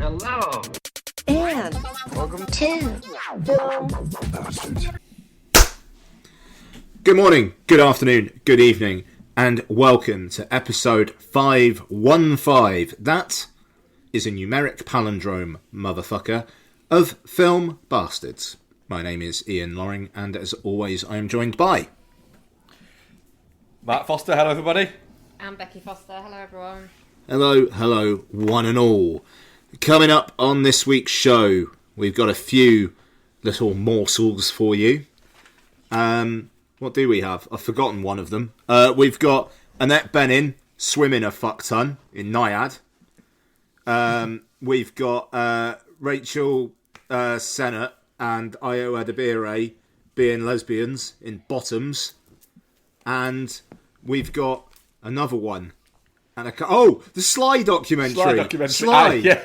Hello. And Welcome to Film Bastards. Good morning, good afternoon, good evening, and welcome to episode 515. That is a numeric palindrome, motherfucker, of Film Bastards. My name is Ian Loring, and as always, I am joined by... Matt Foster, hello everybody. I'm Becky Foster, hello everyone. Hello, one and all. Coming up on this week's show, we've got a few little morsels for you. What do we have? I've forgotten one of them. We've got Annette Bening swimming a fuck ton in Nyad. We've got Rachel Sennett and Io Adebire being lesbians in Bottoms. And we've got another one. And the Sly documentary. Sly. Yeah.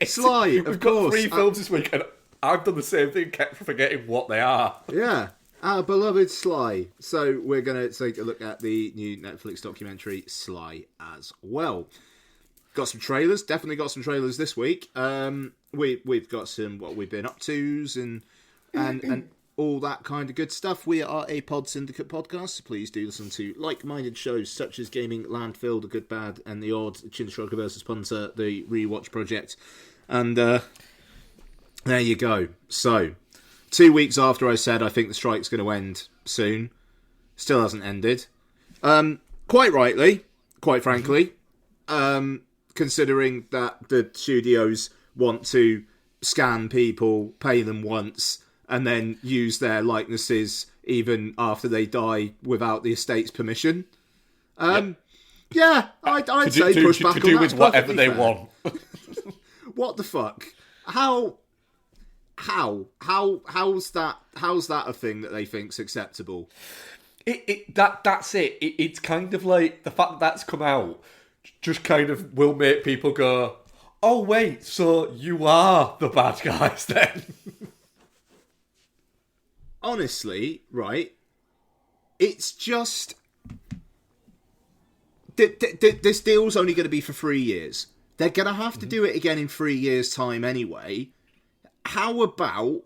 Sly, of We've course. got 3 films this week, and I've done the same thing, kept forgetting what they are. Yeah, our beloved Sly. So we're going to take a look at the new Netflix documentary, Sly, as well. Got some trailers, definitely got some trailers this week. We've got some what we've been up to's and all that kind of good stuff. We are a Pod Syndicate podcast, so please do listen to like-minded shows such as Gaming Landfill, The Good Bad, and The Odd, Chin Shrugger vs. Punter, The Rewatch Project. And there you go. So, 2 weeks after I said I think the strike's going to end soon, still hasn't ended. Quite rightly, quite frankly, considering that the studios want to scan people, pay them once, and then use their likenesses even after they die without the estate's permission. Yeah, I'd say push back on that. To do with whatever they want. What the fuck? How's that a thing that they think's acceptable? That's it. It's kind of like the fact that that's come out just kind of will make people go, oh wait, so you are the bad guys then. Honestly, right, it's just... This deal's only going to be for 3 years. They're going to have to do it again in 3 years' time anyway. How about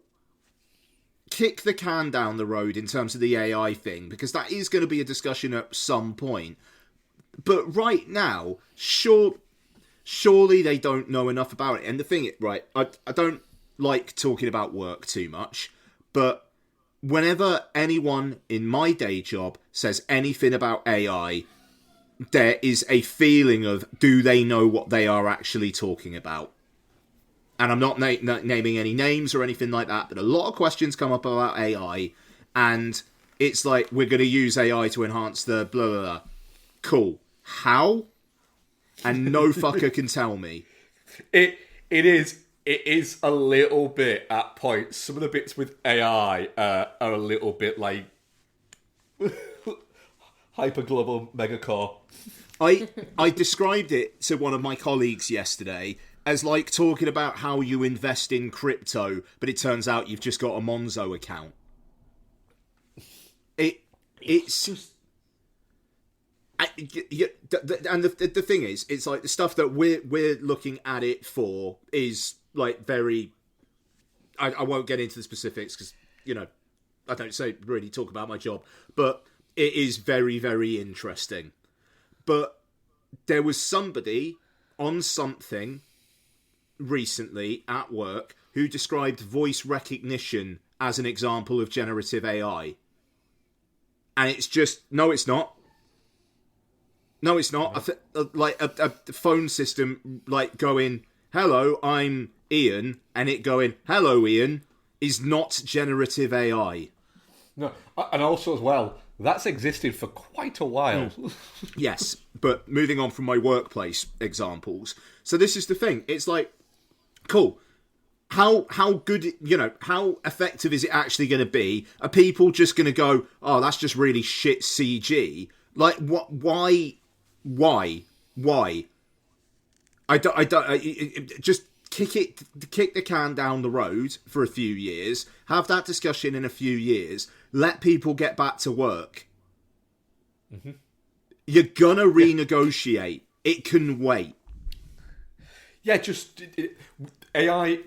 kick the can down the road in terms of the AI thing? Because that is going to be a discussion at some point. But right now, surely they don't know enough about it. And the thing, right, I don't like talking about work too much, but whenever anyone in my day job says anything about AI, there is a feeling of, do they know what they are actually talking about? And I'm not naming any names or anything like that, but a lot of questions come up about AI, and it's like, we're going to use AI to enhance the blah, blah, blah. Cool. How? And no fucker can tell me. It is a little bit at points. Some of the bits with AI are a little bit like hyperglobal megacore. I described it to one of my colleagues yesterday as like talking about how you invest in crypto, but it turns out you've just got a Monzo account. It's just... And the thing is, it's like the stuff that we're looking at it for is like very... I won't get into the specifics because, you know, I don't really talk about my job, but it is very, very interesting. But there was somebody on something recently at work who described voice recognition as an example of generative AI. And it's just, no, it's not. No, it's not. Like a phone system, like going, hello, I'm Ian, and it going, hello, Ian, is not generative AI. No, and also as well, that's existed for quite a while. Yes, but moving on from my workplace examples. So this is the thing. It's like, cool. How good, you know, how effective is it actually going to be? Are people just going to go, oh, that's just really shit CG? Like, what? Why? I don't. Just kick the can down the road for a few years. Have that discussion in a few years. Let people get back to work. Mm-hmm. You're gonna renegotiate. It can wait. Yeah, just AI,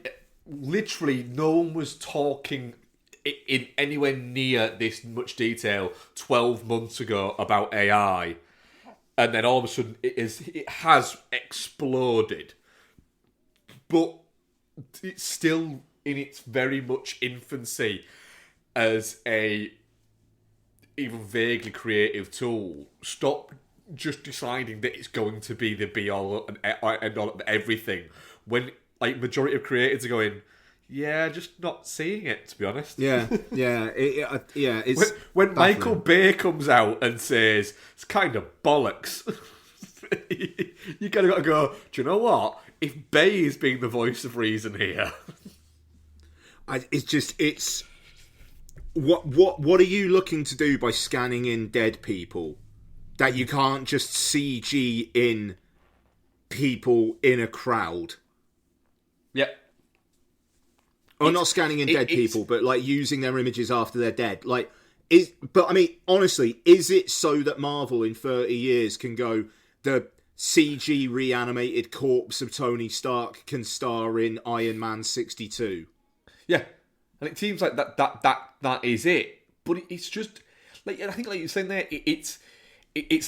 literally, no one was talking in anywhere near this much detail 12 months ago about AI, and then all of a sudden it has exploded, but it's still in its very much infancy as a even vaguely creative tool. Stop just deciding that it's going to be the be all and end all of everything when like majority of creators are going, yeah, just not seeing it, to be honest. Yeah. It's when Michael Bay comes out and says it's kind of bollocks, you kind of got to go, do you know what? If Bay is being the voice of reason here, it's what are you looking to do by scanning in dead people that you can't just CG in people in a crowd? yeah. Or not scanning in dead people, but like using their images after they're dead. Like, but I mean, honestly, is it so that Marvel in 30 years can go, the CG reanimated corpse of Tony Stark can star in Iron Man 62? Yeah, and it seems like that is it. But it's just like, I think like you're saying there, it's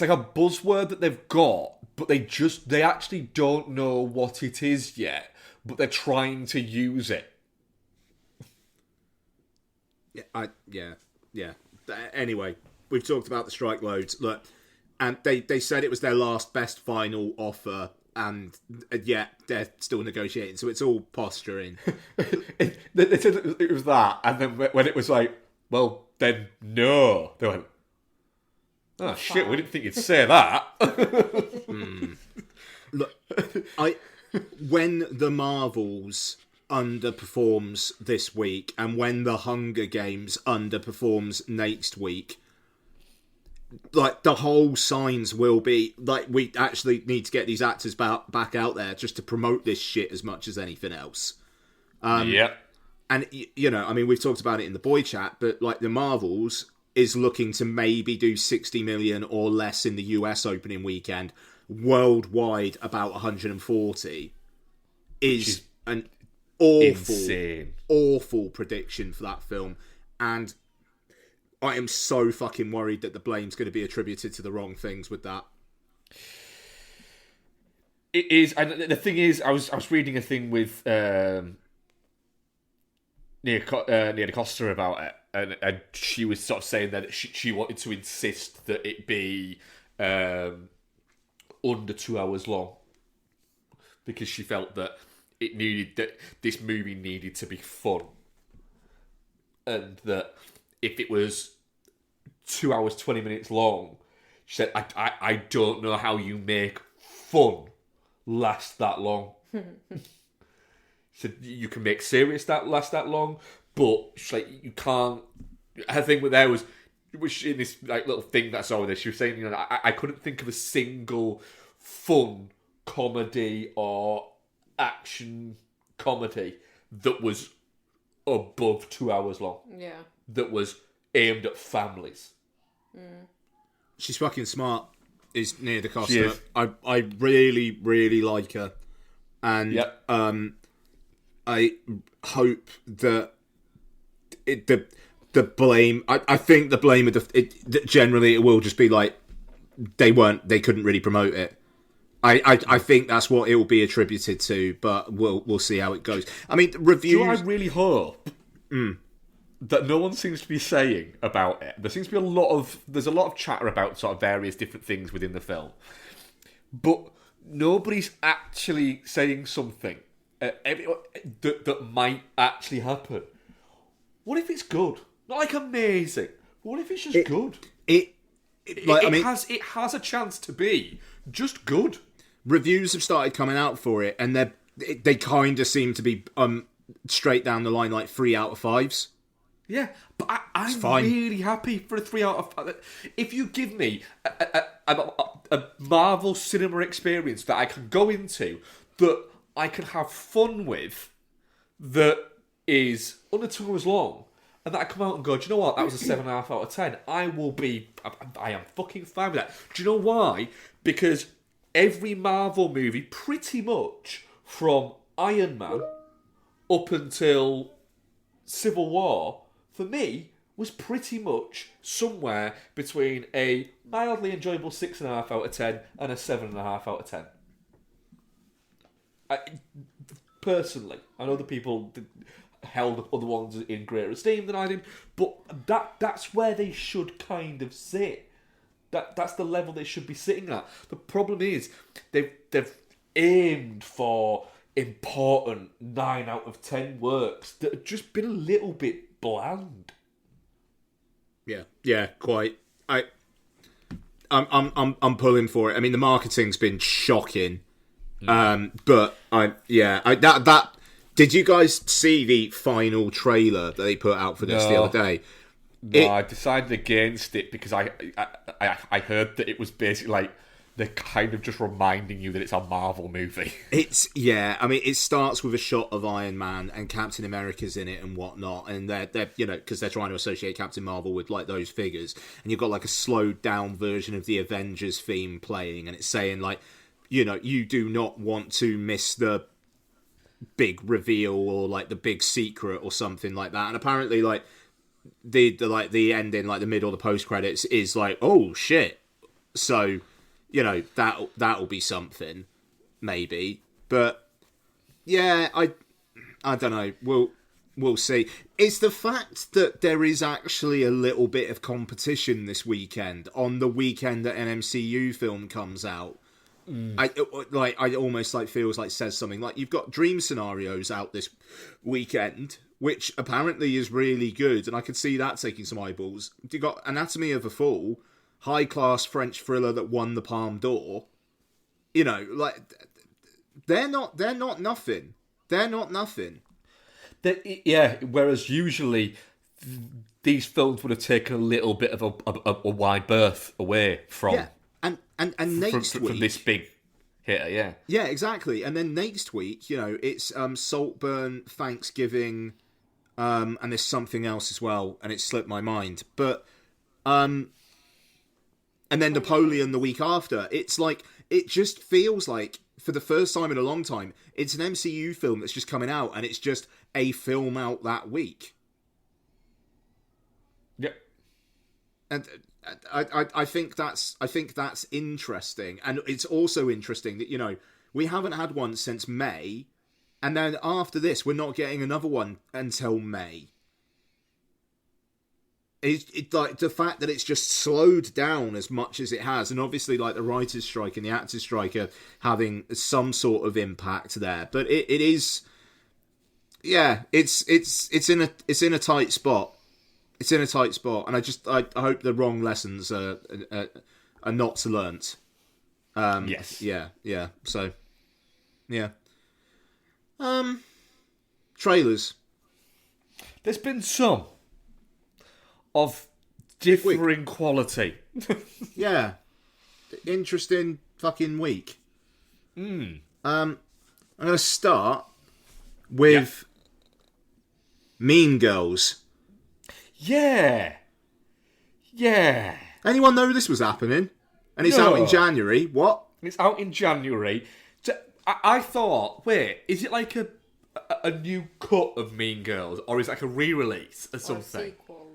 like a buzzword that they've got, but they actually don't know what it is yet, but they're trying to use it. Yeah. Anyway, we've talked about the strike loads. Look, and they said it was their last best final offer, and yet they're still negotiating. So it's all posturing. They said it was that, and then when it was like, well, then no, they went, oh shit, we didn't think you'd say that. Look, when the Marvels underperforms this week, and when the Hunger Games underperforms next week, like, the whole signs will be like, we actually need to get these actors back out there just to promote this shit as much as anything else. Yep. And you know, I mean, we've talked about it in the boy chat, but like, the Marvels is looking to maybe do 60 million or less in the US opening weekend. Worldwide, about 140 is an awful prediction for that film, and I am so fucking worried that the blame's going to be attributed to the wrong things with that. It is, and the thing is, I was reading a thing with Nyad Costa about it, and she was sort of saying that she wanted to insist that it be under 2 hours long, because she felt that this movie needed to be fun, and that if it was 2 hours 20 minutes long, she said, I don't know how you make fun last that long. She said you can make serious that last that long, but she's like, you can't. Her thing with there was in this like little thing that I saw with her, she was saying, you know, I couldn't think of a single fun comedy or action comedy that was above 2 hours long. Yeah. That was aimed at families. She's fucking smart, is Nyad Costa. She is. I really, really like her. And Yep. I hope that the blame, I think the blame of generally it will just be like, they couldn't really promote it. I think that's what it will be attributed to, but we'll see how it goes. I mean, reviews. Do you know what I really hope that no one seems to be saying about it? There seems to be there's a lot of chatter about sort of various different things within the film, but nobody's actually saying something that might actually happen. What if it's good? Not like amazing. What if it's just good? It has a chance to be just good. Reviews have started coming out for it, and they kind of seem to be straight down the line, like 3 out of 5s. Yeah, but I'm fine. really happy for a 3 out of 5. If you give me a Marvel cinema experience that I can go into, that I can have fun with, that is under 2 hours long, and that I come out and go, do you know what, that was a 7.5 out of 10, I am fucking fine with that. Do you know why? Because every Marvel movie, pretty much, from Iron Man up until Civil War, for me, was pretty much somewhere between a mildly enjoyable 6.5 out of 10 and a 7.5 out of 10. Personally, I know the people held other ones in greater esteem than I did, but that's where they should kind of sit. That's the level they should be sitting at. The problem is they've aimed for important 9 out of 10 works that have just been a little bit bland. Yeah, quite. I'm pulling for it. I mean, the marketing's been shocking. But that did you guys see the final trailer that they put out for this the other day? No, I decided against it because I heard that it was basically like they're kind of just reminding you that it's a Marvel movie. I mean, it starts with a shot of Iron Man and Captain America's in it and whatnot, and they're because they're trying to associate Captain Marvel with like those figures, and you've got like a slowed down version of the Avengers theme playing, and it's saying like, you do not want to miss the big reveal or like the big secret or something like that, and apparently like the ending, like the middle, the post credits is like, oh shit, so. That'll be something, maybe. But yeah, I don't know. We'll see. It's the fact that there is actually a little bit of competition this weekend on the weekend that an MCU film comes out. I almost like feels like says something like you've got Dream Scenarios out this weekend, which apparently is really good, and I could see that taking some eyeballs. You got Anatomy of a Fall. High-class French thriller that won the Palme d'Or. They're not nothing. They're not nothing. Whereas usually these films would have taken a little bit of a wide berth away from and next week from this big hitter, yeah, exactly. And then next week, it's Saltburn, Thanksgiving, and there's something else as well, and it slipped my mind, but and then Napoleon the week after. It's like, it just feels like, for the first time in a long time, it's an MCU film that's just coming out, and it's just a film out that week. Yep. And I think that's interesting, and it's also interesting that we haven't had one since May, and then after this we're not getting another one until May. It's like the fact that it's just slowed down as much as it has, and obviously like the writers' strike and the actors' strike are having some sort of impact there. But it is, it's in a tight spot. It's in a tight spot, and I hope the wrong lessons are not learnt. Yes. Yeah. So, yeah. Trailers. There's been some of differing quality. Yeah. Interesting fucking week. I'm going to start with Mean Girls. Yeah. Anyone know this was happening? And it's out in January. What? It's out in January. I thought, wait, is it like a new cut of Mean Girls, or is it like a re-release or something? Or a sequel,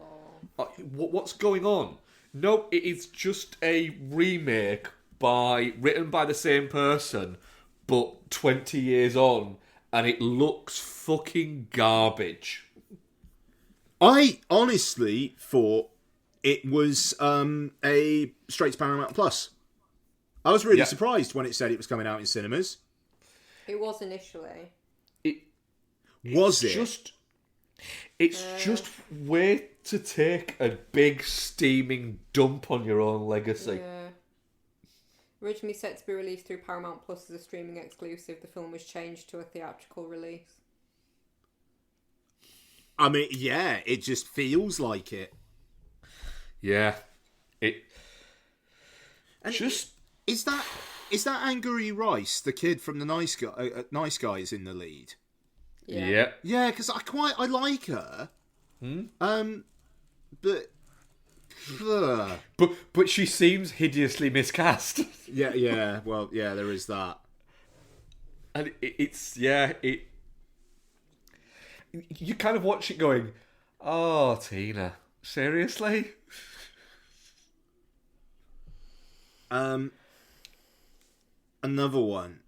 or... What's going on? No, it is just a remake written by the same person, but 20 years on, and it looks fucking garbage. I honestly thought it was a straight to Paramount Plus. I was really surprised when it said it was coming out in cinemas. It was initially. It's just way to take a big steaming dump on your own legacy. Yeah. Originally set to be released through Paramount Plus as a streaming exclusive, the film was changed to a theatrical release. I mean, yeah, it just feels like it. Yeah. Is that Angourie Rice, the kid from the Nice Guys, in the lead? Yeah. Yeah, because I like her. But she seems hideously miscast. Yeah. Well, yeah, there is that. And you kind of watch it going, oh, Tina, seriously? Another one.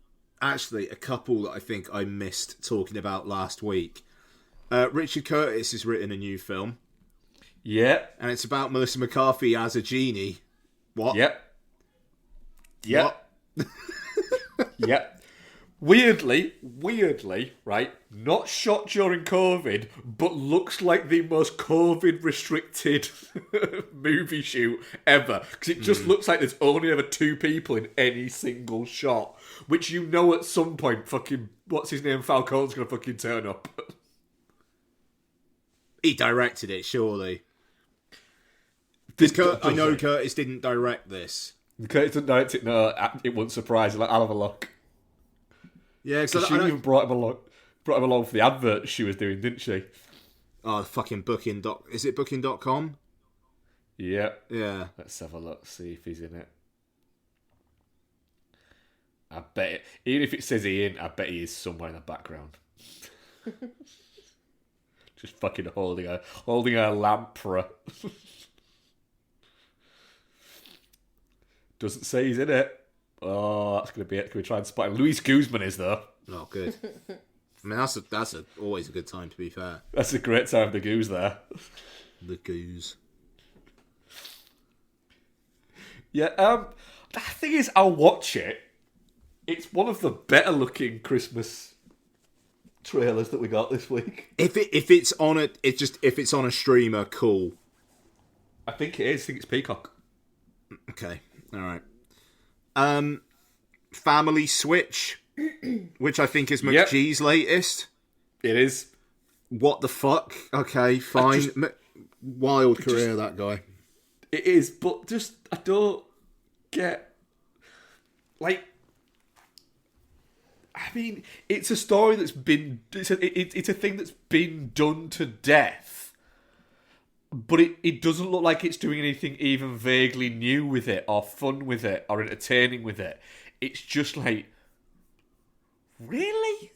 Actually, a couple that I think I missed talking about last week. Richard Curtis has written a new film. Yeah. And it's about Melissa McCarthy as a genie. What? Yep. Yep. What? Yep. Weirdly, right? Not shot during COVID, but looks like the most COVID-restricted movie shoot ever. Because it just looks like there's only ever 2 people in any single shot. Which you know at some point fucking, what's his name, Falcone's going to fucking turn up. He directed it, surely. I know Curtis didn't direct this. Curtis didn't direct it, no, it wouldn't surprise you. Like, I'll have a look. Yeah, because She even brought him along for the advert she was doing, didn't she? Oh, fucking booking. Is it booking.com? Yeah. Yeah. Let's have a look, see if he's in it. I bet it, even if it says he ain't, I bet he is somewhere in the background. Just fucking holding a lamp for her. Doesn't say he's in it. Oh, that's gonna be it. Can we try and spot him? Luis Guzman is though. Oh, good. I mean, that's always a good time, to be fair. That's a great time. The goose there. The goose. Yeah. The thing is, I'll watch it. It's one of the better looking Christmas trailers that we got this week. If it's on a streamer, cool. I think it is. I think it's Peacock. Okay. All right. Family Switch, which I think is McGee's latest. It is. What the fuck? Okay, fine. Wild career, that guy. It is, but just I don't get, like, I mean, it's a story that's been it's a thing that's been done to death, but it doesn't look like it's doing anything even vaguely new with it, or fun with it, or entertaining with it. It's just like, really?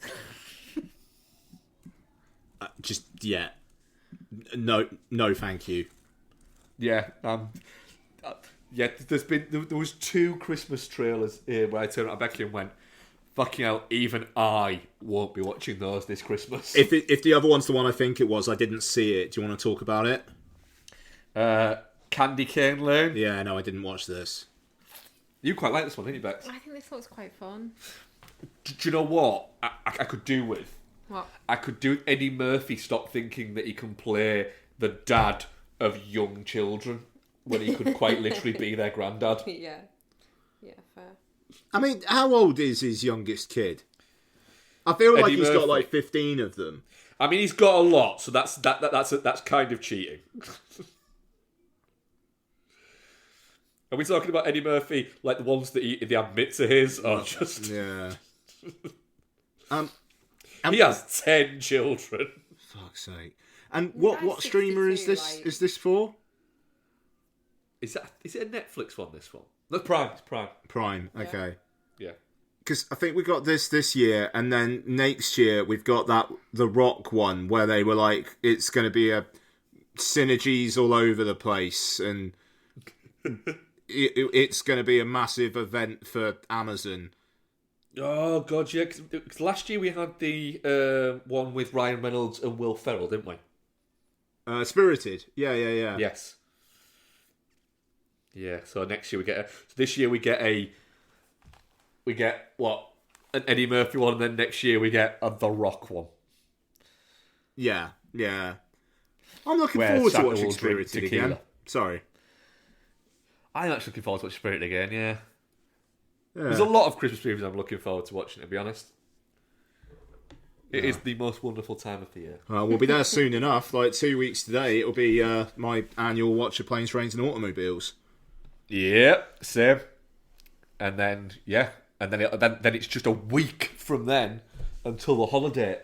No, thank you. Yeah, yeah. There was 2 Christmas trailers here where I turned at Becky and went, "Fucking hell, even I won't be watching those this Christmas." If the other one's the one I think it was, I didn't see it. Do you want to talk about it? Candy Cane Lane. Yeah, no, I didn't watch this. You quite like this one, didn't you, Bex? I think this looks quite fun. Do you know what I could do with? What? I could do Eddie Murphy stop thinking that he can play the dad of young children when he could quite literally be their granddad. Yeah, fair. I mean, how old is his youngest kid? I feel like he's got like 15 of them. I mean, he's got a lot, so that's kind of cheating. Are we talking about Eddie Murphy like the ones that the admits are his, or just? Yeah. He has 10 children. Fuck's sake! And what streamer is this? Like... Is this for? Is it a Netflix one? This one? No, Prime. It's Prime. Prime. Okay. Yeah. Because I think we got this year, and then next year we've got the Rock one where they were like, it's going to be a synergies all over the place, and it's going to be a massive event for Amazon. Oh god, yeah. Cause last year we had the one with Ryan Reynolds and Will Ferrell, didn't we? Spirited. Yeah. Yes. Yeah. So next year this year we get what, an Eddie Murphy one, and then next year we get a The Rock one. Yeah. I'm looking forward to watching Spirited again. Sorry. I'm actually looking forward to watching Spirited again. Yeah. There's a lot of Christmas movies I'm looking forward to watching, to be honest. It is the most wonderful time of the year. We'll be there soon enough. Like 2 weeks today, it'll be my annual watch of Planes, Trains and Automobiles. Yeah, same. And then, then it's just a week from then until the holiday.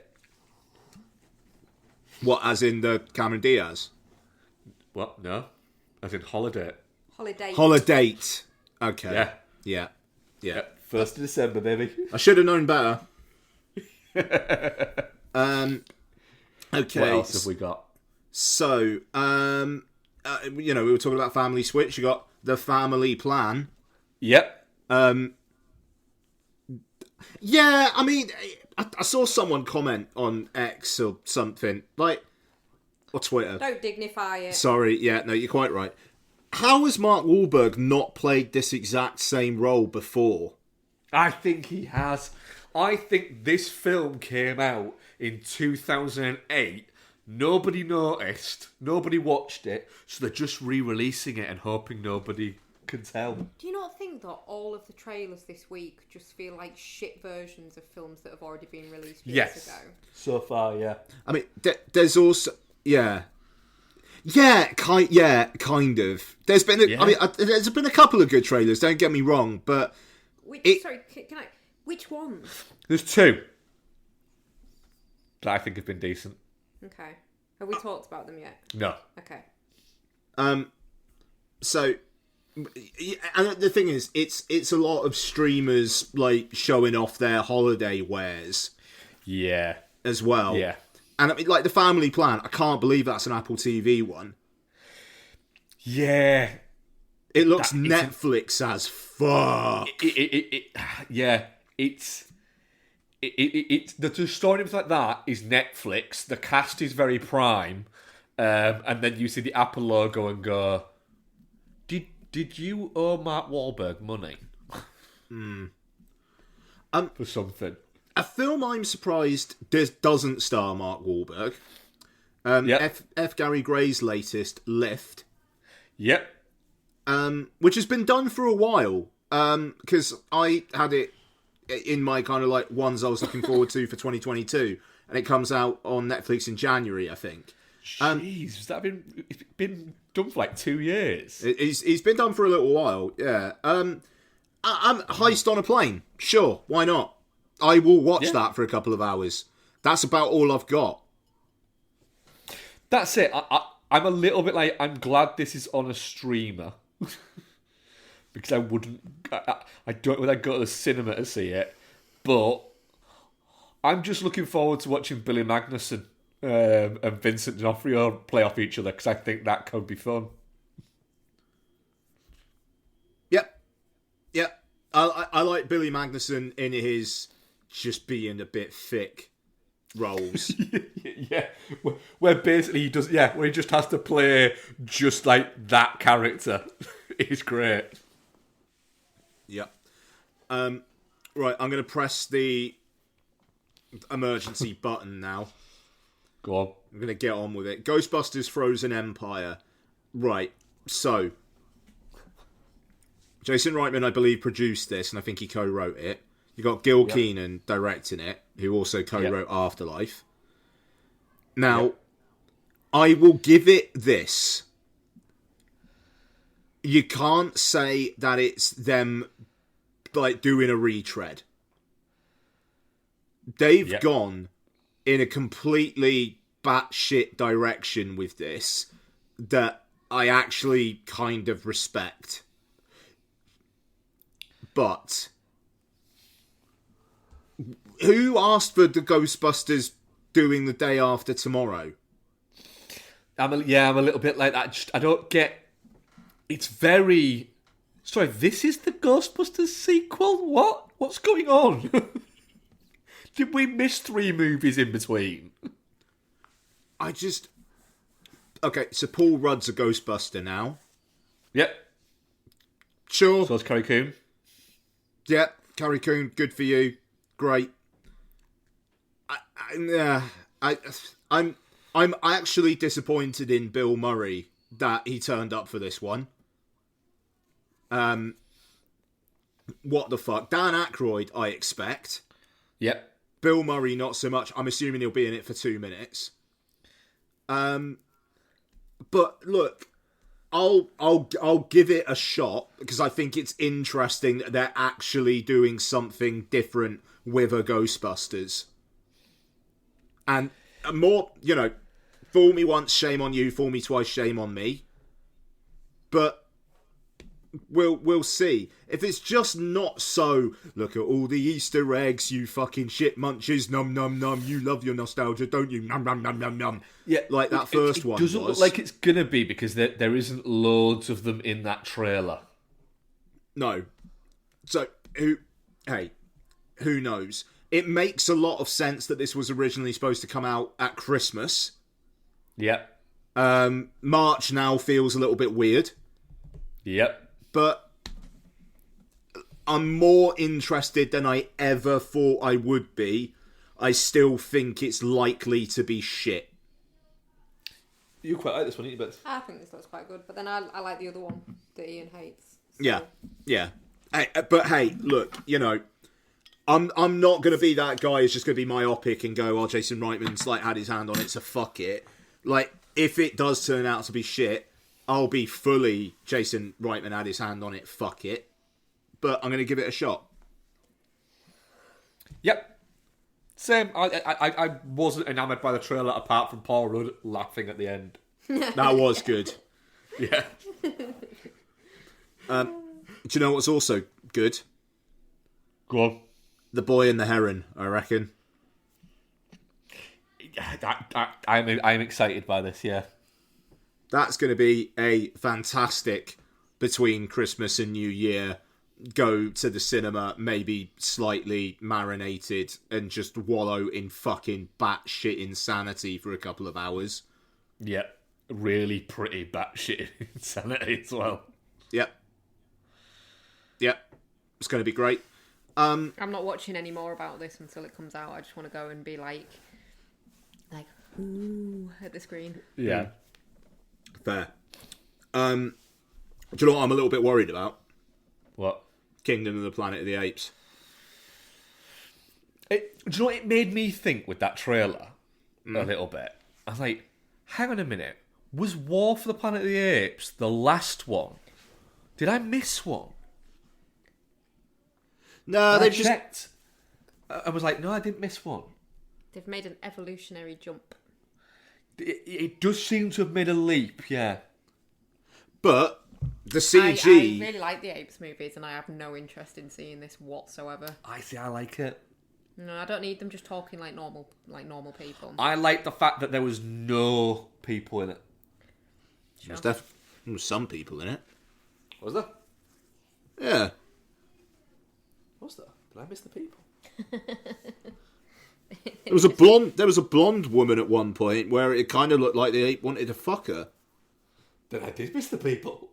What, as in the Cameron Diaz? What? No. As in holiday. Holiday. Okay. Yeah. 1st of December, baby. I should have known better. Okay. What else have we got? So, we were talking about Family Switch. You got The Family Plan. Yep. Yeah, I mean, I saw someone comment on X or something, or Twitter. Don't dignify it. Sorry, yeah, no, you're quite right. How has Mark Wahlberg not played this exact same role before? I think he has. I think this film came out in 2008. Nobody noticed. Nobody watched it. So they're just re-releasing it and hoping nobody can tell. Do you not think that all of the trailers this week just feel like shit versions of films that have already been released years ago? So far, yeah. I mean, there's also... Yeah, kind of. There's been, there's been a couple of good trailers. Don't get me wrong, but which ones? There's two that I think have been decent. Okay, have we talked about them yet? No. Okay. So, and the thing is, it's a lot of streamers showing off their holiday wares. Yeah. As well. Yeah. And I mean, The Family Plan, I can't believe that's an Apple TV one. Yeah. It looks Netflix as fuck. Yeah. It's the story like that is Netflix. The cast is very prime, and then you see the Apple logo and go, "Did you owe Mark Wahlberg money for something?" A film I'm surprised doesn't star Mark Wahlberg. F. Gary Gray's latest, Lift. Yep. Which has been done for a while. Because I had it in my kind of ones I was looking forward to for 2022, and it comes out on Netflix in January, I think. Jeez, it's been done for 2 years. It's been done for a little while, yeah. I'm Heist on a Plane. Sure, why not? I will watch that for a couple of hours. That's about all I've got. That's it. I'm a little bit I'm glad this is on a streamer. Because I don't know whether I'd go to the cinema to see it. But I'm just looking forward to watching Billy Magnussen and Vincent D'Onofrio play off each other, because I think that could be fun. Yep. I like Billy Magnussen in his just being a bit thick roles. Yeah, where basically he does. Yeah, where he just has to play just like that character. It's great. Yep. Right, I'm going to press the emergency button now. Go on. I'm going to get on with it. Ghostbusters Frozen Empire. Right, so Jason Reitman, I believe, produced this, and I think he co-wrote it. You got Gil Keenan directing it, who also co-wrote Afterlife. Now, I will give it this. You can't say that it's them doing a retread. They've gone in a completely batshit direction with this that I actually kind of respect. But who asked for the Ghostbusters doing the day after tomorrow? I'm a little bit like that. I don't get. It's very. Sorry, this is the Ghostbusters sequel? What? What's going on? Did we miss 3 movies in between? Okay, so Paul Rudd's a Ghostbuster now. Yep. Sure. So is Carrie Coon. Yep, Carrie Coon, good for you. Great. I'm actually disappointed in Bill Murray that he turned up for this one. What the fuck? Dan Aykroyd, I expect. Yep. Bill Murray, not so much. I'm assuming he'll be in it for 2 minutes. But look, I'll give it a shot because I think it's interesting that they're actually doing something different with a Ghostbusters. And more, fool me once, shame on you. Fool me twice, shame on me. But we'll see. If it's just not so, look at all the Easter eggs, you fucking shit munchers, num num num, you love your nostalgia, don't you? Num num num num num. Yeah, like that first one. It doesn't look like it's gonna be because there isn't loads of them in that trailer. No. So who knows? It makes a lot of sense that this was originally supposed to come out at Christmas. Yep. March now feels a little bit weird. Yep. But I'm more interested than I ever thought I would be. I still think it's likely to be shit. You quite like this one, don't you, Beth? I think this looks quite good, but then I like the other one that Ian hates. So. Yeah. But hey, look, you know, I'm not going to be that guy who's just going to be myopic and go, oh, Jason Reitman's like had his hand on it, so fuck it. Like, if it does turn out to be shit, I'll be fully Jason Reitman had his hand on it, fuck it. But I'm going to give it a shot. Yep. Same. I wasn't enamoured by the trailer apart from Paul Rudd laughing at the end. That was good. Yeah. Do you know what's also good? Go on. The Boy and the Heron, I reckon. I'm excited by this, yeah. That's going to be a fantastic between Christmas and New Year. Go to the cinema, maybe slightly marinated, and just wallow in fucking batshit insanity for a couple of hours. Yep. Really pretty batshit insanity as well. Yep. It's going to be great. I'm not watching any more about this until it comes out. I just want to go and be like, ooh, at the screen. Yeah. Fair. Do you know what I'm a little bit worried about? What? Kingdom of the Planet of the Apes. Do you know what it made me think with that trailer? A little bit. I was like, hang on a minute. Was War for the Planet of the Apes the last one? Did I miss one? No, I they've just... checked. I was like, no, I didn't miss one. They've made an evolutionary jump. It does seem to have made a leap, yeah. But the CG... I really like the Apes movies, and I have no interest in seeing this whatsoever. I like it. No, I don't need them just talking like normal people. I like the fact that there was no people in it. Sure. There was some people in it. Was there? Yeah. Was there? Did I miss the people? There was a blonde woman at one point where it kind of looked like the ape wanted to fuck her. Then I did miss the people.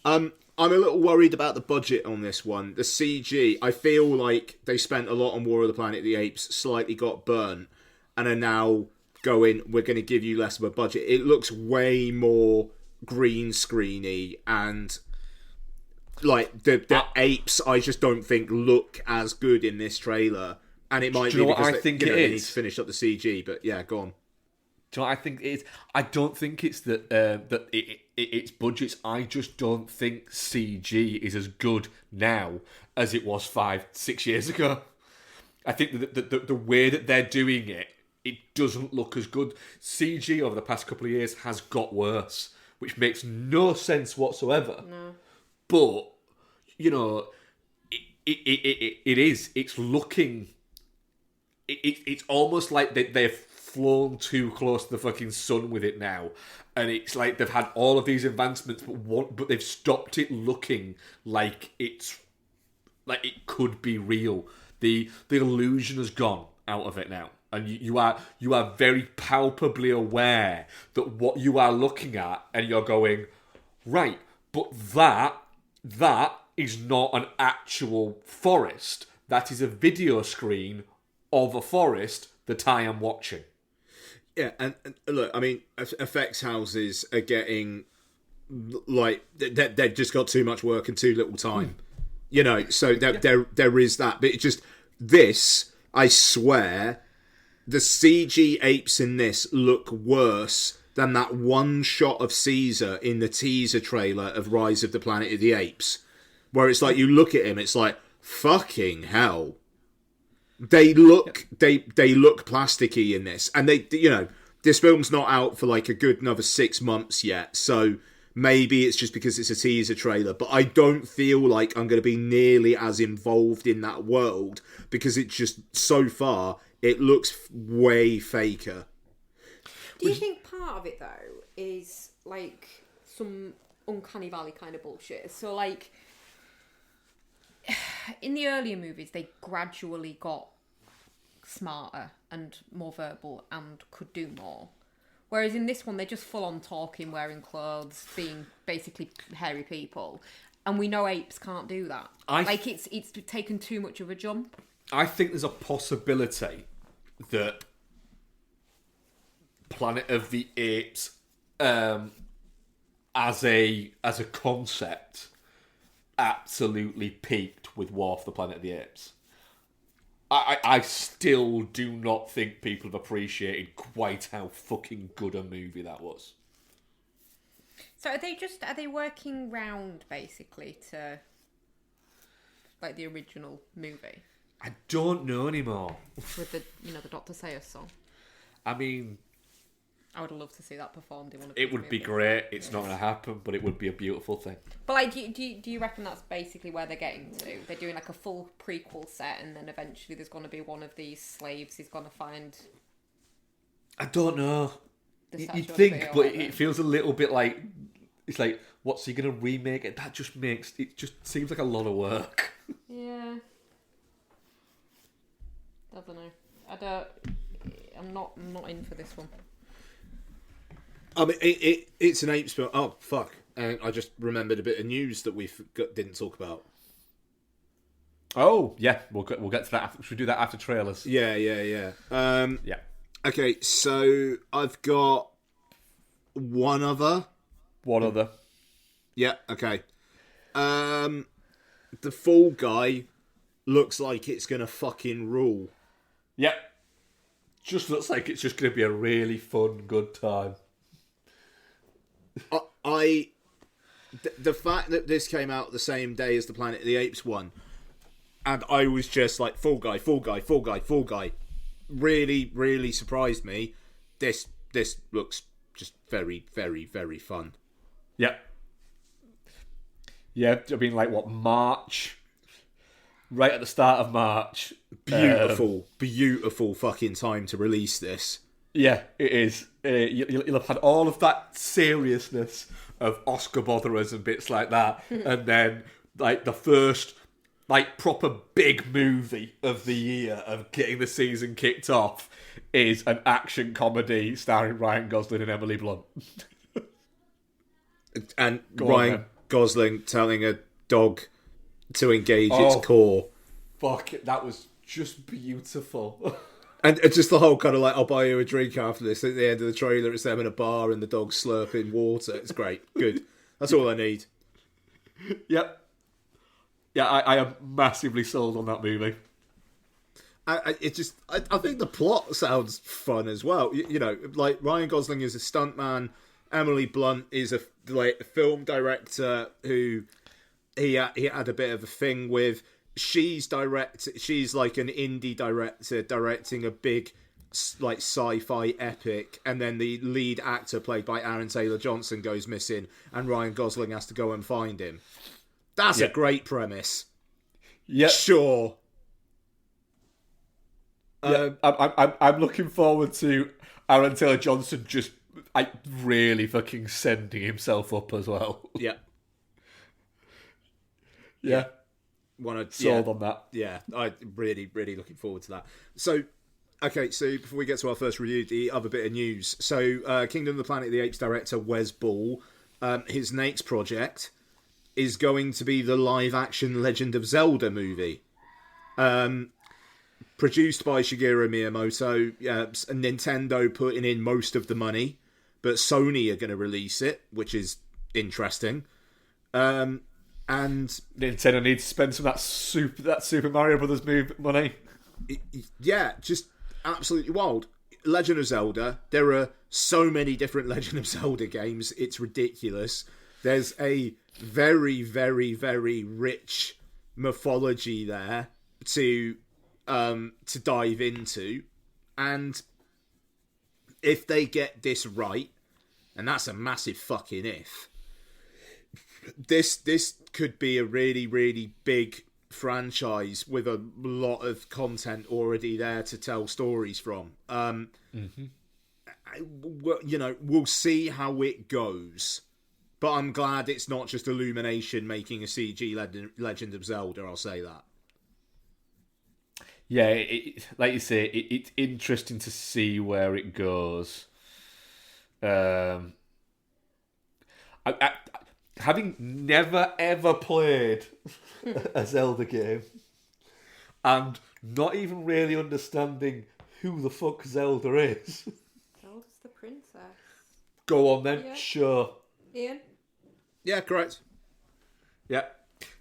I'm a little worried about the budget on this one. The CG, I feel like they spent a lot on War of the Planet of the Apes, slightly got burnt, and are now going, we're going to give you less of a budget. It looks way more green screeny, and like the apes, I just don't think look as good in this trailer. And it might be because they need to finish up the CG, but yeah, go on. Do you know what I think it is? I don't think it's that it's budgets. I just don't think CG is as good now as it was 5-6 years ago. I think that the way that they're doing it, it doesn't look as good. CG over the past couple of years has got worse, which makes no sense whatsoever. No. But, you know, it is. It's looking... It's almost like they've flown too close to the fucking sun with it now, and it's like they've had all of these advancements, but they've stopped it looking like it's like it could be real. The illusion has gone out of it now, and you are very palpably aware that what you are looking at, and you're going, right, but that is not an actual forest. That is a video screen of a forest that I am watching. Yeah, and look, I mean, effects houses are getting, like, they've just got too much work and too little time. You know, so there is that. But it just, this, I swear, the CG apes in this look worse than that one shot of Caesar in the teaser trailer of Rise of the Planet of the Apes. Where it's like, you look at him, it's like, fucking hell. They look plasticky in this, and they, you know, this film's not out for like a good another 6 months yet. So Maybe it's just because it's a teaser trailer, but I don't feel like I'm going to be nearly as involved in that world because it just, so far, it looks way faker. Do you think part of it, though, is, like, some Uncanny Valley kind of bullshit? So, like, in the earlier movies, they gradually got smarter and more verbal and could do more. Whereas in this one, they're just full on talking, wearing clothes, being basically hairy people. And we know apes can't do that. It's taken too much of a jump. I think there's a possibility that Planet of the Apes, as a concept, absolutely peaked with War for the Planet of the Apes. I still do not think people have appreciated quite how fucking good a movie that was. So are they working round basically to like the original movie I don't know anymore. with the Dr. Sayers song? I mean, I would love to see that performed in one of it these would be movies. great. It's not going to happen, but it would be a beautiful thing. But like, do you reckon that's basically where they're getting to? They're doing like a full prequel set, and then eventually there's going to be one of these slaves who's going to find. I don't know. The You'd Statue of think, Liberty or but whatever. it feels a little bit like it's like, what's he going to remake it? That just makes it just seems like a lot of work. Yeah. I don't know. I'm not in for this one. I mean, it's an apes film. Oh, fuck. And I just remembered a bit of news that we didn't talk about. Oh yeah, we'll get to that. Should we do that after trailers? Yeah. Yeah. Okay, so I've got one other. One other. Yeah, okay. The Fall Guy looks like it's gonna fucking rule. Yep. Just looks like it's just going to be a really fun, good time. The fact that this came out the same day as the Planet of the Apes one, and I was just like, Fall Guy, really, really surprised me. This looks just very, very, very fun. Yep. Yeah, I mean, like, what, March? Right at the start of March. Beautiful fucking time to release this. Yeah, it is. You'll have had all of that seriousness of Oscar botherers and bits like that, and then like the first like proper big movie of the year of getting the season kicked off is an action comedy starring Ryan Gosling and Emily Blunt. And Go on, Ryan then. Gosling telling a dog to engage its core. Fuck, that was just beautiful. And it's just the whole kind of like, I'll buy you a drink after this. At the end of the trailer, it's them in a bar and the dog slurping water. It's great. Good. That's all I need. Yep. Yeah, I am massively sold on that movie. I think the plot sounds fun as well. You know, like Ryan Gosling is a stuntman. Emily Blunt is a film director who he had a bit of a thing with. She's like an indie director directing a big like sci-fi epic, and then the lead actor played by Aaron Taylor-Johnson goes missing, and Ryan Gosling has to go and find him. That's a great premise. Yeah, sure. I'm looking forward to Aaron Taylor-Johnson just really fucking sending himself up as well. Yeah. Yeah. Sold on that. Yeah, I'm really, really looking forward to that. So, okay, so before we get to our first review, the other bit of news. So, Kingdom of the Planet of the Apes director Wes Ball, his next project is going to be the live-action Legend of Zelda movie. Produced by Shigeru Miyamoto, Nintendo putting in most of the money, but Sony are going to release it, which is interesting. And Nintendo needs to spend some of that Super Mario Brothers money. Yeah, just absolutely wild. Legend of Zelda. There are so many different Legend of Zelda games. It's ridiculous. There's a very, very, very rich mythology there to dive into, and if they get this right, and that's a massive fucking if, this could be a really, really big franchise with a lot of content already there to tell stories from. We'll see how it goes. But I'm glad it's not just Illumination making a CG Legend of Zelda, I'll say that. Yeah, like you say, it's interesting to see where it goes. Having never ever played a Zelda game and not even really understanding who the fuck Zelda is. Zelda's the princess. Go on then, Yeah. sure. Ian? Yeah, correct. Yeah.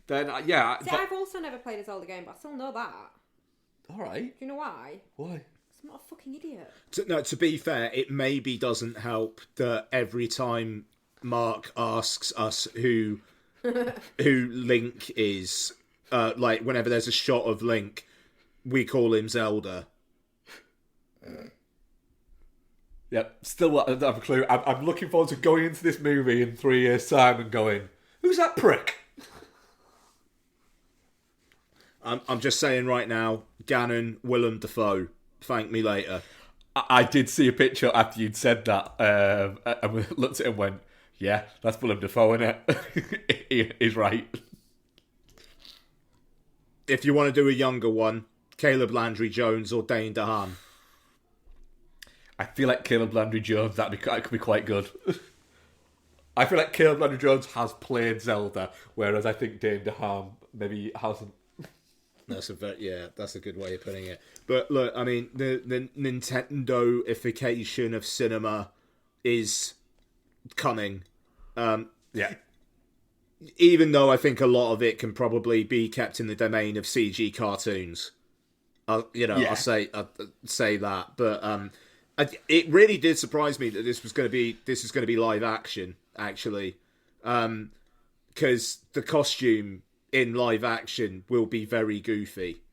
Then, yeah. See, I've also never played a Zelda game, but I still know that. Alright. Do you know why? Why? 'Cause I'm not a fucking idiot. To be fair, it maybe doesn't help that every time Mark asks us who Link is, like whenever there's a shot of Link, we call him Zelda. Yep, still don't have a clue. I'm looking forward to going into this movie in 3 years' time and going, who's that prick? I'm just saying right now, Ganon, Willem Dafoe. Thank me later. I did see a picture after you'd said that, and we looked at it and went, yeah, that's Willem Dafoe, isn't it? He's right. If you want to do a younger one, Caleb Landry Jones or Dane DeHaan. I feel like Caleb Landry Jones, that could be quite good. I feel like Caleb Landry Jones has played Zelda, whereas I think Dane DeHaan maybe hasn't. That's a good way of putting it. But look, I mean, the Nintendo-ification of cinema is coming. Yeah. Even though I think a lot of it can probably be kept in the domain of CG cartoons. I'll say that, but it really did surprise me that this was going to be live action, actually, because the costume in live action will be very goofy.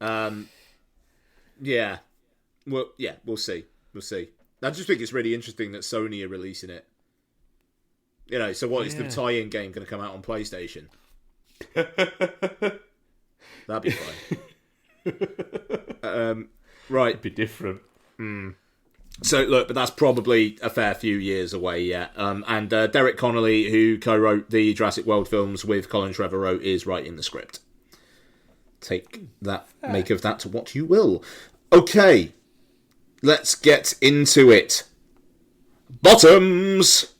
We'll see. I just think it's really interesting that Sony are releasing it. So what is the tie-in game going to come out on PlayStation? That'd be fine. Right. It'd be different. So look, but that's probably a fair few years away yet. And Derek Connolly, who co-wrote the Jurassic World films with Colin Trevorrow, is writing the script. Take that, make of that what you will. Okay, let's get into it. Bottoms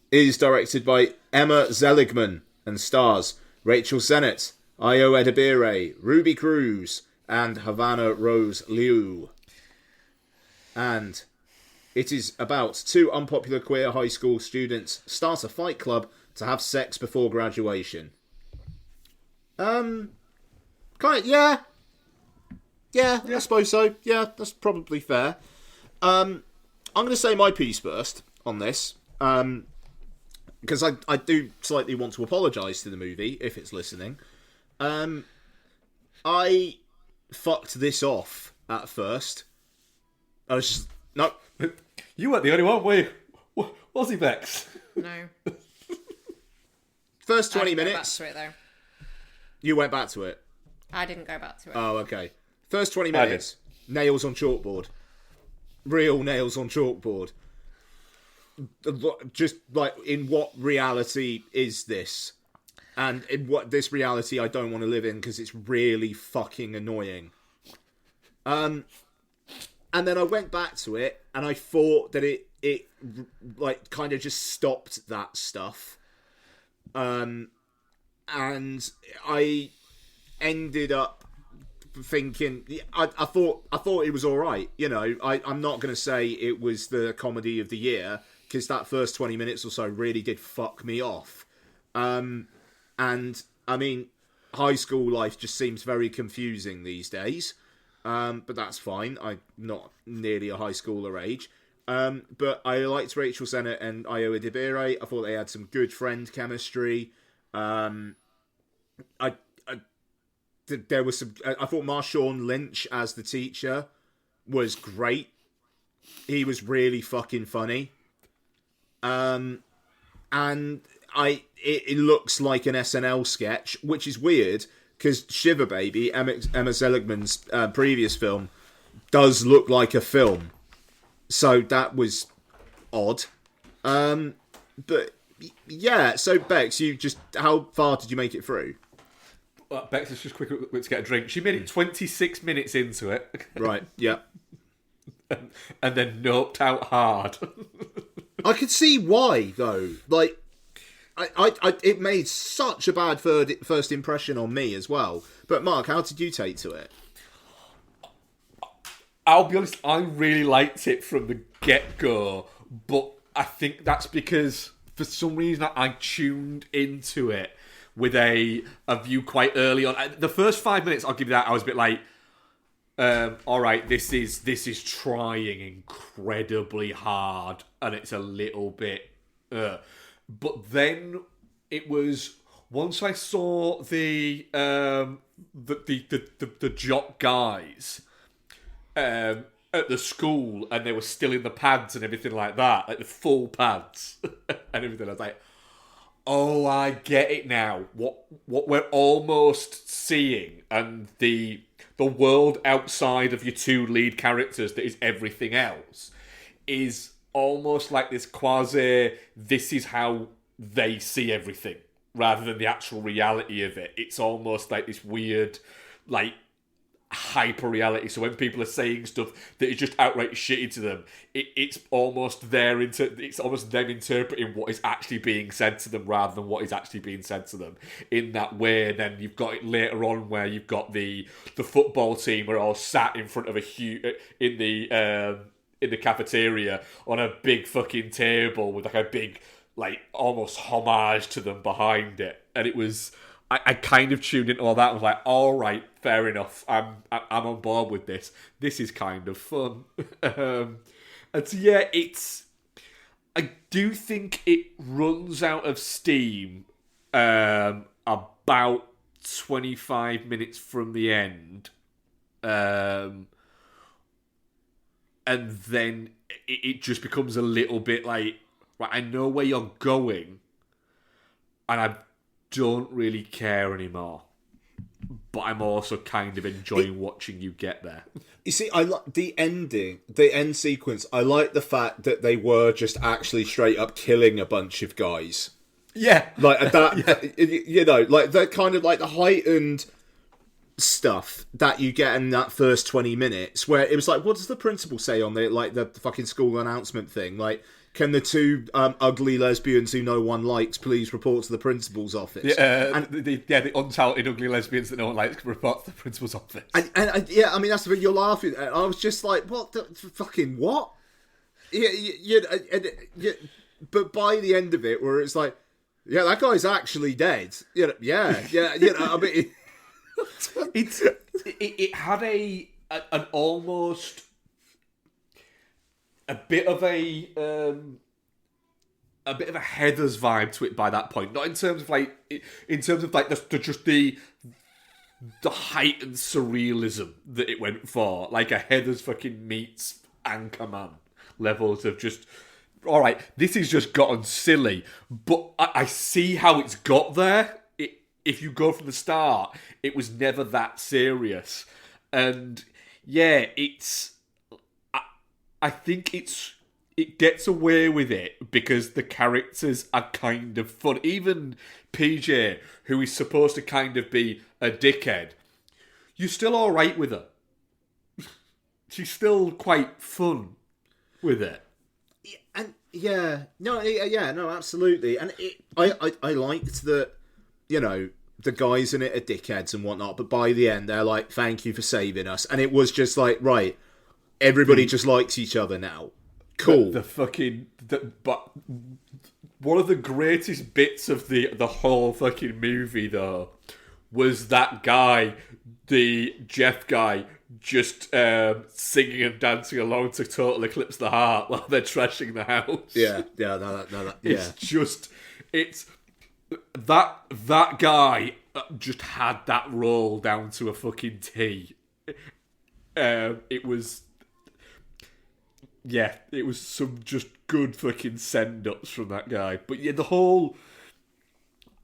is directed by Emma Zeligman and stars Rachel Sennett, Io Edebire, Ruby Cruz, and Havana Rose Liu. And it is about two unpopular queer high school students start a fight club to have sex before graduation. Yeah, I suppose so. Yeah, that's probably fair. I'm going to say my piece first on this, because I do slightly want to apologise to the movie, if it's listening. I fucked this off at first. I was just... No. You weren't the only one, were you? Was he Vex? No. First 20 I didn't minutes... Go back to it, though. You went back to it? I didn't go back to it. Oh, okay. First 20 minutes, nails on chalkboard. Real nails on chalkboard. Just, like, in what reality is this? And in what this reality I don't want to live in, because it's really fucking annoying. And then I went back to it, and I thought that it like, kind of just stopped that stuff. And I ended up thinking, I thought it was all right. I'm not going to say it was the comedy of the year, because that first 20 minutes or so really did fuck me off. And I mean, high school life just seems very confusing these days. But that's fine. I'm not nearly a high schooler age. But I liked Rachel Sennett and Io Edebire. I thought they had some good friend chemistry. There was some. I thought Marshawn Lynch as the teacher was great. He was really fucking funny. And it looks like an SNL sketch, which is weird because Shiver Baby, Emma Seligman's previous film, does look like a film. So that was odd. But yeah, so Bex, how far did you make it through? Bex is just quick to get a drink. She made it 26 minutes into it. Right, yeah. and then noped out hard. I could see why, though. Like, it made such a bad first impression on me as well. But Mark, how did you take to it? I'll be honest, I really liked it from the get-go, but I think that's because, for some reason, I tuned into it with a view quite early on. The first 5 minutes, I'll give you that, I was a bit like, all right, this is trying incredibly hard, and it's a little bit... But then it was... Once I saw the jock guys... at the school, and they were still in the pads and everything like that, like the full pads and everything. I was like, oh, I get it now. What we're almost seeing, and the world outside of your two lead characters that is everything else, is almost like this quasi, this is how they see everything, rather than the actual reality of it. It's almost like this weird, like, hyper reality. So when people are saying stuff that is just outright shitty to them, it's almost it's almost them interpreting what is actually being said to them rather than what is actually being said to them in that way. And then you've got it later on where you've got the football team are all sat in front of a huge in the cafeteria on a big fucking table with like a big, like, almost homage to them behind it. And it was, I kind of tuned into all that and was like, all right, fair enough. I'm on board with this. This is kind of fun. And so, yeah, I do think it runs out of steam about 25 minutes from the end. And then it just becomes a little bit like, right, I know where you're going, and I don't really care anymore, but I'm also kind of enjoying watching you get there. You see, I like the end sequence. I like the fact that they were just actually straight up killing a bunch of guys. Yeah, like that. Yeah. You know, like the kind of like the heightened stuff that you get in that first 20 minutes, where it was like, what does the principal say on the fucking school announcement thing? Like, can the two ugly lesbians who no one likes please report to the principal's office? Yeah, the untalented ugly lesbians that no one likes can report to the principal's office. And yeah, I mean, that's the thing, you're laughing. I was just like, what the fucking what? Yeah, but by the end of it, where it's like, yeah, that guy's actually dead. Yeah, I mean, it had an almost a bit of a Heather's vibe to it by that point. Not in terms of like the heightened surrealism that it went for, like a Heather's fucking meets Anchorman levels of just, all right, this has just gotten silly, but I see how it's got there. If you go from the start, it was never that serious, and yeah, I think it gets away with it because the characters are kind of fun. Even PJ, who is supposed to kind of be a dickhead, you're still all right with her. She's still quite fun with it. No, absolutely. And I liked that, you know, the guys in it are dickheads and whatnot, but by the end they're like, thank you for saving us. And it was just like, right, everybody just likes each other now. Cool. But one of the greatest bits of the whole fucking movie, though, was that guy, the Jeff guy, just singing and dancing along to Total Eclipse the Heart while they're trashing the house. Yeah. It's that guy just had that role down to a fucking T. It was some just good fucking send-ups from that guy. But yeah, the whole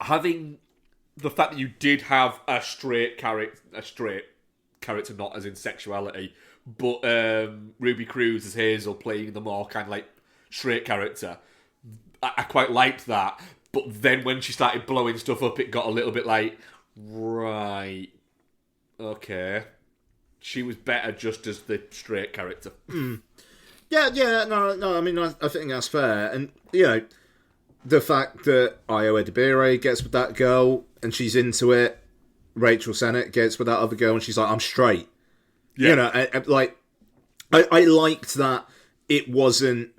having the fact that you did have a straight character, not as in sexuality, but Ruby Cruz as Hazel playing the more kind of like straight character, I quite liked that. But then when she started blowing stuff up, it got a little bit like, right, okay, she was better just as the straight character. Yeah, no. I mean, I think that's fair, and you know, the fact that Io Edibire gets with that girl and she's into it, Rachel Sennett gets with that other girl and she's like, I'm straight. Yeah. You know, I liked that it wasn't.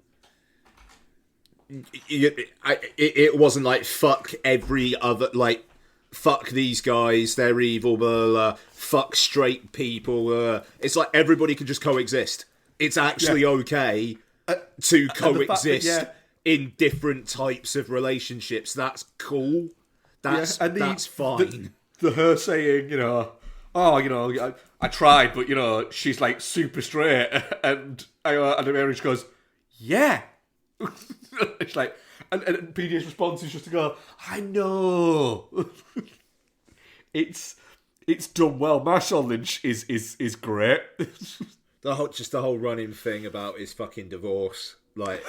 It wasn't like fuck every other, like fuck these guys, they're evil, blah, blah, blah, fuck straight people. It's like everybody can just coexist. It's actually okay to coexist in different types of relationships. That's cool. That's fine. The her saying, you know, I tried, but you know, she's like super straight, and the marriage goes, yeah. It's like, and PD's response is just to go, I know. It's done well. Marshall Lynch is great. The whole running thing about his fucking divorce, like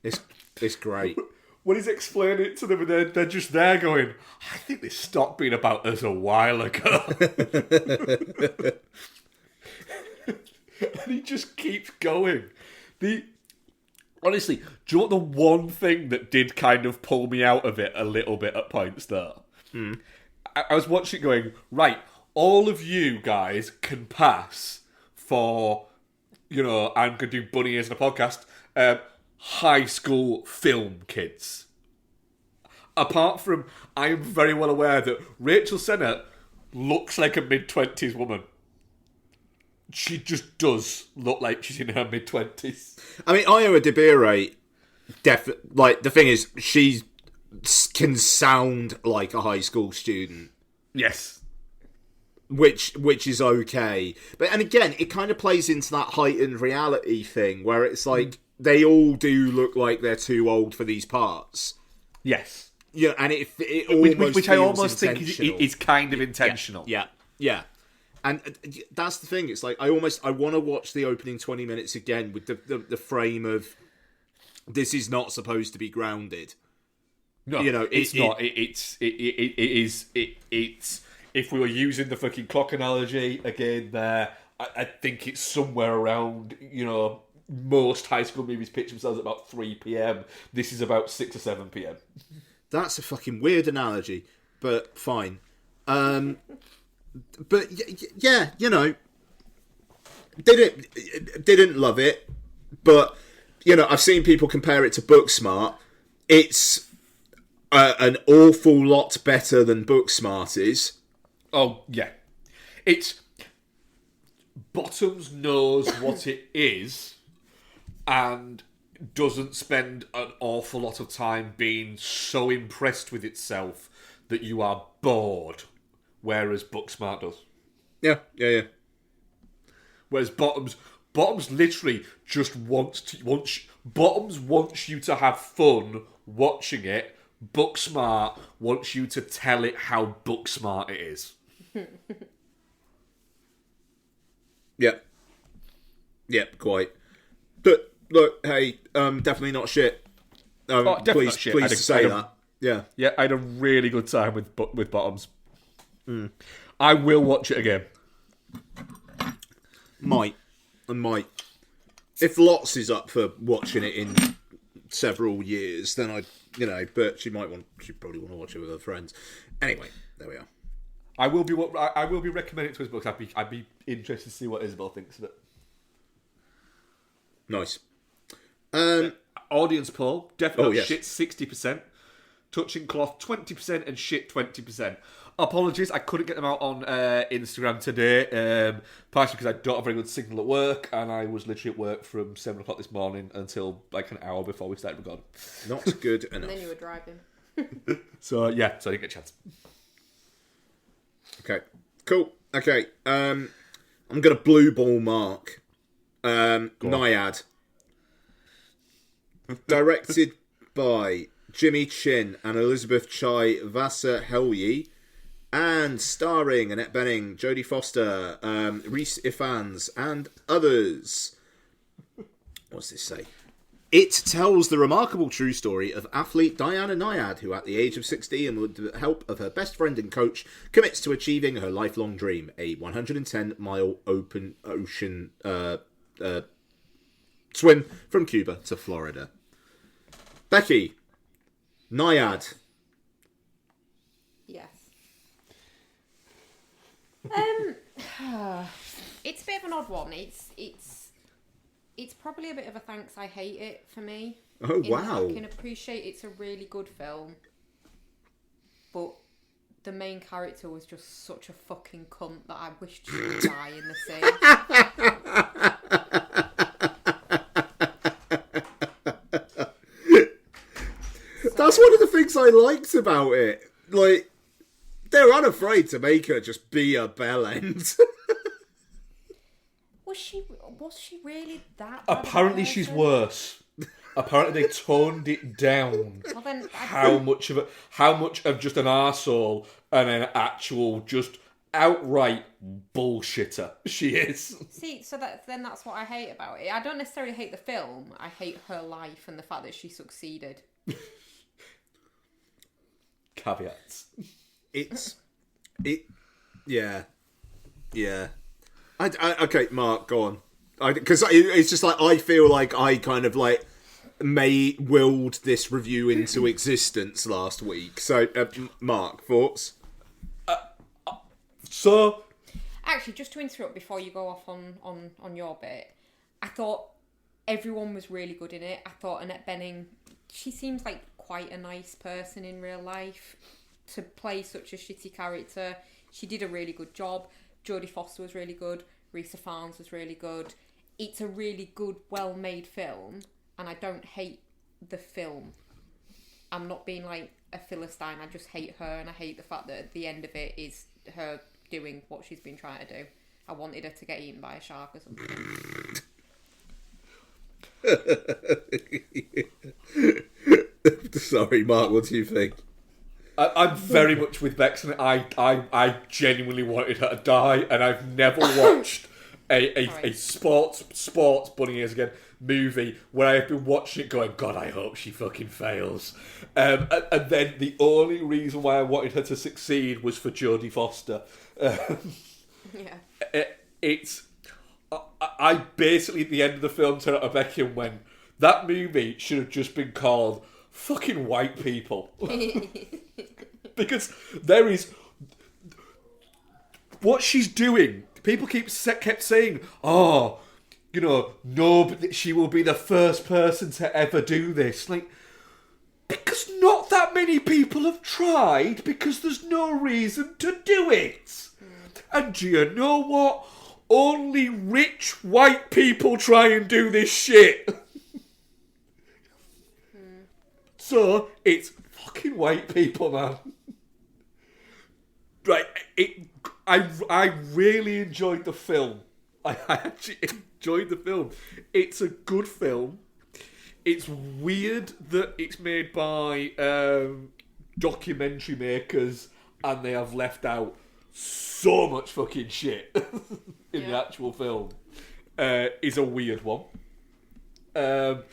it's great. When he's explaining it to them, and they're just there going, I think this stopped being about us a while ago. And he just keeps going. Honestly, do you know what the one thing that did kind of pull me out of it a little bit at points, though? I was watching it going, right, all of you guys can pass for, you know, I'm going to do bunny ears in a podcast, high school film kids. Apart from, I am very well aware that Rachel Sennett looks like a mid-20s woman. She just does look like she's in her mid-20s. I mean, Io Edibire, like, the thing is, she can sound like a high school student. Yes. Which is okay. But, and again, it kind of plays into that heightened reality thing, where it's like, they all do look like they're too old for these parts. Yes. Yeah, and it almost which I almost think is kind of intentional. Yeah. And that's the thing. It's like I want to watch the opening 20 minutes again with the frame of this is not supposed to be grounded. No, you know, it's not. It is. If we were using the fucking clock analogy again, there, I think it's somewhere around. You know, most high school movies pitch themselves at about 3 p.m. This is about 6 or 7 p.m. That's a fucking weird analogy, but fine. But yeah, you know, didn't love it, but you know, I've seen people compare it to Booksmart. It's an awful lot better than Booksmart is. Oh yeah, it's Bottoms knows what it is, and doesn't spend an awful lot of time being so impressed with itself that you are bored. Whereas Booksmart does. Yeah. Whereas Bottoms literally just wants you to have fun watching it. Booksmart wants you to tell it how Booksmart it is. Yep, quite. But look, hey, definitely not shit. Definitely not shit. Pleased to say that. Yeah, I had a really good time with Bottoms. I will watch it again. Might. If Lots is up for watching it in several years, then but she probably want to watch it with her friends. Anyway, there we are. I will be recommending it to his books. I'd be interested to see what Isabel thinks of it. Nice. Audience poll, definitely yes. Shit 60%, touching cloth 20%, and shit 20%. Apologies, I couldn't get them out on Instagram today, partially because I don't have very good signal at work, and I was literally at work from 7 o'clock this morning until like an hour before we started recording. Not good enough. And then you were driving. So I didn't get a chance. Okay, cool. Okay, I'm going to blue ball mark Nyad. Directed by Jimmy Chin and Elizabeth Chai Vasa-Helyi, and starring Annette Bening, Jodie Foster, Rhys Ifans, and others. What's this say? It tells the remarkable true story of athlete Diana Nyad, who at the age of 60 and with the help of her best friend and coach, commits to achieving her lifelong dream, a 110-mile open ocean swim from Cuba to Florida. Becky, Nyad. Yes. It's a bit of an odd one. It's probably a bit of a thanks I hate it for me. Oh, wow. I can appreciate it's a really good film, but the main character was just such a fucking cunt that I wished she would die in the sea. That's one of the things I liked about it. Like, they're unafraid to make her just be a bell end. Was she really that bad? Apparently she's worse. Apparently they toned it down. Well, then, how much of just an arsehole and an actual just outright bullshitter she is. See, so that's what I hate about it. I don't necessarily hate the film. I hate her life and the fact that she succeeded. Caveats. Yeah. Okay, Mark, go on. Because it's just like, I feel like I kind of like willed this review into existence last week. So, Mark, thoughts? So, actually, just to interrupt before you go off on your bit, I thought everyone was really good in it. I thought Annette Bening, she seems like quite a nice person in real life. To play such a shitty character, she did a really good job. Jodie Foster was really good. Rhys Ifans was really good. It's a really good, well-made film, and I don't hate the film. I'm not being like a Philistine. I just hate her, and I hate the fact that at the end of it is her doing what she's been trying to do. I wanted her to get eaten by a shark or something. Sorry, Mark, what do you think? I'm very much with Bex, and I genuinely wanted her to die, and I've never watched a sports bunny ears again movie where I've been watching it going, God, I hope she fucking fails. And then the only reason why I wanted her to succeed was for Jodie Foster. Yeah. I basically at the end of the film turned to Becky and went, that movie should have just been called Fucking White People. Because there is what she's doing. People kept saying, "Oh, you know, no, but she will be the first person to ever do this." Like, because not that many people have tried. Because there's no reason to do it. And do you know what? Only rich white people try and do this shit. So it's fucking white people, man. Right, I really enjoyed the film. I actually enjoyed the film. It's a good film. It's weird that it's made by documentary makers and they have left out so much fucking shit in the actual film. Is a weird one. But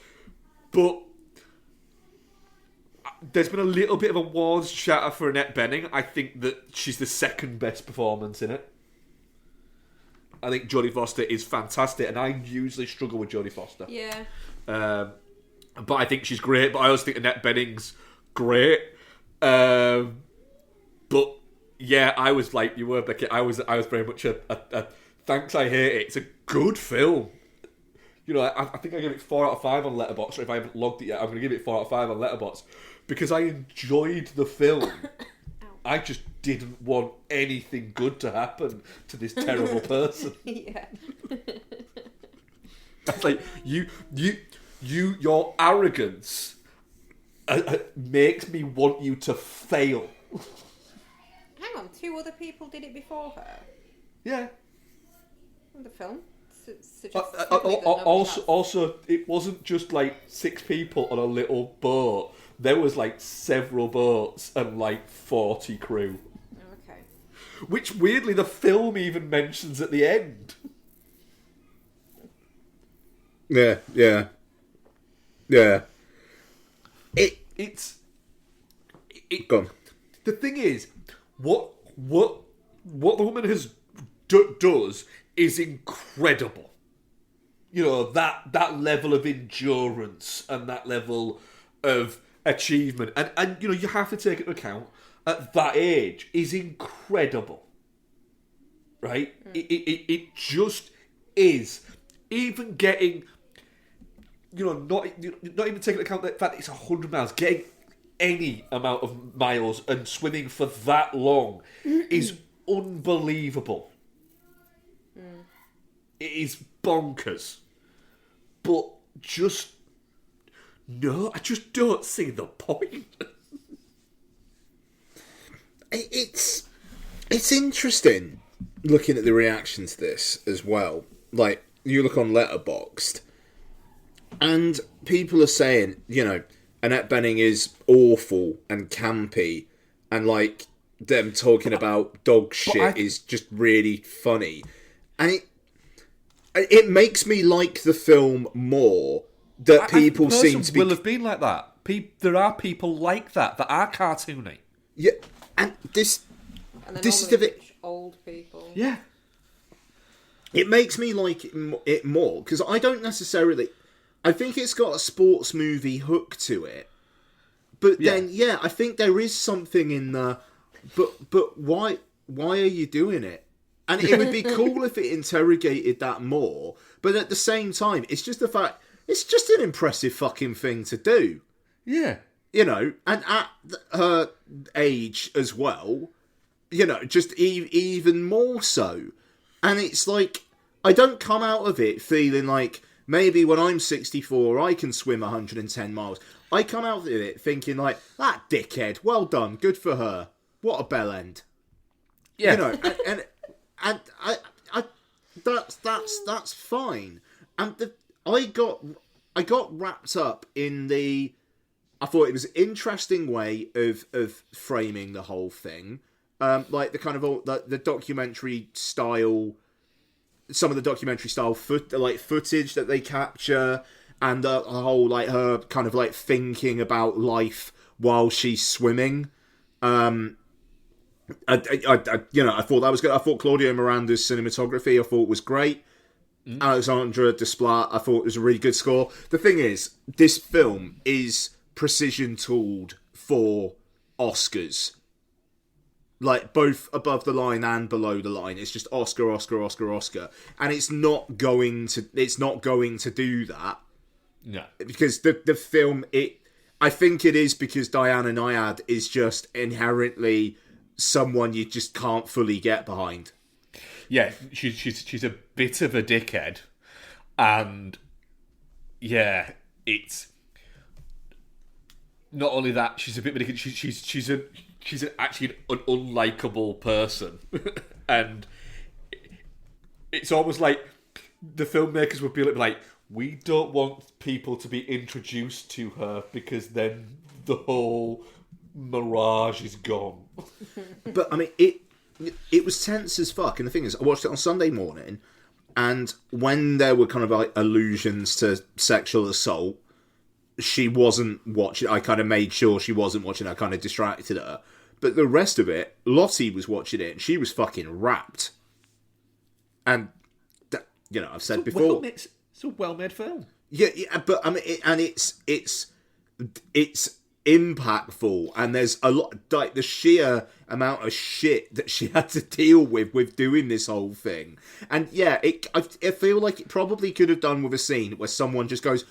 there's been a little bit of awards chatter for Annette Bening. I think that she's the second best performance in it. I think Jodie Foster is fantastic, and I usually struggle with Jodie Foster. Yeah. But I think she's great, but I also think Annette Bening's great. But yeah, I was like you were, Becky. I was very much a thanks I hate it. It's a good film. You know, I think I gave it 4 out of 5 on Letterboxd, or if I haven't logged it yet, I'm going to give it 4 out of 5 on Letterboxd. Because I enjoyed the film. I just didn't want anything good to happen to this terrible person. Yeah. It's like, your arrogance makes me want you to fail. Hang on, 2 other people did it before her? Yeah. In the film? Also, it wasn't just like 6 people on a little boat there was like several boats and like 40 crew. Okay. Which weirdly the film even mentions at the end. Yeah. It's Go on. the thing is, what the woman has does is incredible. You know, that level of endurance and that level of achievement, and you know, you have to take into account at that age is incredible, right? It just is. Even getting, you know, not even taking into account the fact that it's 100 miles, getting any amount of miles and swimming for that long is unbelievable. It is bonkers. But just... No, I just don't see the point. It's interesting looking at the reaction to this as well. Like, you look on Letterboxd, and people are saying, you know, Annette Bening is awful and campy, and like them talking about dog shit is just really funny, and it makes me like the film more that people seem to be. Will have been like that. There are people like that are cartoony. Yeah, and this is the bit. Old people. Yeah. It makes me like it more because I don't necessarily. I think it's got a sports movie hook to it, but then I think there is something in the. But why are you doing it? And it would be cool if it interrogated that more. But at the same time, it's just the fact it's just an impressive fucking thing to do. Yeah. You know, and at her age as well, you know, just even more so. And it's like, I don't come out of it feeling like, maybe when I'm 64, I can swim 110 miles. I come out of it thinking like, that dickhead, well done, good for her. What a bell end. Yeah. You know, and I that's fine. And I got wrapped up in the. I thought it was an interesting way of framing the whole thing, like the kind of the documentary style, some of the documentary style footage that they capture, and the whole like her kind of like thinking about life while she's swimming. I thought that was good. I thought Claudio Miranda's cinematography, I thought was great. Alexandra Desplat, I thought was a really good score. The thing is, this film is precision tooled for Oscars, like both above the line and below the line. It's just Oscar, and it's not going to do that. No, because the film, I think it is because Diana Nyad is just inherently someone you just can't fully get behind. Yeah, she's a bit of a dickhead, and yeah, it's not only that she's a bit of a dickhead. She's actually an unlikable person, and it's almost like the filmmakers would be like, we don't want people to be introduced to her because then the whole mirage is gone. But I mean, it was tense as fuck. And the thing is, I watched it on Sunday morning, and when there were kind of like allusions to sexual assault, she wasn't watching. I kind of made sure she wasn't watching. I kind of distracted her. But the rest of it, Lottie was watching it, and she was fucking rapt. And you know, I've said before, it's a well-made film. Yeah, but I mean, it's impactful, and there's a lot, like the sheer amount of shit that she had to deal with doing this whole thing. And yeah, I feel like it probably could have done with a scene where someone just goes,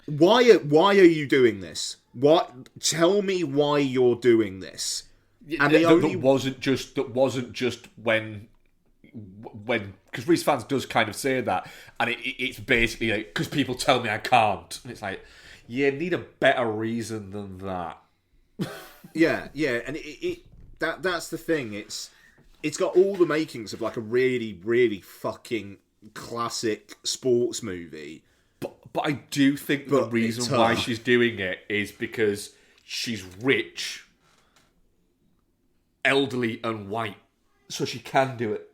why are you doing this? What? Tell me why you're doing this. And that wasn't just when because Reese Fans does kind of say that, and it's basically like, because people tell me I can't, and it's like, you need a better reason than that. yeah, and that's the thing. It's got all the makings of like a really, really fucking classic sports movie. But I do think the reason why she's doing it is because she's rich, elderly, and white, so she can do it.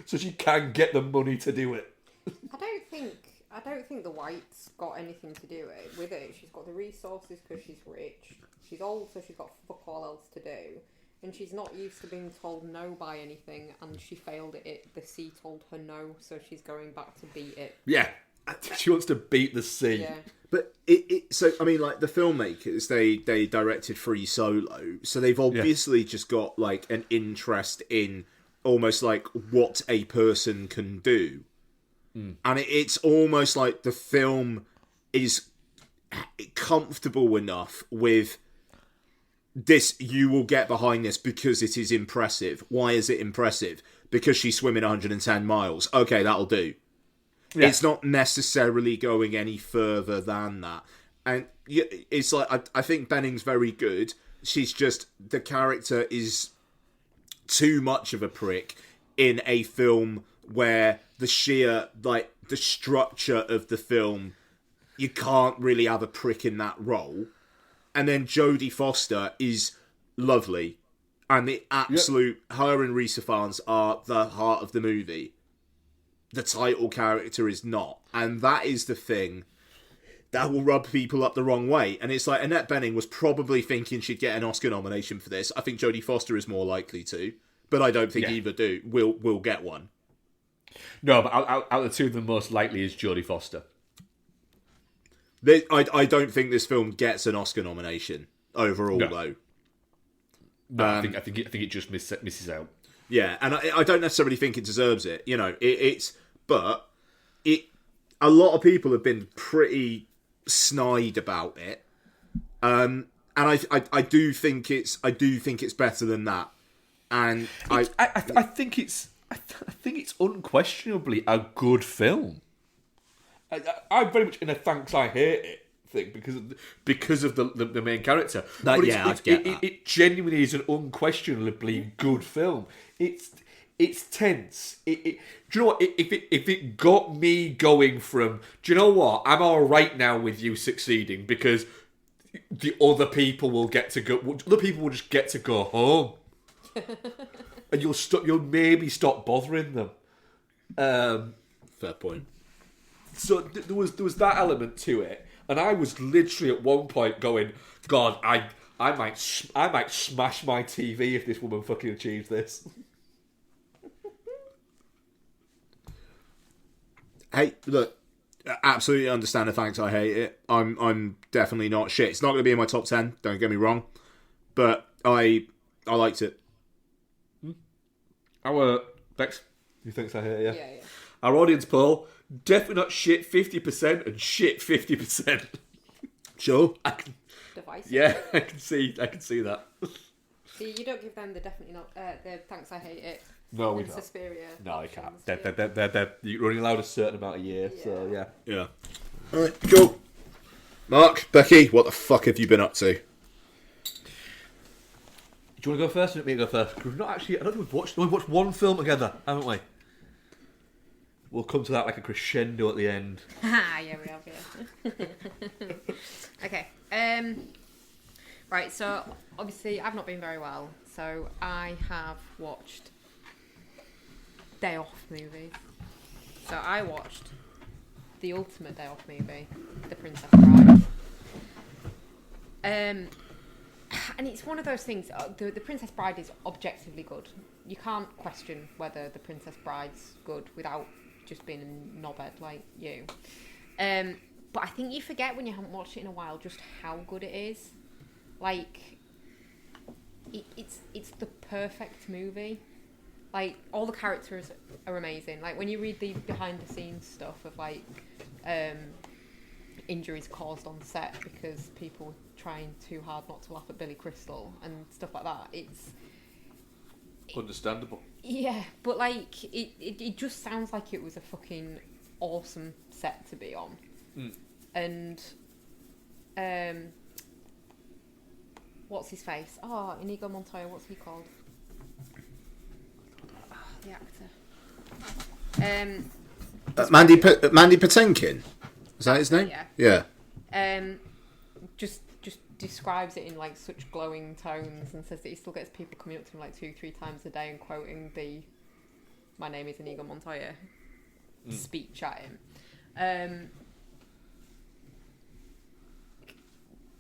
So she can get the money to do it. I don't think the white's got anything to do with it. She's got the resources because she's rich. She's old, so she's got fuck all else to do. And she's not used to being told no by anything, and she failed at it. The sea told her no, so she's going back to beat it. Yeah, she wants to beat the sea. Yeah. But so I mean, like the filmmakers, they directed Free Solo, so they've obviously just got like an interest in almost like what a person can do, and it's almost like the film is comfortable enough with this. You will get behind this because it is impressive. Why is it impressive? Because she's swimming 110 miles. Okay, that'll do. Yeah. It's not necessarily going any further than that. And it's like, I think Benning's very good. She's just, the character is too much of a prick in a film where the sheer, like, the structure of the film, you can't really have a prick in that role. And then Jodie Foster is lovely. And the absolute, her and Rhys Ifans are the heart of the movie. The title character is not. And that is the thing that will rub people up the wrong way. And it's like, Annette Bening was probably thinking she'd get an Oscar nomination for this. I think Jodie Foster is more likely to. But I don't think either will get one. No, but out of the two of them, most likely is Jodie Foster. I don't think this film gets an Oscar nomination overall, though. No, I think it just misses out. Yeah, and I don't necessarily think it deserves it. You know, but a lot of people have been pretty snide about it, and I do think it's better than that. And I think it's unquestionably a good film. I'm very much in a thanks I hate it thing because of the main character. I get that. It genuinely is an unquestionably good film. It's tense. Do you know what? If it got me going from, do you know what? I'm all right now with you succeeding because the other people will get to go. Other people will just get to go home, and you'll maybe stop bothering them. Fair point. So there was that element to it, and I was literally at one point going, God, I might smash my TV if this woman fucking achieves this. Hey, look, absolutely understand the thanks I hate it. I'm definitely not shit. It's not going to be in my top 10, don't get me wrong, but I liked it. Our Bex, you thinks I hate it? Yeah. Our audience poll, definitely not shit 50% and shit 50%. Sure. Divisive. Yeah, I can see that. See, you don't give them the definitely not the thanks I hate it. No, we and don't. Suspiria. No, I can't. They're you're only allowed a certain amount a year, so yeah. Yeah. Alright, cool. Mark, Becky, what the fuck have you been up to? Do you want to go first or let me go first? Because we've not actually, I don't think we've watched one film together, haven't we? We'll come to that like a crescendo at the end. Yeah, we have, yeah. Okay. Right, so obviously I've not been very well, so I have watched day off movies. So I watched the ultimate day off movie, The Princess Bride. And it's one of those things, the Princess Bride is objectively good. You can't question whether The Princess Bride's good without just being a knobhead like you. But I think you forget when you haven't watched it in a while just how good it is. Like, it's the perfect movie. Like, all the characters are amazing. Like, when you read the behind the scenes stuff of like injuries caused on set because people were trying too hard not to laugh at Billy Crystal and stuff like that, it's understandable. Yeah, but like it just sounds like it was a fucking awesome set to be on. And what's his face? Oh, Inigo Montoya, what's he called? The actor. Mandy Patinkin? Is that his name? Yeah. Yeah. Just describes it in like such glowing tones and says that he still gets people coming up to him like 2-3 times a day and quoting the "My name is Inigo Montoya" speech at him.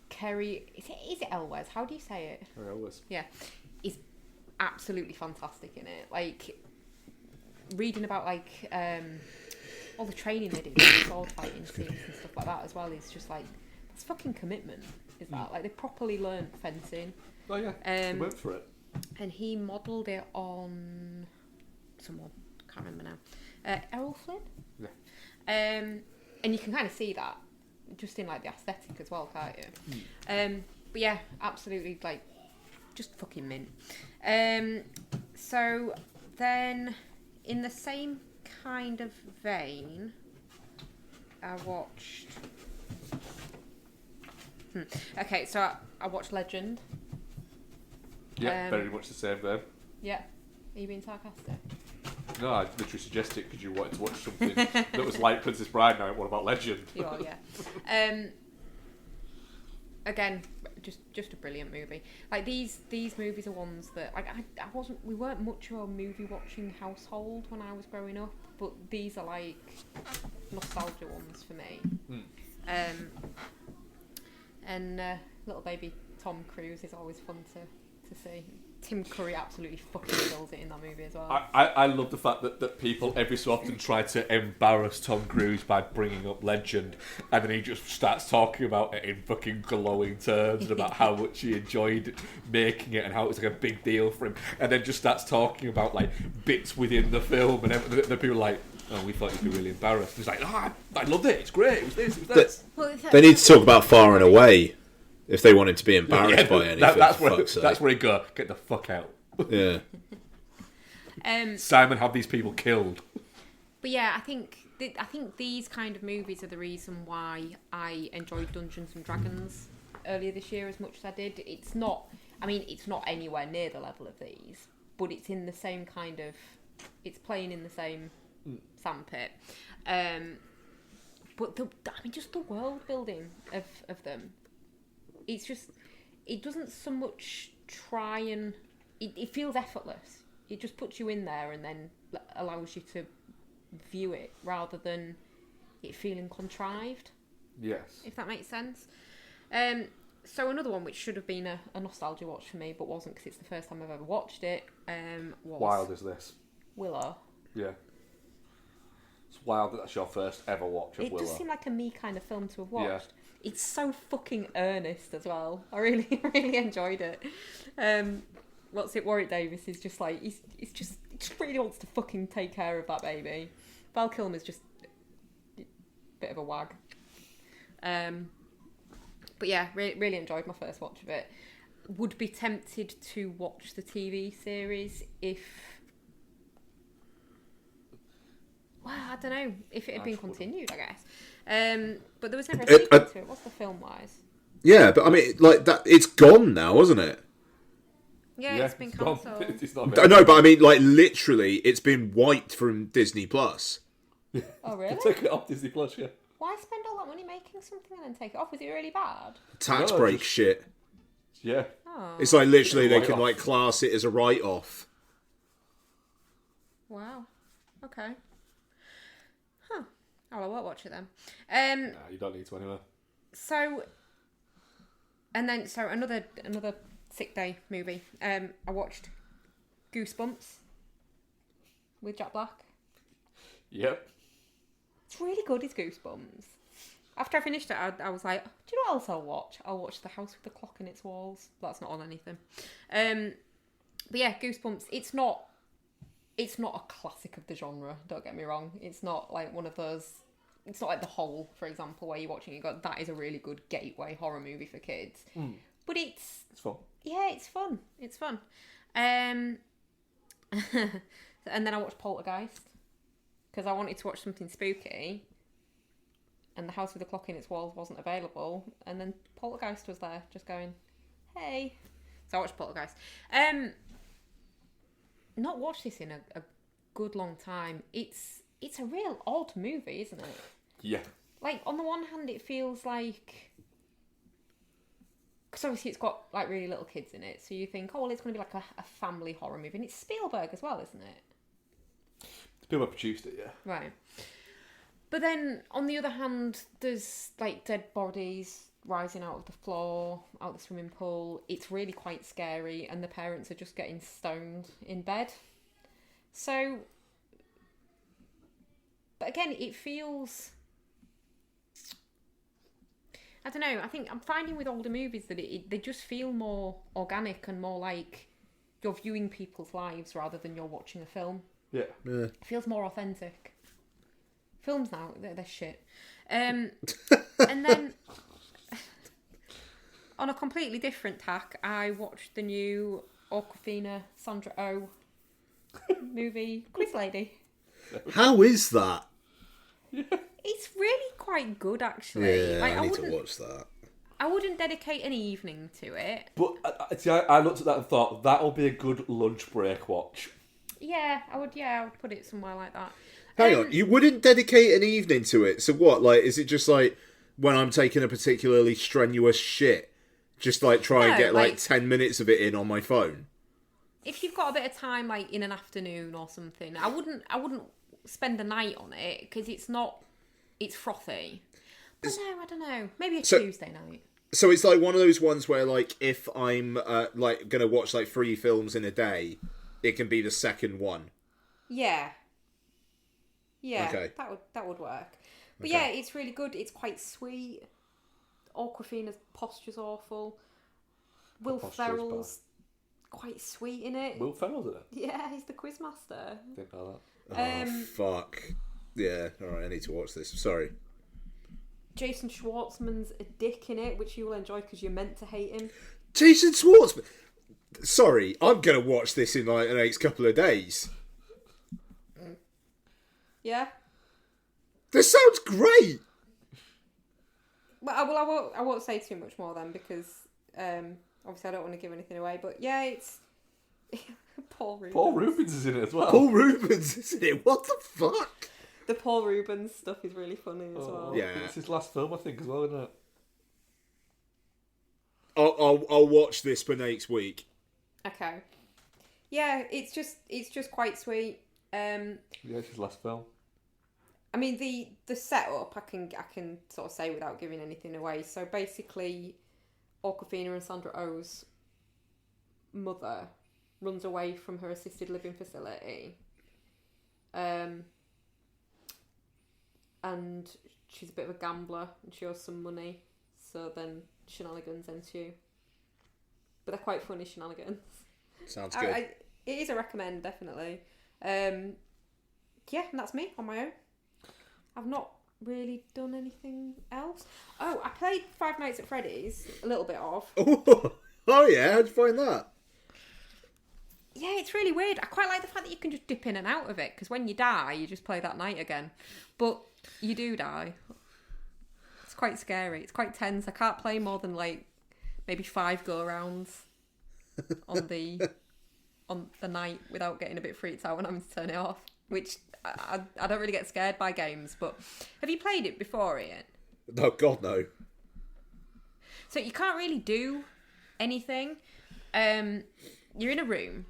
Kerry, is it Elwes? How do you say it? Elwes. Yeah, is absolutely fantastic in it. Like reading about like all the training they do, the sword fighting scenes and stuff like that as well. Is just like it's fucking commitment. Is that like they properly learned fencing? Oh yeah, they went for it. And he modelled it on someone, can't remember now. Errol Flynn. Yeah. And you can kind of see that just in like the aesthetic as well, can't you? But yeah, absolutely, like just fucking mint. So then, in the same kind of vein, I watched. Okay, so I watched Legend. Yeah, very much the same there. Yeah. Are you being sarcastic? No, I literally suggested because you wanted to watch something that was like Princess Bride. Now, what about Legend? You are, yeah. Again, just a brilliant movie. Like these movies are ones that like we weren't much of a movie watching household when I was growing up, but these are like nostalgia ones for me. And little baby Tom Cruise is always fun to see. Tim Curry absolutely fucking kills it in that movie as well. I love the fact that people every so often try to embarrass Tom Cruise by bringing up Legend, and then he just starts talking about it in fucking glowing terms about how much he enjoyed making it and how it was like a big deal for him, and then just starts talking about like bits within the film, and then people are like, "Oh, we thought you'd be really embarrassed." He's like, "Oh, I loved it. It's great. It was this. It was that." They need to talk about Far and Away if they wanted to be embarrassed by anything. That's where he go. Get the fuck out. Yeah. Simon, have these people killed. But yeah, I think these kind of movies are the reason why I enjoyed Dungeons and Dragons earlier this year as much as I did. It's not anywhere near the level of these, but it's in the same kind of. It's playing in the same sandpit. But just the world building of them. It's just, it doesn't so much try and, it feels effortless. It just puts you in there and then allows you to view it rather than it feeling contrived. Yes. If that makes sense. So another one which should have been a nostalgia watch for me but wasn't because it's the first time I've ever watched it was... Wild is this? Willow. Yeah. It's wild that that's your first ever watch of Willow. It does seem like a me kind of film to have watched. Yeah. It's so fucking earnest as well. I really, really enjoyed it. Warwick Davis is just like, he just really wants to fucking take care of that baby. Val Kilmer's just a bit of a wag. But yeah, really enjoyed my first watch of it. Would be tempted to watch the TV series if... Well, I don't know if it had been continued, I guess. But there was never a sequel to it. What's the film wise? Yeah, but I mean, like that, it's gone now, isn't it? Yeah, it's been cancelled. It's I know, but I mean, like literally, it's been wiped from Disney Plus. Oh really? Take it off Disney Plus, yeah. Why spend all that money making something and then take it off? Was it really bad? Tax No, break just- shit. Yeah. Oh, It's like literally they can Write-off. like class it as a write-off. wow. Okay. Huh. Oh, I won't watch it then. Nah, you don't need to anyway. So another sick day movie. I watched Goosebumps with Jack Black. Yep. It's really good, is Goosebumps. After I finished it, I was like, do you know what else I'll watch? I'll watch The House with the Clock in Its Walls. That's not on anything. But yeah, Goosebumps. It's not a classic of the genre. Don't get me wrong. It's not like one of those. It's not like The Hole, for example, where you're watching and you go, that is a really good gateway horror movie for kids. But it's fun. Yeah, it's fun. It's fun. And then I watched Poltergeist because I wanted to watch something spooky, and The House with the Clock in Its Walls wasn't available, and then Poltergeist was there, just going, hey. So I watched Poltergeist. Not watched this in a good long time. It's a real odd movie, isn't it? Yeah. Like, on the one hand, it feels like because obviously it's got like really little kids in it, so you think, oh well, it's going to be like a family horror movie, and it's Spielberg as well, isn't it? Spielberg produced it, yeah. Right. But then, on the other hand, there's like dead bodies rising out of the floor, out of the swimming pool. It's really quite scary, and the parents are just getting stoned in bed. So, but again, it feels, I don't know, I think I'm finding with older movies that they just feel more organic and more like you're viewing people's lives rather than you're watching a film. Yeah. It feels more authentic. Films now, they're shit. And then, on a completely different tack, I watched the new Awkwafina Sandra Oh movie, Quiz Lady. How is that? It's really quite good, actually. Yeah, Like, I need to watch that. I wouldn't dedicate an evening to it. But see, I looked at that and thought that'll be a good lunch break watch. Yeah, I would put it somewhere like that. Hang on, you wouldn't dedicate an evening to it? So what? Like, is it just like when I'm taking a particularly strenuous shit, just like try and No, get like like 10 minutes of it in on my phone? If you've got a bit of time, like in an afternoon or something, I wouldn't spend the night on it because it's frothy. But no, I don't know. Maybe a Tuesday night. So it's like one of those ones where, like, if I'm like gonna watch like 3 films in a day, it can be the second one. Yeah. Yeah, Okay. that would work. But yeah, it's really good. It's quite sweet. Awkwafina's posture's awful. Will Ferrell's quite sweet in it. Will Ferrell's in it? Yeah, he's the quizmaster. Didn't know that. Oh, fuck. Yeah, alright, I need to watch this. Sorry. Jason Schwartzman's a dick in it, which you will enjoy because you're meant to hate him. Jason Schwartzman! Sorry, I'm gonna watch this in like the next couple of days. Yeah? This sounds great! Well, I won't say too much more then because obviously I don't want to give anything away. But yeah, it's Paul Rubens. Paul Rubens is in it as well. Paul Rubens is in it. What the fuck? The Paul Rubens stuff is really funny as well. Yeah. It's his last film, I think, as well, isn't it? I'll watch this for next week. Okay. Yeah, it's just quite sweet. Yeah, it's his last film. I mean the setup I can sort of say without giving anything away. So basically, Awkwafina and Sandra Oh's mother runs away from her assisted living facility. And she's a bit of a gambler and she owes some money. So then shenanigans ensue. But they're quite funny shenanigans. Sounds good. It is a recommend, definitely. Yeah, and that's me on my own. I've not really done anything else. Oh, I played Five Nights at Freddy's, a little bit of. Oh yeah, how'd you find that? Yeah, it's really weird. I quite like the fact that you can just dip in and out of it, because when you die, you just play that night again. But you do die. It's quite scary. It's quite tense. I can't play more than like maybe 5 go-rounds on the night without getting a bit freaked out when I'm to turn it off. Which I don't really get scared by games. But have you played it before, Ian? Oh God, no. So you can't really do anything. You're in a room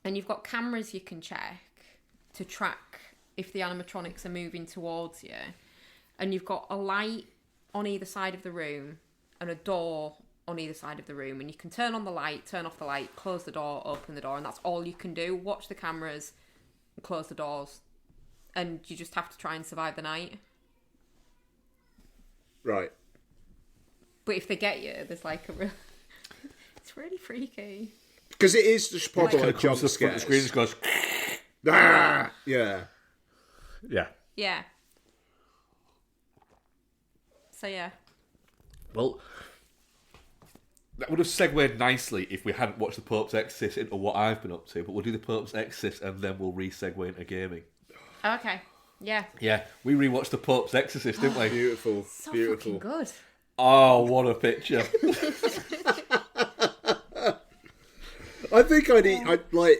and you've got cameras you can check to track if the animatronics are moving towards you. And you've got a light on either side of the room and a door on either side of the room. And you can turn on the light, turn off the light, close the door, open the door. And that's all you can do. Watch the cameras and close the doors. And you just have to try and survive the night. Right. But if they get you, there's like a real... It's really freaky. Because it is just proper like jump Comes to the front of the screen and scares. just goes... Ah! Yeah. Yeah. Yeah. So yeah. Well, that would have segued nicely if we hadn't watched The Pope's Exorcist into what I've been up to, but we'll do The Pope's Exorcist and then we'll re-segue into gaming. Okay. Yeah. Yeah, we rewatched The Pope's Exorcist, didn't we? Beautiful. So Beautiful. fucking good. Oh, what a picture. I think I'd like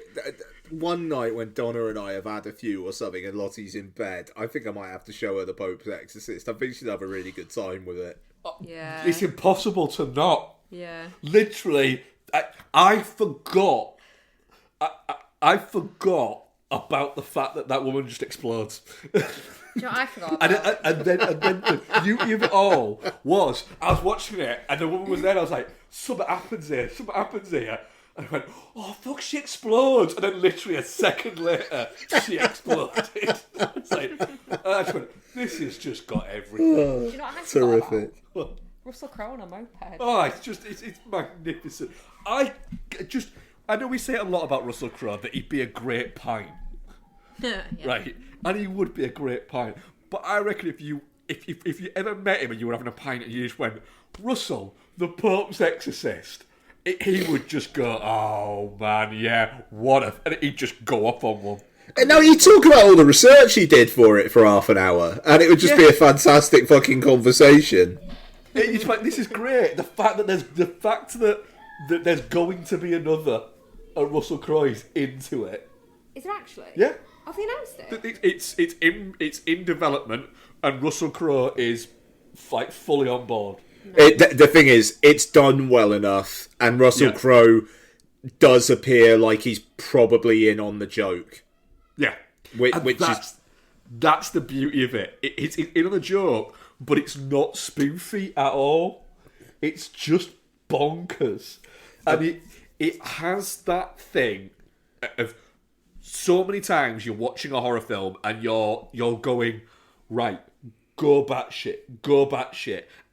one night when Donna and I have had a few or something and Lottie's in bed, I think I might have to show her The Pope's Exorcist. I think she'd have a really good time with it. Yeah. It's impossible to not. Yeah. Literally, I forgot. I forgot about the fact that woman just explodes. Do you know what I forgot about? And then the beauty of it all was, I was watching it, and the woman was there, and I was like, something happens here. And I went, oh, fuck, she explodes. And then literally a second later, she exploded. It's like, I just went, this has just got everything. Do you know what I forgot Terrific. about? Russell Crowe on a moped. Oh, it's magnificent. I know we say a lot about Russell Crowe, that he'd be a great pint. Yeah. Right, and he would be a great pint. But I reckon if you ever met him and you were having a pint and you just went, Russell, the Pope's exorcist, he would just go, oh man, yeah, and he'd just go up on one. And now you talk about all the research he did for it for half an hour, and it would just be a fantastic fucking conversation. It's like, this is great. The fact that there's going to be another, Russell Crowe is into it. Is there actually? Yeah. Have they announced it? It's in development, and Russell Crowe is like fully on board. The thing is, it's done well enough, and Russell Crowe does appear like he's probably in on the joke. Yeah, that's the beauty of it. It's in on the joke, but it's not spoofy at all. It's just bonkers, and it has that thing of so many times you're watching a horror film and you're going, right, go batshit,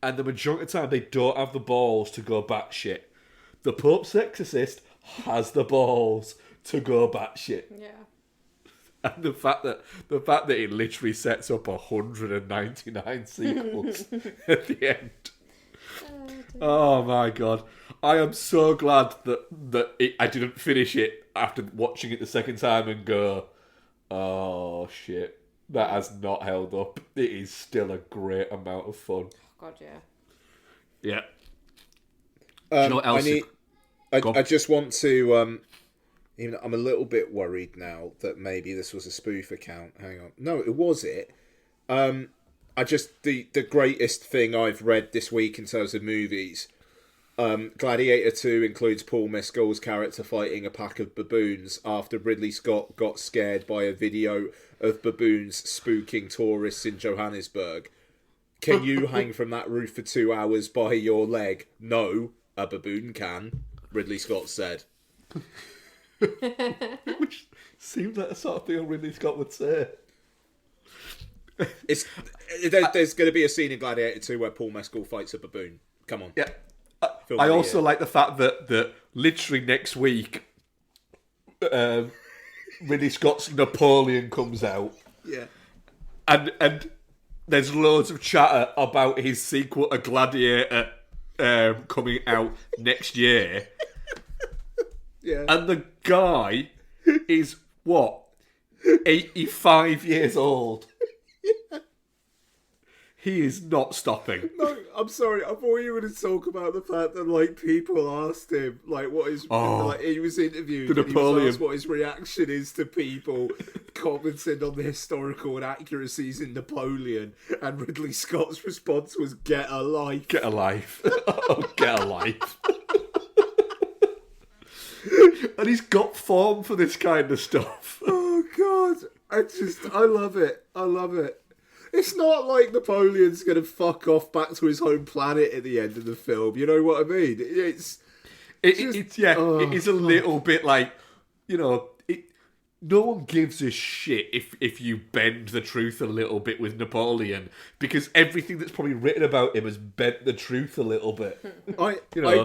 and the majority of the time they don't have the balls to go batshit. The Pope's exorcist has the balls to go batshit. Yeah. And the fact that it literally sets up 199 sequels at the end. Oh my god! I am so glad that I didn't finish it after watching it the second time and go, oh shit, that has not held up. It is still a great amount of fun. God, yeah. Yeah. Do you know what else? I just want to. Even I'm a little bit worried now that maybe this was a spoof account. Hang on, no, it was it. I just the greatest thing I've read this week in terms of movies. Gladiator 2 includes Paul Mescal's character fighting a pack of baboons after Ridley Scott got scared by a video of baboons spooking tourists in Johannesburg. Can you hang from that roof for 2 hours by your leg? No, a baboon can, Ridley Scott said. Which seems like the sort of thing Ridley Scott would say. There's going to be a scene in Gladiator 2 where Paul Mescal fights a baboon. Come on. Yeah. I also like the fact that literally next week, Ridley Scott's Napoleon comes out. Yeah. And there's loads of chatter about his sequel, A Gladiator, coming out next year. Yeah. And the guy is, what, 85 years old? Yeah. He is not stopping. No, I'm sorry. I thought you were going to talk about the fact that, like, people asked him, like, what his... like, he was interviewed and he was asked what his reaction is to people commenting on the historical inaccuracies in Napoleon, and Ridley Scott's response was, get a life. Get a life. Oh, get a life. And he's got form for this kind of stuff. Oh, God. I love it. I love it. It's not like Napoleon's going to fuck off back to his home planet at the end of the film. You know what I mean? It is a little bit like, you know, no one gives a shit if you bend the truth a little bit with Napoleon, because everything that's probably written about him has bent the truth a little bit.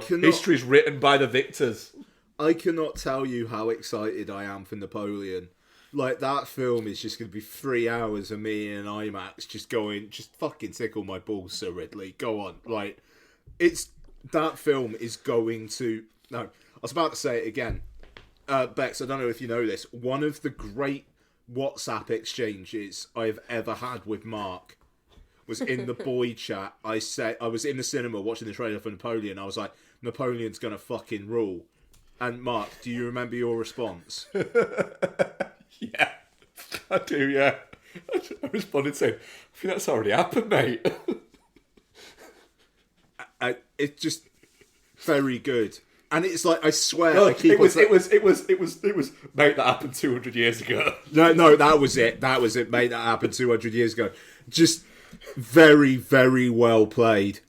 History's written by the victors. I cannot tell you how excited I am for Napoleon. Like, that film is just going to be 3 hours of me in an IMAX just fucking tickle my balls, Sir Ridley. Go on. Like, that film is going to... No, I was about to say it again. Bex, I don't know if you know this. One of the great WhatsApp exchanges I've ever had with Mark was in the boy chat. I was in the cinema watching the trailer for Napoleon. I was like, Napoleon's going to fucking rule. And Mark, do you remember your response? Yeah, I do, yeah. I responded saying, I think that's already happened, mate. It just... Very good. And it's like, I swear, No, I keep it was, on mate, that happened 200 years ago. No, that was it. That was it, mate. That happened 200 years ago. Just very, very well played.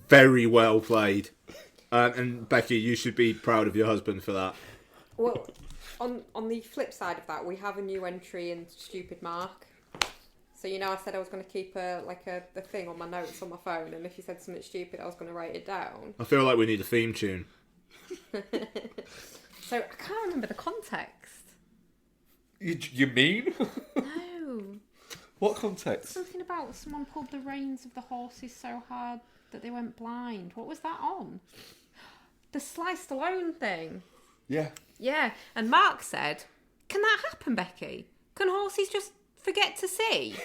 Very well played. And Becky, you should be proud of your husband for that. Well, on the flip side of that, we have a new entry in Stupid Mark. So I said I was going to keep the thing on my notes on my phone, and if you said something stupid, I was going to write it down. I feel like we need a theme tune. So I can't remember the context. You mean? No. What context? Something about someone pulled the reins of the horses so hard that they went blind. What was that on? The Sly Stallone thing. Yeah. Yeah, and Mark said, "Can that happen, Becky? Can horses just forget to see?"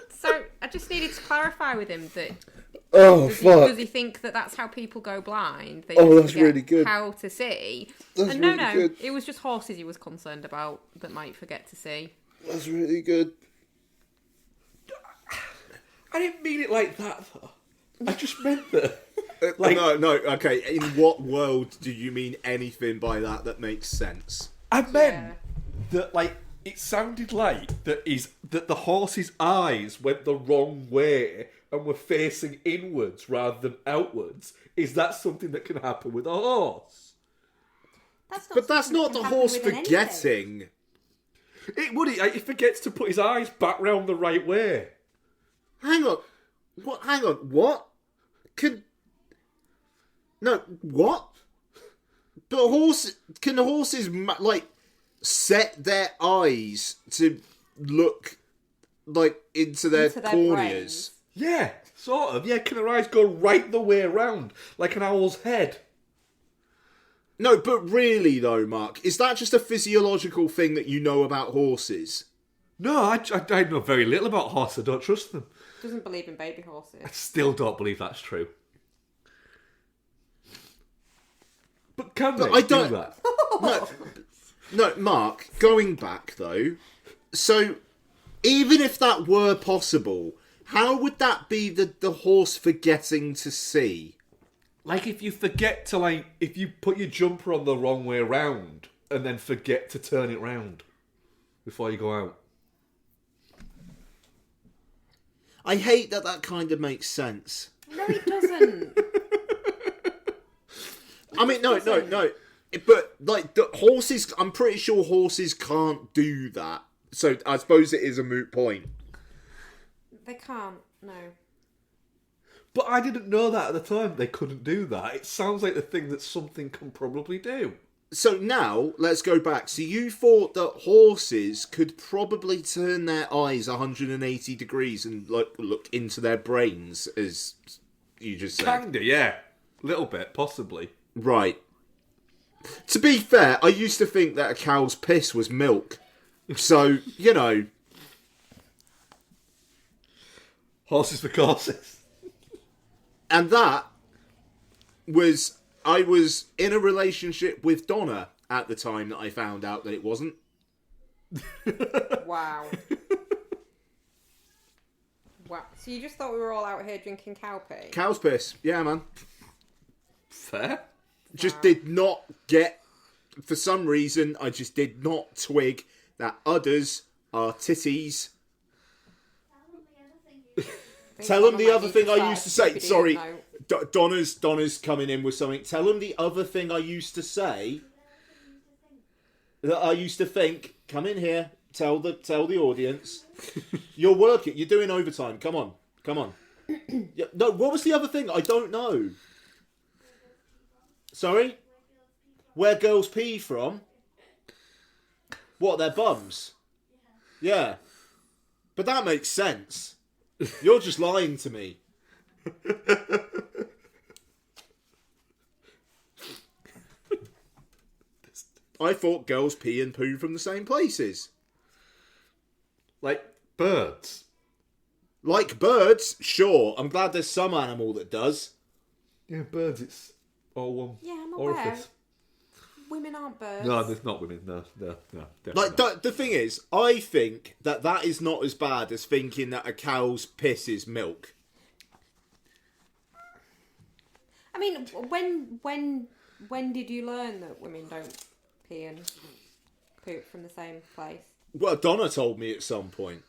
So I just needed to clarify with him that. Does he think that that's how people go blind? They just that's forget really good. How to see? That's and no, really good. it was just horses he was concerned about that might forget to see. That's really good. I didn't mean it like that, though. I just meant that. No, okay. In what world do you mean anything by that makes sense? I meant that, it sounded like that the horse's eyes went the wrong way and were facing inwards rather than outwards. Is that something that can happen with a horse? But that's not the horse forgetting. It would. He forgets to put his eyes back round the right way. Hang on. What? Hang on. What? What? But can horses set their eyes to look into their corneas? Brains. Yeah, sort of. Yeah, can her eyes go right the way around, like an owl's head? No, but really though, Mark, is that just a physiological thing that you know about horses? No, I know very little about horses. I don't trust them. Doesn't believe in baby horses. I still don't believe that's true. But can they I don't do that? No, Mark, going back though, so even if that were possible, how would that be the horse forgetting to see? Like if you forget to if you put your jumper on the wrong way round and then forget to turn it round before you go out. I hate that kind of makes sense. No, it doesn't. I mean, no. But the horses, I'm pretty sure horses can't do that. So I suppose it is a moot point. They can't. No. But I didn't know that at the time. They couldn't do that. It sounds like the thing that something can probably do. So now, let's go back. So you thought that horses could probably turn their eyes 180 degrees and look into their brains, as you just said. Kinda, yeah. Little bit, possibly. Right. To be fair, I used to think that a cow's piss was milk. So, Horses for courses. And that was... I was in a relationship with Donna at the time that I found out that it wasn't. Wow. Wow. So you just thought we were all out here drinking cow pee? Cow's piss. Yeah, man. Fair. Just did not get... For some reason, I just did not twig that udders are titties. Tell them the other thing I used to say. Sorry. Donna's coming in with something. Tell him the other thing I used to say. That I used to think. Come in here. Tell the audience. You're working. You're doing overtime. Come on. Yeah, no. What was the other thing? I don't know. Sorry. Where girls pee from? What? Their bums. Yeah. But that makes sense. You're just lying to me. I thought girls pee and poo from the same places. Like birds. Like birds, sure. I'm glad there's some animal that does. Yeah, birds, it's all one Yeah, I'm aware. orifice. women aren't birds. No, there's not women. No. Definitely Like, the thing is, I think that is not as bad as thinking that a cow's piss is milk. I mean, when did you learn that women don't pee and poop from the same place? Well, Donna told me at some point.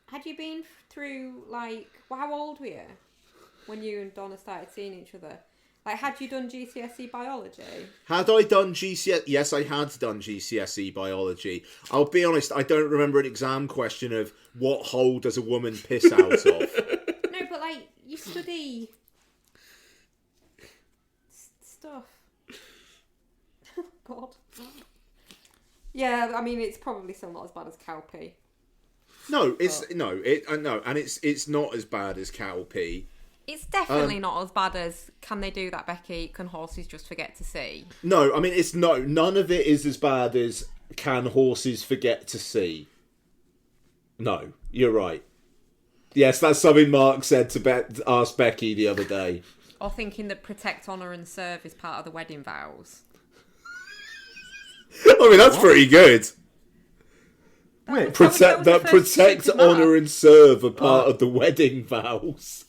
Had you been through, like, well, how old were you when you and Donna started seeing each other? Like, had you done GCSE biology? Had I done GCSE? Yes, I had done GCSE biology. I'll be honest, I don't remember an exam question of what hole does a woman piss out of. No, but, like, you study stuff. God. Yeah, I mean, it's probably still not as bad as cow pee. No, and it's not as bad as cow pee. It's definitely not as bad as can they do that, Becky? Can horses just forget to see? No, I mean none of it is as bad as can horses forget to see. No, you're right. Yes, that's something Mark said to ask Becky the other day. Or thinking that protect, honour and serve is part of the wedding vows. I mean, that's pretty good. Wait, Protect, honour and serve are part of the wedding vows.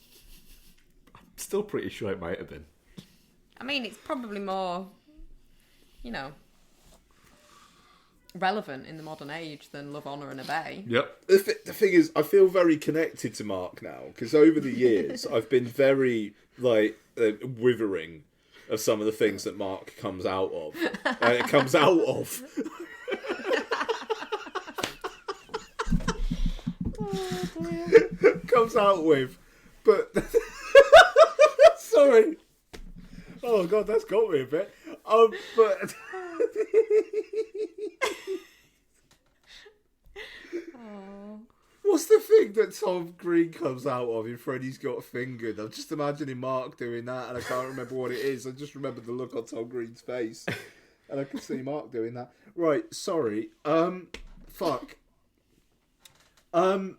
Still pretty sure it might have been. I mean, it's probably more, relevant in the modern age than love, honour and obey. Yep. The thing is, I feel very connected to Mark now, because over the years, I've been very, withering of some of the things that Mark comes out of. Comes out with. But... Sorry. Oh, God, that's got me a bit. But... What's the thing that Tom Green comes out of in Freddy's Got Fingered? I'm just imagining Mark doing that, and I can't remember what it is. I just remember the look on Tom Green's face, and I can see Mark doing that. Right, sorry. Fuck. No,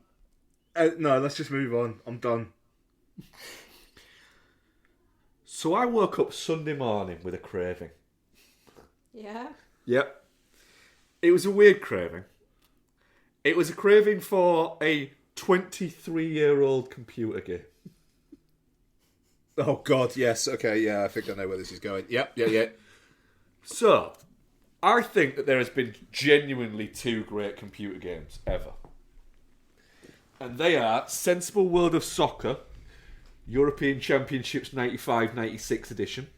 let's just move on. I'm done. So I woke up Sunday morning with a craving. Yeah? Yep. It was a weird craving. It was a craving for a 23-year-old computer game. Oh, God, yes. Okay, yeah, I think I know where this is going. Yep, yeah. So, I think that there has been genuinely two great computer games ever. And they are Sensible World of Soccer, European Championships 95-96 edition,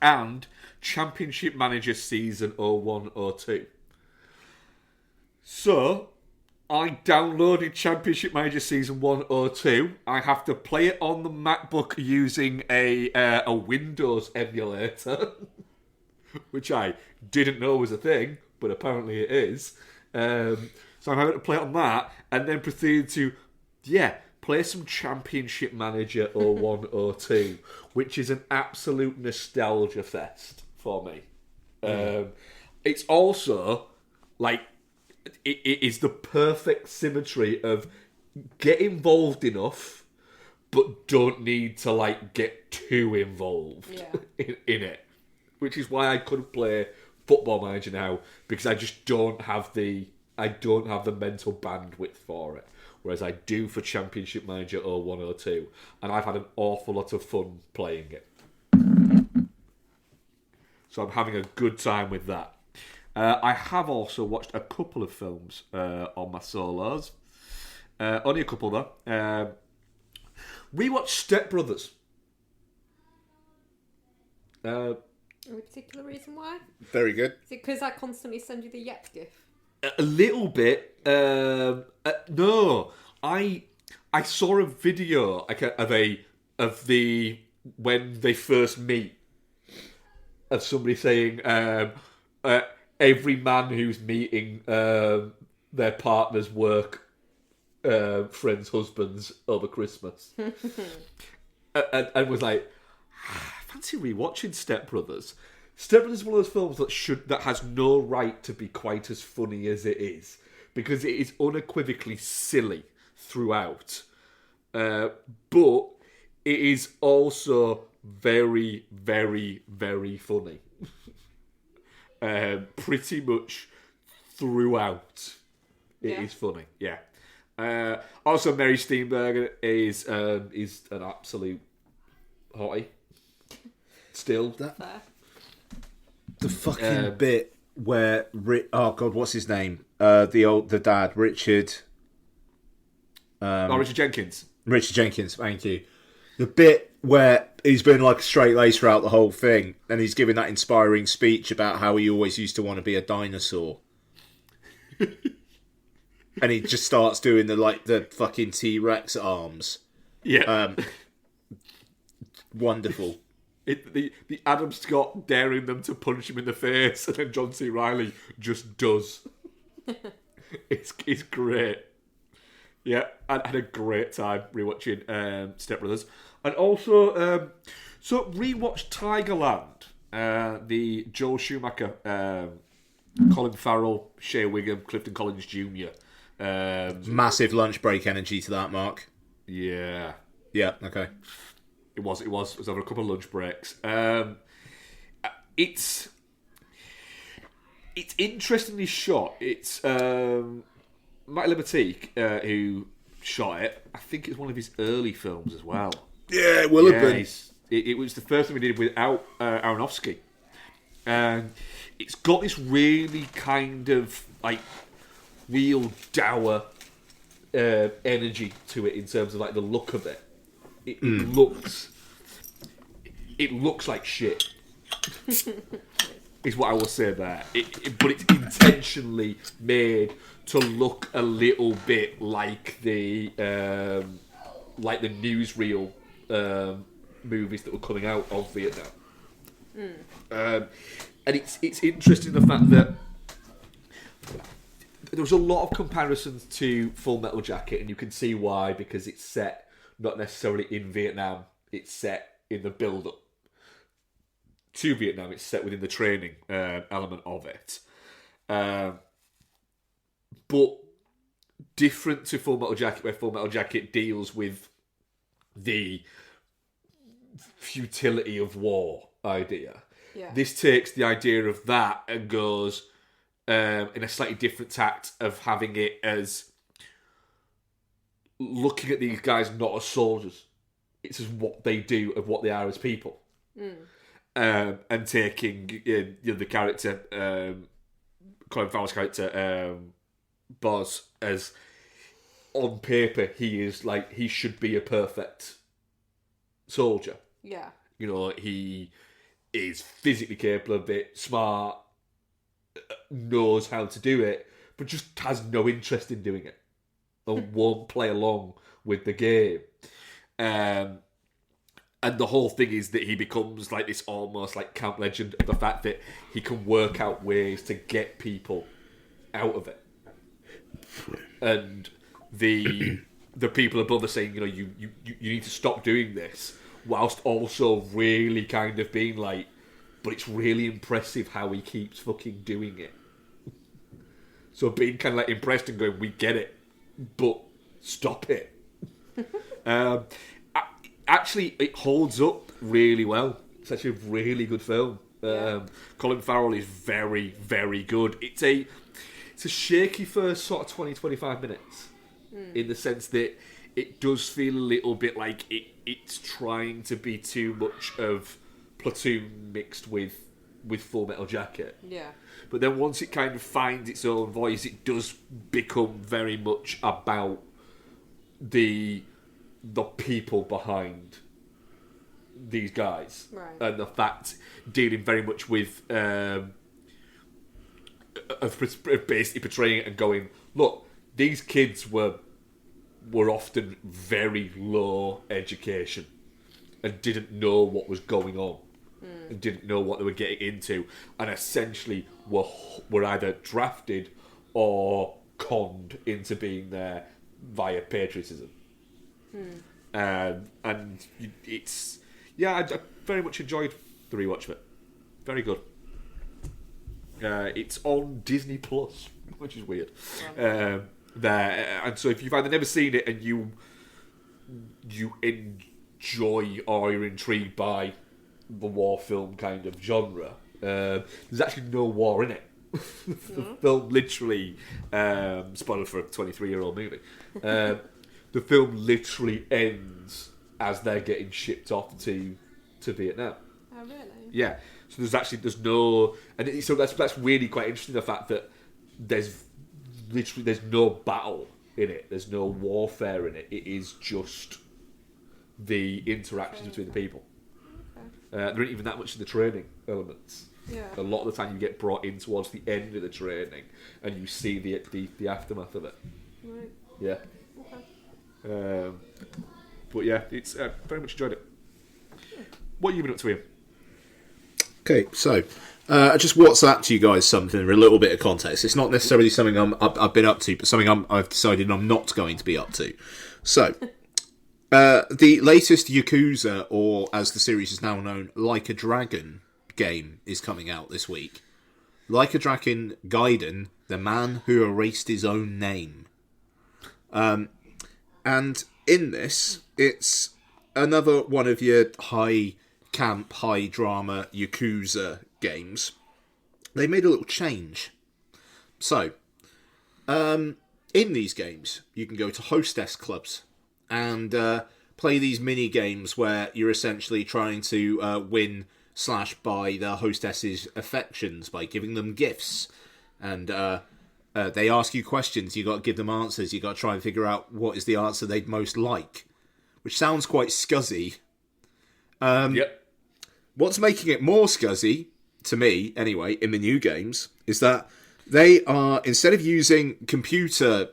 and Championship Manager Season 01-02. So, I downloaded Championship Manager Season 102. I have to play it on the MacBook using a Windows emulator, which I didn't know was a thing, but apparently it is. So I'm having to play it on that, and then proceed to, play some Championship Manager 01-02, which is an absolute nostalgia fest for me. It's also, it is the perfect symmetry of get involved enough, but don't need to, get too involved in it. Which is why I couldn't play Football Manager now, because I just don't have the mental bandwidth for it. Whereas I do for Championship Manager 01-02, and I've had an awful lot of fun playing it. So I'm having a good time with that. I have also watched a couple of films on my solos. Only a couple, though. We watched Step Brothers. Any particular reason why? Very good. Is it because I constantly send you the yep gif? A little bit. No, I saw a video of the when they first meet, of somebody saying every man who's meeting their partner's work friends' husbands over Christmas, and was like, I fancy rewatching Step Brothers. Step Brothers is one of those films that has no right to be quite as funny as it is, because it is unequivocally silly throughout. But it is also very, very, very funny. Pretty much throughout, it is funny. Yeah. Also, Mary Steenburgen is an absolute hottie. Still, Fair. The fucking bit where oh god, what's his name? The dad, Richard. Richard Jenkins. Richard Jenkins, thank you. The bit where he's been like a straight lace throughout the whole thing, and he's giving that inspiring speech about how he always used to want to be a dinosaur. And he just starts doing the fucking T-Rex arms. Yeah. Wonderful. The Adam Scott daring them to punch him in the face, and then John C. Reilly just does. It's great. Yeah, I had a great time rewatching Step Brothers, and also so rewatched Tigerland, the Joel Schumacher, Colin Farrell, Shea Wiggum, Clifton Collins Jr. Massive lunch break energy to that, Mark. Yeah, okay. It was over a couple of lunch breaks. It's interestingly shot. It's Matt Libatique who shot it. I think it's one of his early films as well. Yeah, it will have been. It was the first thing we did without Aronofsky. And it's got this really kind of like real dour energy to it in terms of like the look of it. It looks like shit. Is what I will say there. But it's intentionally made to look a little bit like the newsreel movies that were coming out of Vietnam. And it's interesting the fact that there was a lot of comparisons to Full Metal Jacket, and you can see why, because it's set not necessarily in Vietnam, it's set in the build-up to Vietnam, it's set within the training element of it. But different to Full Metal Jacket, where Full Metal Jacket deals with the futility of war idea. Yeah. This takes the idea of that and goes in a slightly different tact of having it as looking at these guys not as soldiers. It's as what they do of what they are as people. And taking the character, Colin Farrell's character, Boz, as on paper he should be a perfect soldier. Yeah. You know, he is physically capable of it, smart, knows how to do it, but just has no interest in doing it and won't play along with the game. And the whole thing is that he becomes like this almost like camp legend of the fact that he can work out ways to get people out of it. And the people above are saying, you know, you need to stop doing this, whilst also really kind of being like, but it's really impressive how he keeps fucking doing it. So being kind of like impressed and going, we get it, but stop it. Actually, it holds up really well. It's actually a really good film. Colin Farrell is very, very good. It's a shaky first sort of 20-25 minutes in the sense that it does feel a little bit like it's trying to be too much of Platoon mixed with Full Metal Jacket. Yeah. But then once it kind of finds its own voice, it does become very much about the people behind these guys. Right. And the fact dealing very much with of basically portraying it and going, look, these kids were often very low education and didn't know what was going on and didn't know what they were getting into, and essentially were either drafted or conned into being there via patriotism. And it's I very much enjoyed the rewatch of it. Very good. It's on Disney Plus, which is weird. There, and so if you've either never seen it and you enjoy or you're intrigued by the war film kind of genre, there's actually no war in it. The film literally, spoiler for a 23-year-old movie, the film literally ends as they're getting shipped off to Vietnam. Oh, really? Yeah. So there's no, and so that's really quite interesting. The fact that there's no battle in it. There's no warfare in it. It is just the interactions between the people. There ain't even that much of the training elements. Yeah. A lot of the time you get brought in towards the end of the training and you see the aftermath of it. Right. Yeah. Okay. But yeah, it's very much enjoyed it. What have you been up to, Ian? Okay, so I just WhatsApped to you guys something for a little bit of context. It's not necessarily something I've been up to, but something I've decided I'm not going to be up to. So, the latest Yakuza, or as the series is now known, Like a Dragon game is coming out this week. Like a Dragon Gaiden, the man who erased his own name. And in this, it's another one of your high camp, high drama Yakuza games. They made a little change. So, in these games, you can go to hostess clubs and play these mini games where you're essentially trying to win/buy the hostess's affections by giving them gifts. And they ask you questions, you got to give them answers, you got to try and figure out what is the answer they'd most like. Which sounds quite scuzzy. Yep. What's making it more scuzzy, to me anyway, in the new games, is that they are, instead of using computer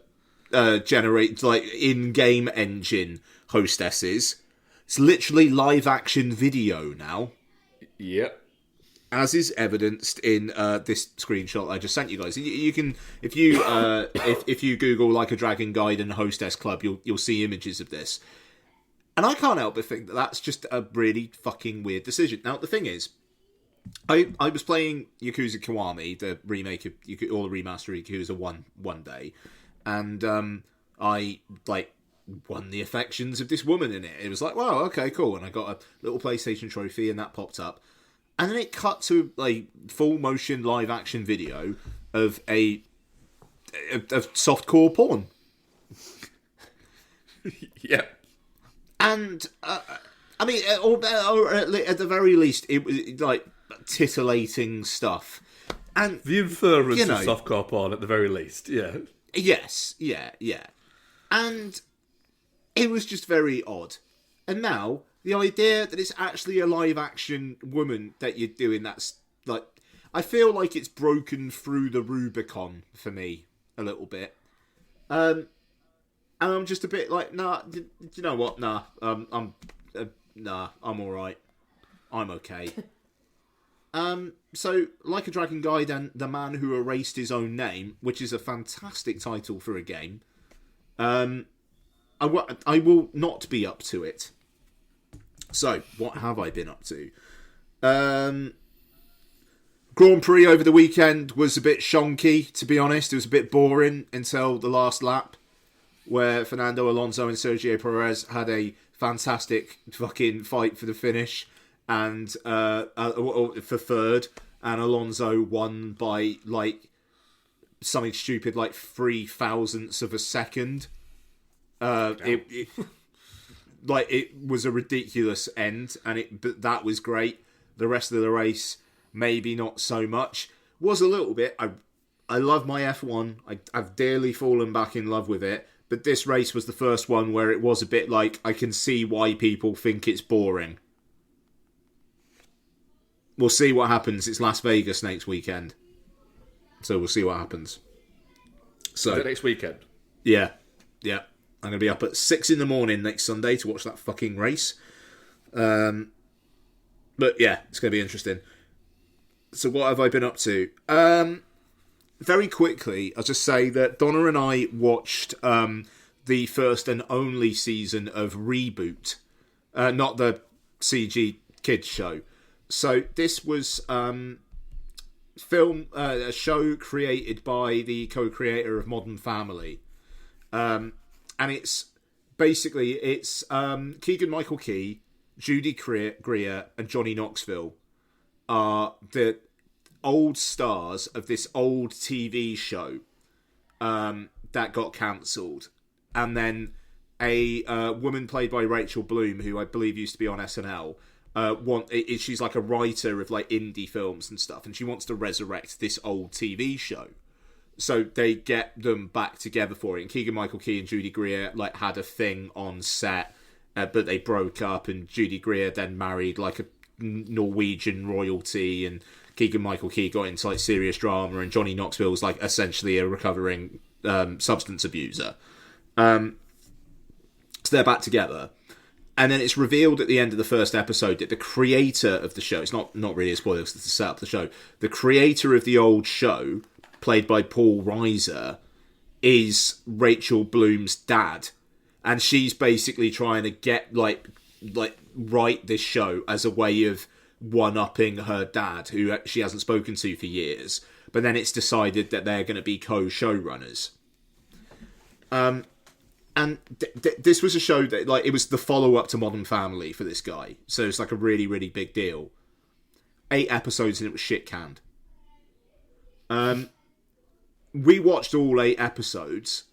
generate, like in-game engine hostesses, it's literally live action video now. Yep. As is evidenced in this screenshot I just sent you guys. You can, if you Google Like a Dragon Guide and Hostess Club, you'll see images of this. And I can't help but think that that's just a really fucking weird decision. Now, the thing is, I was playing Yakuza Kiwami, the remake of or the remaster of Yakuza one day, and I won the affections of this woman in it. It was like, wow, okay, cool, and I got a little PlayStation trophy, and that popped up, and then it cut to full motion live action video of a softcore porn. Yep. And, I mean, or at the very least, it was, titillating stuff. And The inference you know, of softcore porn, at the very least, yeah. yes, yeah. And it was just very odd. And now, the idea that it's actually a live-action woman that you're doing, that's, I feel like it's broken through the Rubicon for me, a little bit. And I'm just a bit like, nah, you know what? Nah, I'm alright. I'm okay. So, Like a Dragon Guide and The Man Who Erased His Own Name, which is a fantastic title for a game, I will not be up to it. So, what have I been up to? Grand Prix over the weekend was a bit shonky, to be honest. It was a bit boring until the last lap, where Fernando Alonso and Sergio Perez had a fantastic fucking fight for the finish, and for third, and Alonso won by something stupid like 0.003 of a second. It was a ridiculous end, but that was great. The rest of the race, maybe not so much. Was a little bit. I love my F1. I've dearly fallen back in love with it. But this race was the first one where it was a bit like, I can see why people think it's boring. We'll see what happens. It's Las Vegas next weekend. So we'll see what happens. So next weekend? Yeah. I'm going to be up at 6 a.m. next Sunday to watch that fucking race. But yeah, it's going to be interesting. So what have I been up to? Very quickly, I'll just say that Donna and I watched the first and only season of Reboot, not the CG Kids show. So this was a show created by the co-creator of Modern Family, and it's basically, it's Keegan-Michael Key, Judy Greer, and Johnny Knoxville are the old stars of this old TV show that got cancelled. And then a woman played by Rachel Bloom, who I believe used to be on SNL, she's like a writer of like indie films and stuff, and she wants to resurrect this old TV show. So they get them back together for it. And Keegan-Michael Key and Judy Greer like had a thing on set, but they broke up. And Judy Greer then married like a Norwegian royalty, and Keegan-Michael Key got into like serious drama. And Johnny Knoxville was like essentially a recovering substance abuser. So they're back together. And then it's revealed at the end of the first episode that the creator of the show, it's not really a spoiler because it's to set up the show, the creator of the old show, played by Paul Reiser, is Rachel Bloom's dad. And she's basically trying to get, like write this show as a way of one-upping her dad, who she hasn't spoken to for years. But then it's decided that they're going to be co-showrunners. And this was a show that, like, it was the follow-up to Modern Family for this guy. So it's like a really, really big deal. 8 episodes and it was shit-canned. We watched all 8 episodes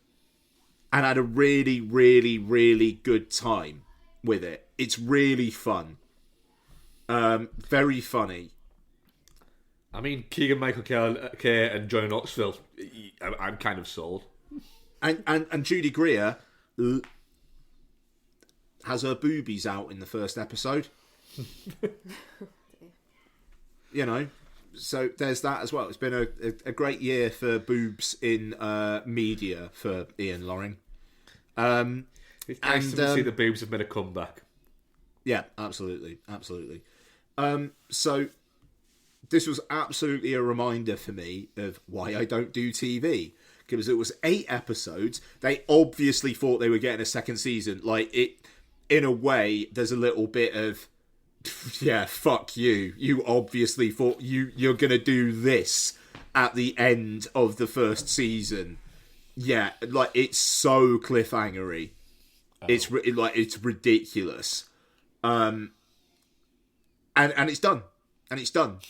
and had a really, really, really good time with it. It's really fun. Very funny. I mean, Keegan-Michael Key and Johnny Knoxville, I'm kind of sold. And Judy Greer has her boobies out in the first episode. You know, so there's that as well. It's been a great year for boobs in media for Ian Loring. It's nice to see the boobs have made a comeback. Yeah, absolutely. So this was absolutely a reminder for me of why I don't do TV. Because it was 8 episodes. They obviously thought they were getting a second season. Like, it, in a way, there's a little bit of, yeah, fuck you. You obviously thought you're going to do this at the end of the first season. Yeah, like, it's so cliffhangery. Oh. It's ridiculous. And it's done. And it's done.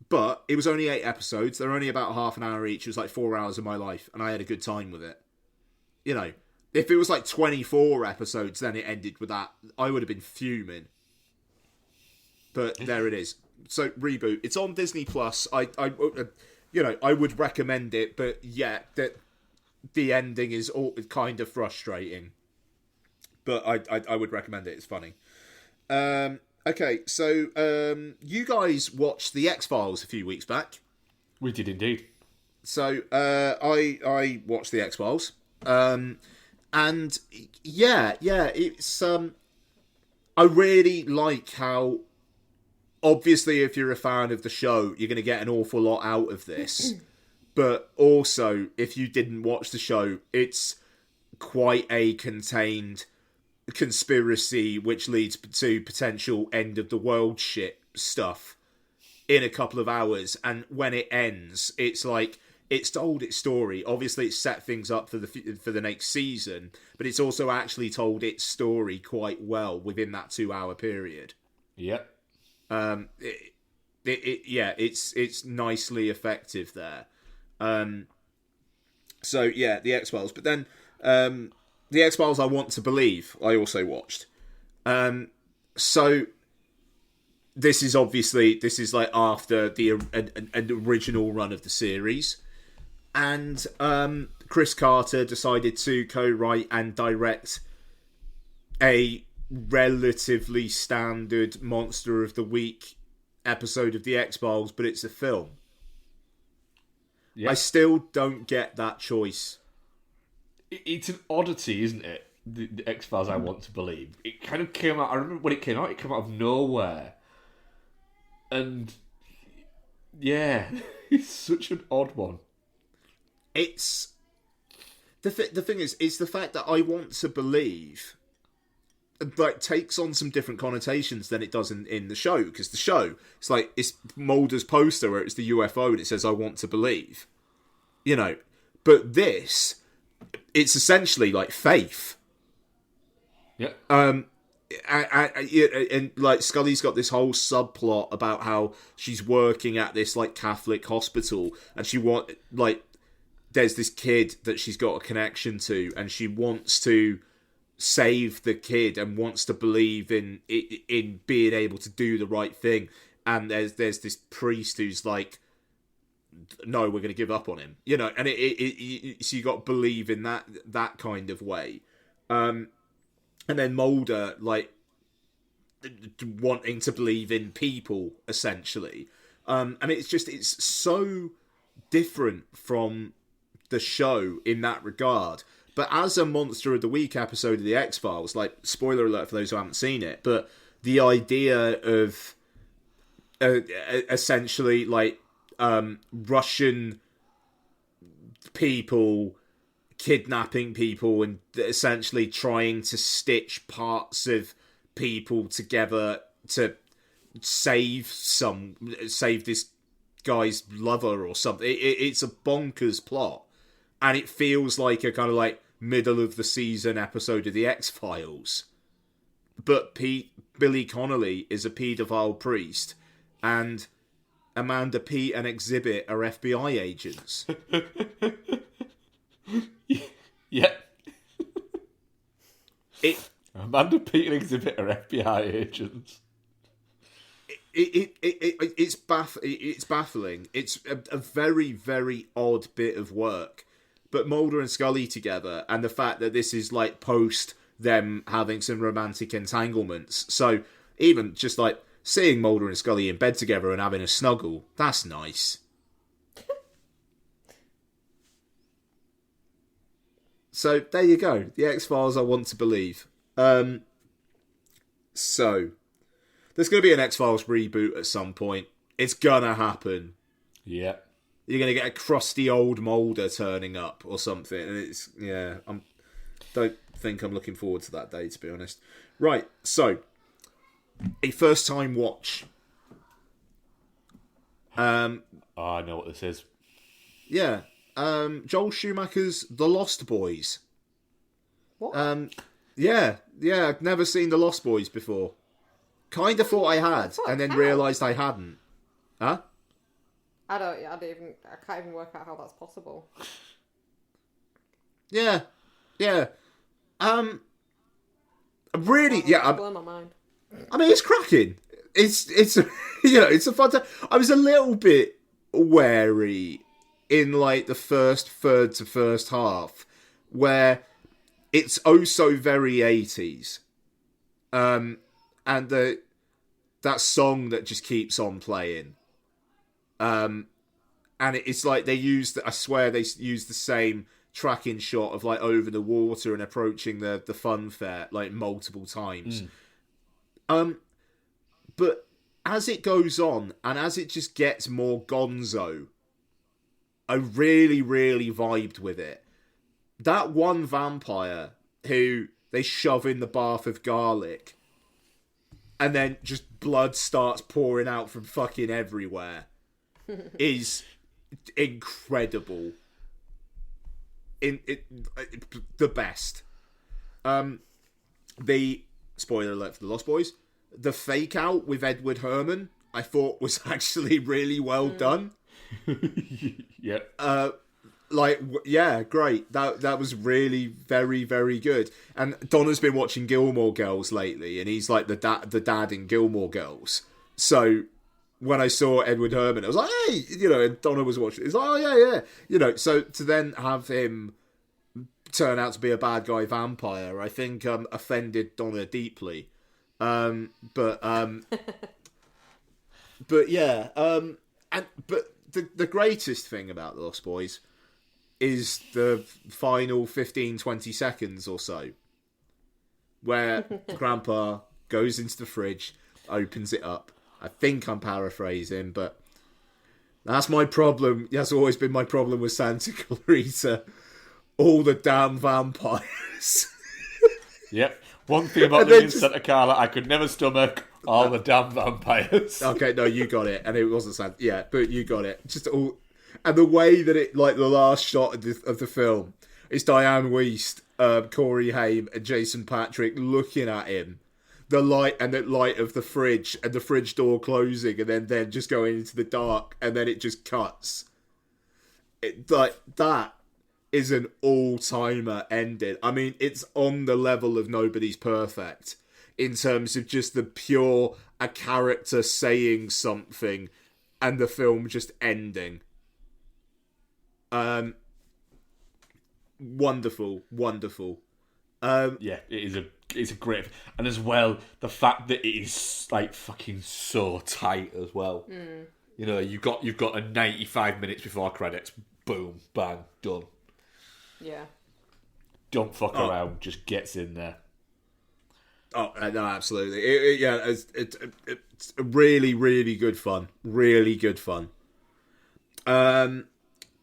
But it was only 8 episodes. They're only about half an hour each. It was like 4 hours of my life, and I had a good time with it. You know, if it was like 24 episodes, then it ended with that, I would have been fuming. But there it is. So, Reboot. It's on Disney Plus. I would recommend it, but yeah, the ending is all kind of frustrating. But I would recommend it. It's funny. Okay, so you guys watched The X-Files a few weeks back. We did indeed. So I watched The X-Files, and yeah, it's I really like how, obviously, if you're a fan of the show, you're going to get an awful lot out of this. But also, if you didn't watch the show, it's quite a contained conspiracy which leads to potential end of the world shit stuff in a couple of hours. And when it ends, it's like, it's told its story. Obviously, it's set things up for the next season, but it's also actually told its story quite well within that 2-hour period. Yep. It's nicely effective there. So yeah, The X-Files. But then The X-Files I Want to Believe, I also watched. So this is like after an original run of the series. And Chris Carter decided to co-write and direct a relatively standard Monster of the Week episode of The X-Files, but it's a film. Yep. I still don't get that choice. It's an oddity, isn't it? The X-Files I Want to Believe. It kind of came out, I remember when it came out of nowhere. And yeah, it's such an odd one. It's the thing is, it's the fact that I Want to Believe like takes on some different connotations than it does in the show, because the show, it's like, it's Mulder's poster where it's the UFO and it says I want to believe, you know. But this, it's essentially like faith. Yeah. And like Scully's got this whole subplot about how she's working at this like Catholic hospital, and there's this kid that she's got a connection to, and she wants to save the kid and wants to believe in being able to do the right thing. And there's this priest who's like, no, we're going to give up on him, you know. And so you got to believe in that kind of way. And then Mulder, like, wanting to believe in people, essentially. And it's so different from the show in that regard. But as a Monster of the Week episode of The X-Files, like, spoiler alert for those who haven't seen it, but the idea of essentially, like, Russian people kidnapping people and essentially trying to stitch parts of people together to save this guy's lover or something. It's a bonkers plot, and it feels like a kind of like middle of the season episode of The X-Files. But Billy Connolly is a paedophile priest, and Amanda Pete and Exhibit are FBI agents. Yeah. Amanda Pete and Exhibit are FBI agents. It's baffling. It's a very, very odd bit of work. But Mulder and Scully together, and the fact that this is like post them having some romantic entanglements. So even just like seeing Mulder and Scully in bed together and having a snuggle, that's nice. So there you go. The X-Files I want to believe. So there's going to be an X-Files reboot at some point. It's gonna happen. Yeah. You're going to get a crusty old Mulder turning up or something. And don't think I'm looking forward to that day, to be honest. Right, so a first time watch. I know what this is. Yeah. Joel Schumacher's The Lost Boys. What? Yeah, I've never seen The Lost Boys before. Kind of thought I had, and then realised I hadn't. Huh? I can't even work out how that's possible. Yeah. Blow my mind. I mean, it's cracking. It's it's a fun time. I was a little bit wary in like the first third to first half, where it's oh so very 80s. And that song that just keeps on playing. And it's like I swear they used the same tracking shot of like over the water and approaching the fun fair like multiple times. But as it goes on and as it just gets more gonzo, I really, really vibed with it. That one vampire who they shove in the bath of garlic and then just blood starts pouring out from fucking everywhere is incredible. The best. The spoiler alert for The Lost Boys. The fake out with Edward Herrmann, I thought was actually really well done. Yeah. Great. That was really very, very good. And Donna's been watching Gilmore Girls lately, and he's like the dad in Gilmore Girls. So when I saw Edward Herrmann, I was like, hey, and Donna was watching. It's like, oh yeah. So to then have him turn out to be a bad guy vampire, I think offended Donna deeply. But yeah. But the greatest thing about The Lost Boys is the final 15-20 seconds or so, where Grandpa goes into the fridge, opens it up. I think I'm paraphrasing, but that's my problem. That's always been my problem with Santa Clarita. All the damn vampires. Yep. One thing about living in Santa Carla, I could never stomach all the damn vampires. Okay, no, you got it. And it wasn't Santa. Yeah, but you got it. Just all... And the way that it, like, the last shot of the film is Diane Wiest Corey Haim and Jason Patrick looking at him. The light of the fridge and the fridge door closing and then just going into the dark and then it just cuts. That is an all-timer ending. I mean, it's on the level of Nobody's Perfect in terms of just the pure a character saying something and the film just ending. Wonderful. Yeah, it's a great, and as well the fact that it is like fucking so tight as well. You know, you've got a 95 minutes before credits. Boom, bang, done. Yeah. Don't fuck around. Just gets in there. Oh no, absolutely. It's really, really good fun. Really good fun.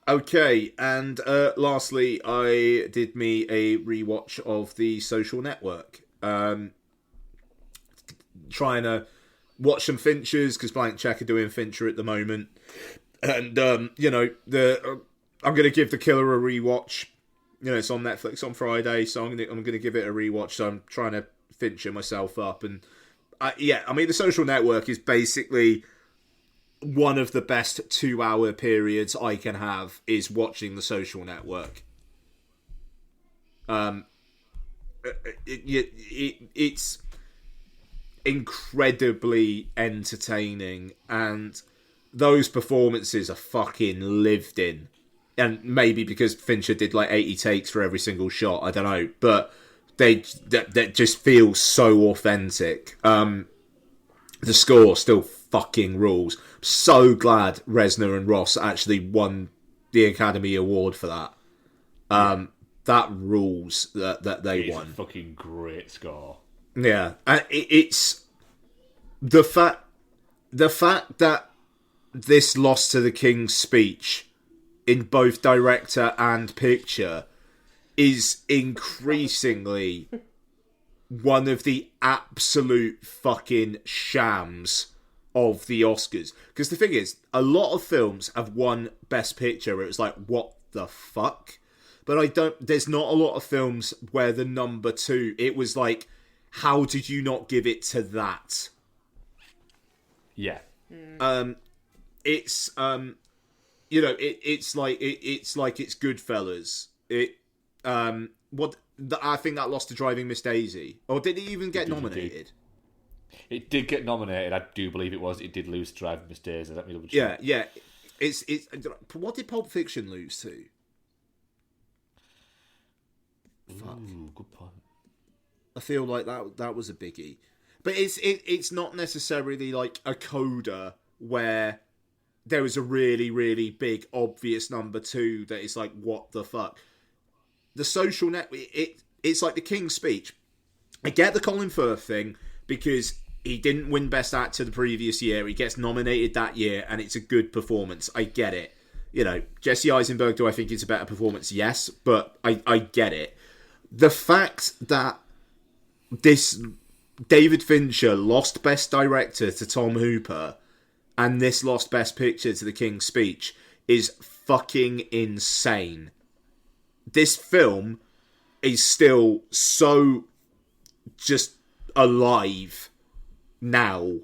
Okay, and lastly, I did me a rewatch of The Social Network. Trying to watch some Finchers, because Blank Check are doing Fincher at the moment. And, I'm going to give The Killer a rewatch. You know, it's on Netflix on Friday, so I'm going to give it a rewatch. So I'm trying to Fincher myself up. And, The Social Network is basically one of the best 2-hour periods I can have is watching The Social Network. It's incredibly entertaining, and those performances are fucking lived in. And maybe because Fincher did like 80 takes for every single shot, I don't know, but that just feels so authentic. The score still fucking rules. So glad Reznor and Ross actually won the Academy Award for that. That rules that they won. It's a fucking great score. Yeah, and it's the fact that this lost to The King's Speech in both director and picture is increasingly one of the absolute fucking shams of the Oscars. Because the thing is, a lot of films have won Best Picture where it's like, what the fuck? But there's not a lot of films where the number two, it was like, how did you not give it to that? Yeah. It's like it's Goodfellas. I think that lost to Driving Miss Daisy. Or did it even get nominated? It did get nominated. I do believe it was. It did lose to Driving Miss Daisy. Let me double check. Yeah. It's what did Pulp Fiction lose to? Ooh, good point. I feel like that was a biggie, but it's not necessarily like a Coda where there was a really, really big obvious number two that is like, what the fuck. The Social Network, it's like The King's Speech. I get the Colin Firth thing because he didn't win Best Actor the previous year. He gets nominated that year, and it's a good performance. I get it. You know, Jesse Eisenberg, do I think it's a better performance? Yes, but I get it. The fact that this David Fincher lost Best Director to Tom Hooper and this lost Best Picture to The King's Speech is fucking insane. This film is still so just alive now.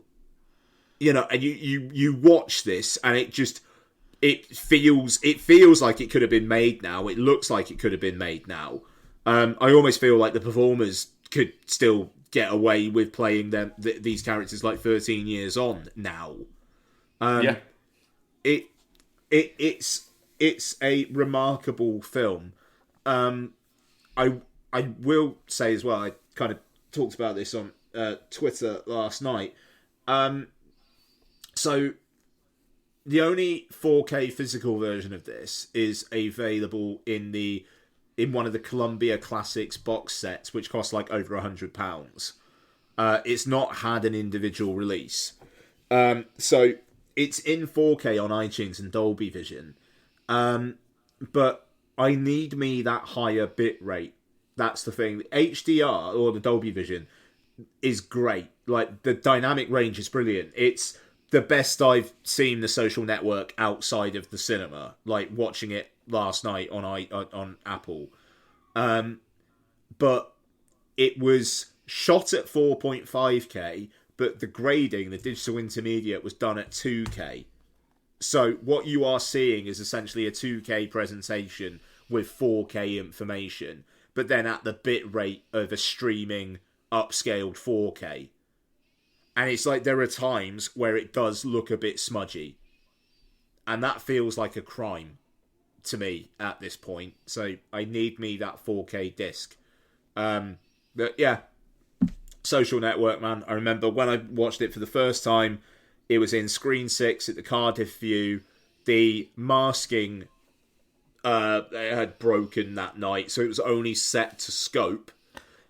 You know, and you watch this and it feels like it could have been made now. It looks like it could have been made now. I almost feel like the performers could still get away with playing these characters like 13 years on now. Yeah. It's a remarkable film. I will say as well, I kind of talked about this on Twitter last night. So the only 4K physical version of this is available in one of the Columbia Classics box sets, which costs like over £100. It's not had an individual release. So it's in 4K on iTunes and Dolby Vision. But I need me that higher bit rate. That's the thing. HDR, or the Dolby Vision, is great. Like, the dynamic range is brilliant. It's the best I've seen The Social Network outside of the cinema. Like, watching it last night on Apple. but it was shot at 4.5K, but the grading, the digital intermediate, was done at 2K. So what you are seeing is essentially a 2K presentation with 4K information, but then at the bit rate of a streaming upscaled 4K. And it's like there are times where it does look a bit smudgy. And that feels like a crime to me at this point. So I need me that 4K disc. But yeah, Social Network, man. I remember when I watched it for the first time, it was in Screen 6 at the Cardiff View. The masking had broken that night, so it was only set to scope.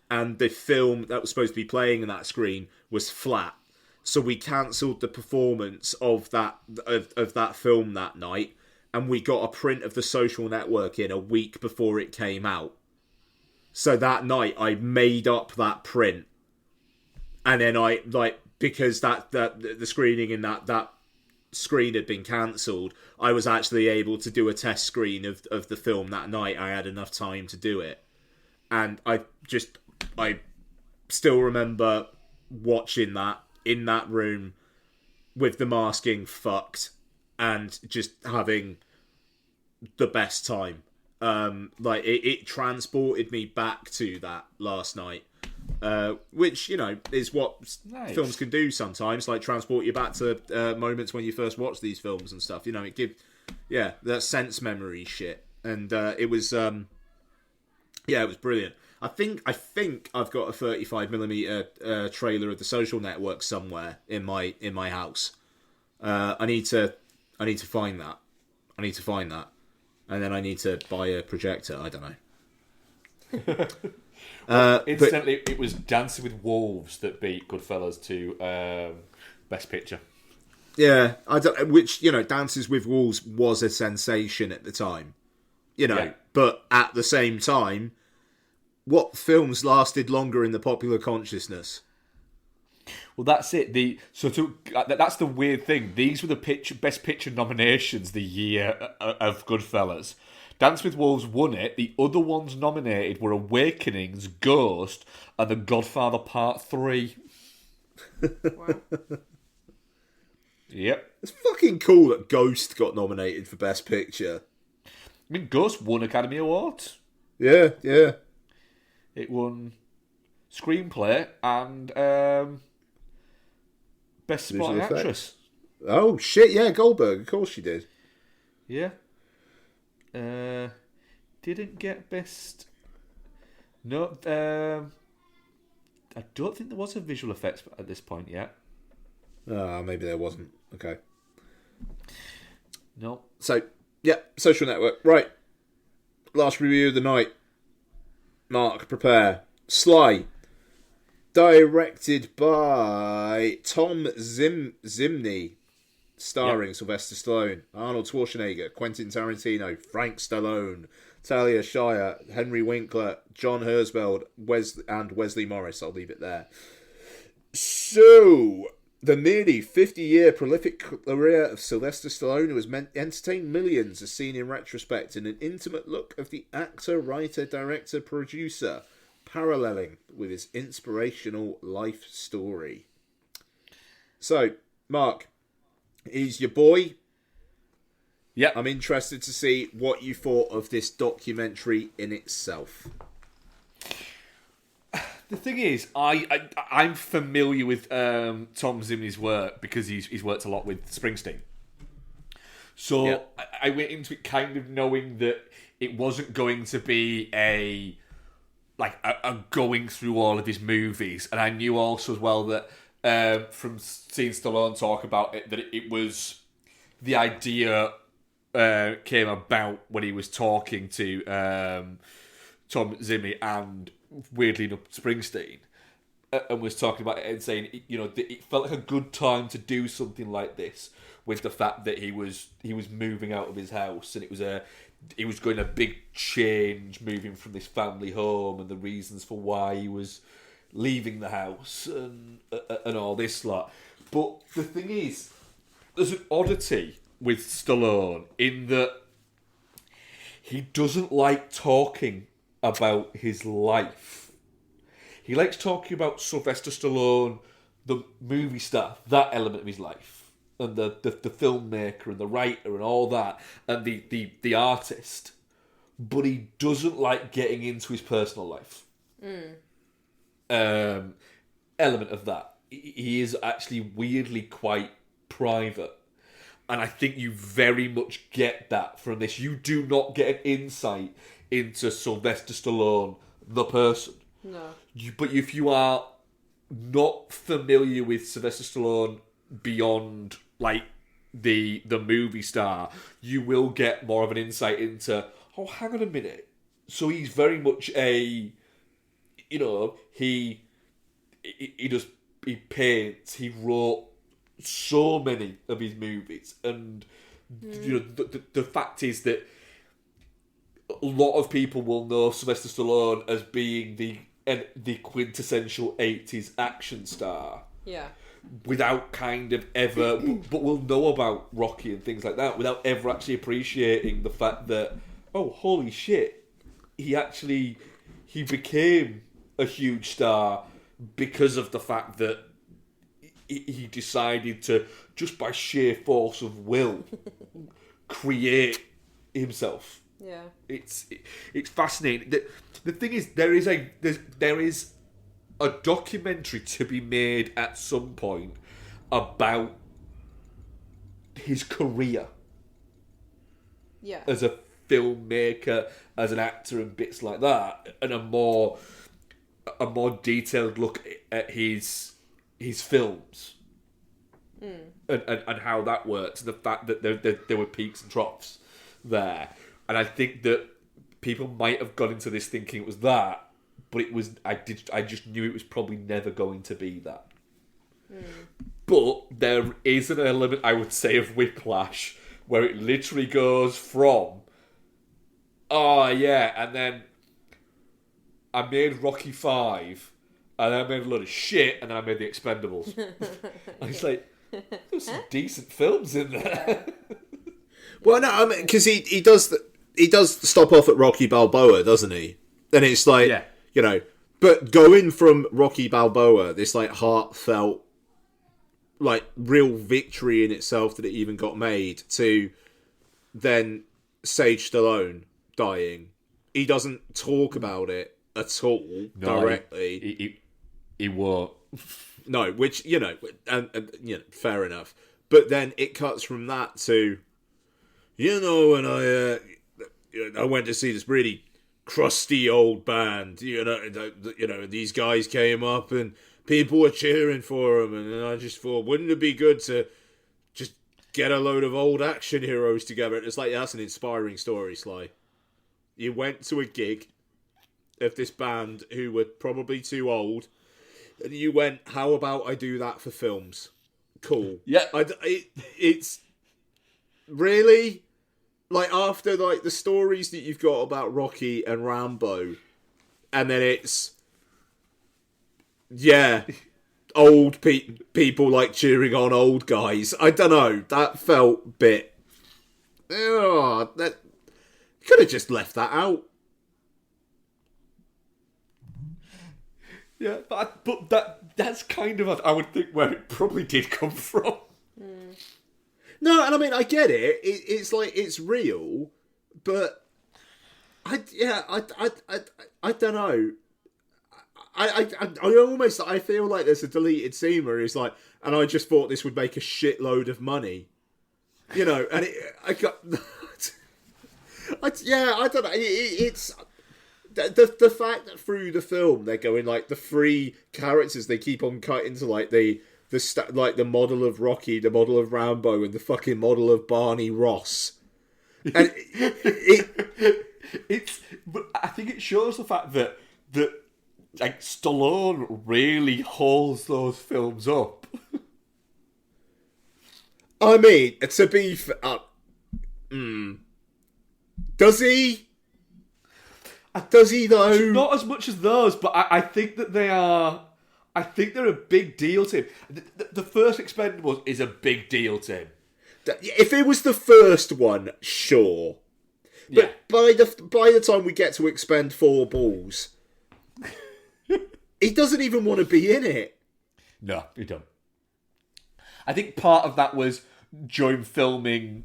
And the film that was supposed to be playing in that screen was flat. So we cancelled the performance of that film that night, and we got a print of The Social Network in a week before it came out. So that night I made up that print, and then I because the screening in that screen had been cancelled, I was actually able to do a test screen of the film that night. I had enough time to do it, and I still remember watching that in that room with the masking fucked and just having the best time. It transported me back to that last night, which, you know, is what films can do sometimes, like transport you back to moments when you first watched these films and stuff. You know, it gives, that sense memory shit. And it was brilliant. I think I've got a 35mm trailer of The Social Network somewhere in my house. I need to find that. And then I need to buy a projector. I don't know. Incidentally, it was Dancing with Wolves that beat Goodfellas to Best Picture. Yeah, which, you know, Dances with Wolves was a sensation at the time. You know, but at the same time, what films lasted longer in the popular consciousness? Well, that's it. That's the weird thing. These were the Best Picture nominations the year of Goodfellas. Dance with Wolves won it. The other ones nominated were Awakenings, Ghost, and The Godfather Part 3. Wow. Yep. It's fucking cool that Ghost got nominated for Best Picture. I mean, Ghost won Academy Awards. Yeah. It won Screenplay and Best Supporting Actress. Oh, shit, yeah, Goldberg. Of course she did. Yeah. Didn't get Best... No, I don't think there was a visual effects at this point yet. Maybe there wasn't. Okay. No. So, yeah, Social Network. Right. Last review of the night. Mark, prepare. Sly. Directed by Tom Zimny. Starring Sylvester Stallone, Arnold Schwarzenegger, Quentin Tarantino, Frank Stallone, Talia Shire, Henry Winkler, John Herzfeld, and Wesley Morris. I'll leave it there. So, the nearly 50-year prolific career of Sylvester Stallone, who has entertained millions, is seen in retrospect in an intimate look of the actor, writer, director, producer, paralleling with his inspirational life story. So, Mark, he's your boy. Yeah, I'm interested to see what you thought of this documentary in itself. The thing is, I'm familiar with Tom Zimny's work because he's worked a lot with Springsteen. So I went into it kind of knowing that it wasn't going to be a going through all of his movies, and I knew also as well that from seeing Stallone talk about it that it was the idea came about when he was talking to Tom Zimny and, weirdly enough, Springsteen, and was talking about it and saying, you know, that it felt like a good time to do something like this, with the fact that he was moving out of his house, and it was going a big change, moving from this family home, and the reasons for why he was leaving the house and all this lot. But the thing is, there's an oddity with Stallone in that he doesn't like talking about his life. He likes talking about Sylvester Stallone, the movie star, that element of his life, and the filmmaker and the writer and all that, and the artist. But he doesn't like getting into his personal life. Element of that. He is actually weirdly quite private. And I think you very much get that from this. You do not get an insight into Sylvester Stallone, the person. No. But if you are not familiar with Sylvester Stallone beyond, like, the movie star, you will get more of an insight into, oh, hang on a minute. So he's very much a, you know, he paints, he wrote so many of his movies, and you know, the fact is that a lot of people will know Sylvester Stallone as being the quintessential 80s action star. Yeah. Without kind of ever, but we'll know about Rocky and things like that without ever actually appreciating the fact that, oh, holy shit, he became a huge star because of the fact that he decided to, just by sheer force of will, create himself. Yeah. It's fascinating. The thing is, there is a documentary to be made at some point about his career Yeah. as a filmmaker, as an actor, and bits like that, and a more detailed look at his films and how that works, and the fact that there were peaks and troughs there. And I think that people might have got into this thinking it was that, but it was. I just knew it was probably never going to be that. But there is an element, I would say, of whiplash where it literally goes from, oh yeah, and then I made Rocky 5, and then I made a load of shit, and then I made The Expendables. And it's like, there's some decent films in there. Well, no, I mean, because he does stop off at Rocky Balboa, doesn't he? And it's like, Yeah. you know, but going from Rocky Balboa, this like heartfelt, like real victory in itself that it even got made, to then Sage Stallone dying. He doesn't talk about it at all directly. He won't. No, which, you know, and you know, fair enough. But then it cuts from that to, you know, when I went to see this really crusty old band, you know, these guys came up and people were cheering for them, and I just thought, wouldn't it be good to just get a load of old action heroes together? And it's like, that's an inspiring story, Sly. You went to a gig of this band who were probably too old, and you went, how about I do that for films? Cool. Yeah. It's really, like, after like the stories that you've got about Rocky and Rambo, and then it's, yeah, old people like cheering on old guys. I don't know. That felt a bit. Oh, that could have just left that out. Yeah, but that's kind of, I would think, where it probably did come from. No, and I mean, I get it. It's like, it's real, but I don't know. I almost, I feel like there's a deleted scene where he's like, and I just thought this would make a shitload of money, you know. And I don't know. It's the fact that through the film they're going like the three characters they keep on cutting to like the model of Rocky, the model of Rambo, and the fucking model of Barney Ross. And but I think it shows the fact that like Stallone really holds those films up. I mean, to be does he? Does he though? Not as much as those, but I think that they are. I think they're a big deal to him. The first Expendables is a big deal to him. If it was the first one, sure. Yeah. But by the time we get to expend 4 balls, he doesn't even want to be in it. No, you don't. I think part of that was during filming,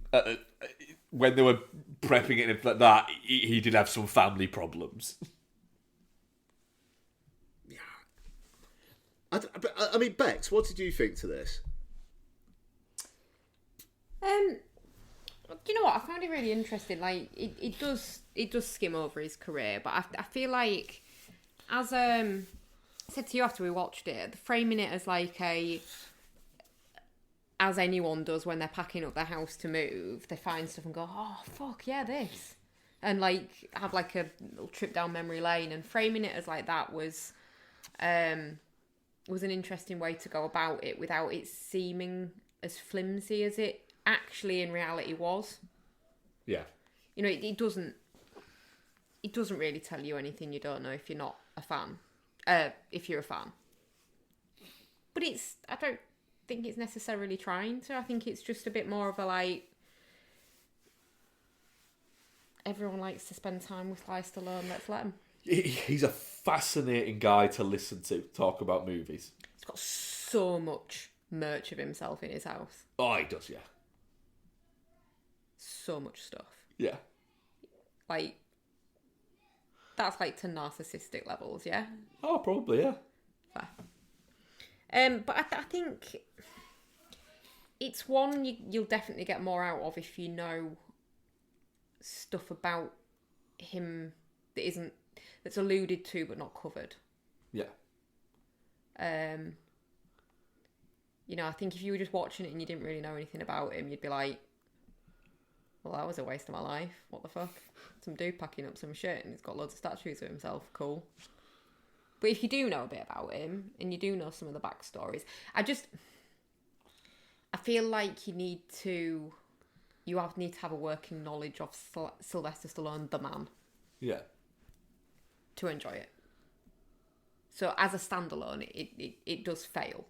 when they were prepping it and like that, he did have some family problems. I mean, Bex, what did you think to this? Do you know what? I found it really interesting. Like, it does skim over his career, but I feel like, as I said to you after we watched it, framing it as like as anyone does when they're packing up their house to move, they find stuff and go, oh fuck yeah, this, and like have like a little trip down memory lane, and framing it as like that was an interesting way to go about it without it seeming as flimsy as it actually in reality was. Yeah. You know, it doesn't really tell you anything you don't know if you're not a fan. If you're a fan. But I don't think it's necessarily trying to. I think it's just a bit more of a like, everyone likes to spend time with Stallone, let's let him. He's a fascinating guy to listen to talk about movies. He's got so much merch of himself in his house. Oh, he does, yeah. So much stuff. Yeah. Like, that's like to narcissistic levels, yeah? Oh, probably, yeah. Fair. But I think it's one you'll definitely get more out of if you know stuff about him that's alluded to but not covered. Yeah. You know, I think if you were just watching it and you didn't really know anything about him, you'd be like, well, that was a waste of my life. What the fuck? Some dude packing up some shit and he's got loads of statues of himself. Cool. But if you do know a bit about him and you do know some of the backstories, I feel like you need to have a working knowledge of Sylvester Stallone, the man. Yeah. To enjoy it. So as a standalone, it does fail.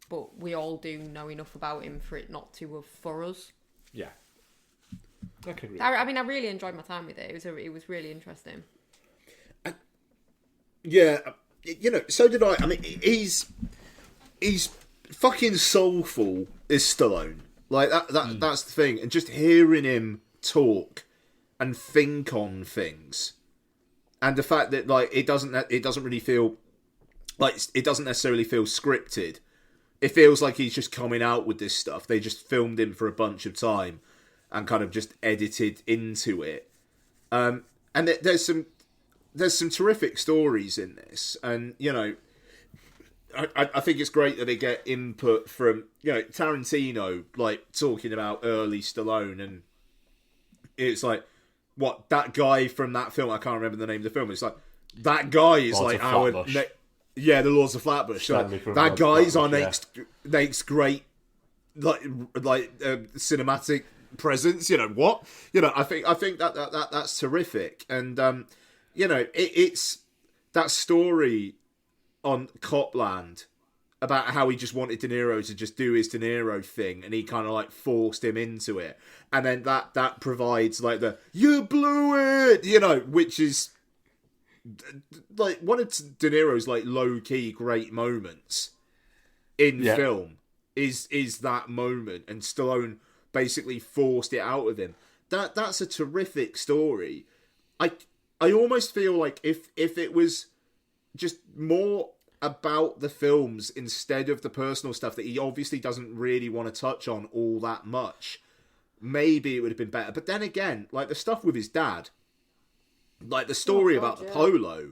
But we all do know enough about him for it not to have for us. Yeah. I can agree. I mean, I really enjoyed my time with it. It was really interesting. Yeah, you know, so did I. I mean, he's fucking soulful, is Stallone. Like that's the thing. And just hearing him talk and think on things, and the fact that like it doesn't really feel like it doesn't necessarily feel scripted. It feels like he's just coming out with this stuff. They just filmed him for a bunch of time and kind of just edited into it. And there's some terrific stories in this, and you know, I think it's great that they get input from, you know, Tarantino, like talking about early Stallone, and it's like, what, that guy from that film, I can't remember the name of the film. It's like, that guy is Lords like of our Flatbush. the Lords of Flatbush. Like, that guy is our next great like cinematic presence. You know what? You know, I think that's terrific, and you know, it's that story on Copland about how he just wanted De Niro to just do his De Niro thing, and he kind of like forced him into it, and then that provides like the "you blew it," you know, which is like one of De Niro's like low key great moments in film is that moment, and Stallone basically forced it out of him. That's a terrific story. I almost feel like if it was just more about the films instead of the personal stuff that he obviously doesn't really want to touch on all that much, maybe it would have been better. But then again, like the stuff with his dad, like the story about the polo,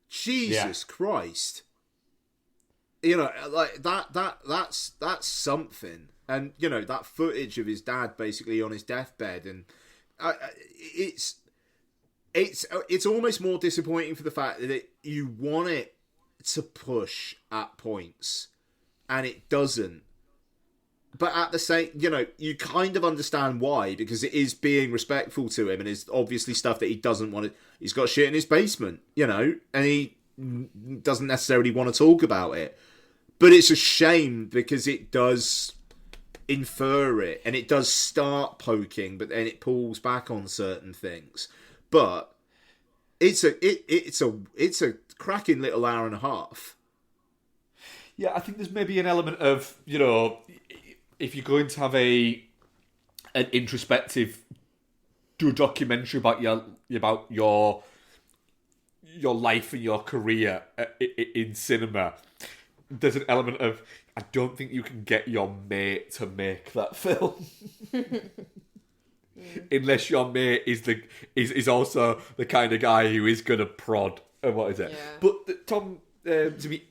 Jesus Christ, you know, like that's something. And you know, that footage of his dad basically on his deathbed, and it's almost more disappointing for the fact that you want it to push at points and it doesn't. But at the same, you know, you kind of understand why, because it is being respectful to him, and it's obviously stuff that he doesn't want to. He's got shit in his basement, you know, and he doesn't necessarily want to talk about it. But it's a shame because it does infer it, and it does start poking, but then it pulls back on certain things. But it's a cracking little hour and a half. Yeah, I think there's maybe an element of, you know, if you're going to have an introspective, do a documentary about your life and your career in cinema, there's an element of, I don't think you can get your mate to make that film. Unless your mate is also the kind of guy who is going to prod. And what is it? Yeah. But Tom, to me,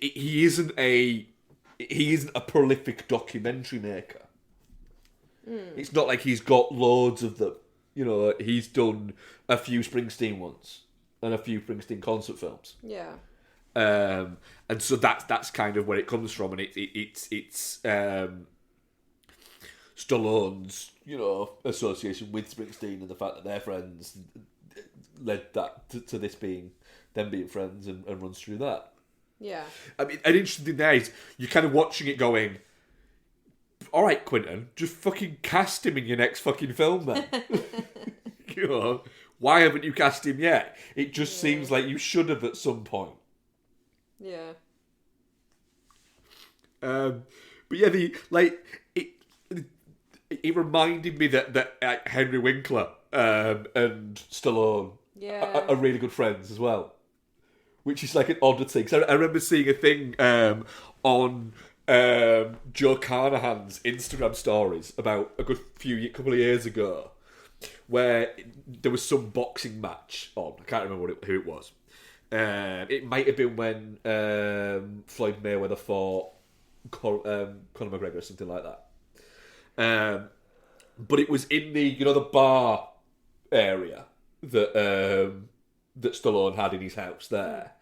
he isn't a prolific documentary maker. It's not like he's got loads of them. You know, he's done a few Springsteen ones and a few Springsteen concert films. Yeah. And so that's kind of where it comes from, and it's Stallone's, you know, association with Springsteen and the fact that they're friends led that to this being them being friends, and runs through that. Yeah. I mean, an interesting thing there is you're kind of watching it going, all right, Quentin, just fucking cast him in your next fucking film then. You know, why haven't you cast him yet? It just seems like you should have at some point. Yeah. But yeah, it reminded me that Henry Winkler and Stallone are really good friends as well, which is like an oddity. Because I remember seeing a thing on Joe Carnahan's Instagram stories about a couple of years ago, where there was some boxing match on. I can't remember who it was. It might have been when Floyd Mayweather fought Conor McGregor or something like that. But it was in the bar area that Stallone had in his house there,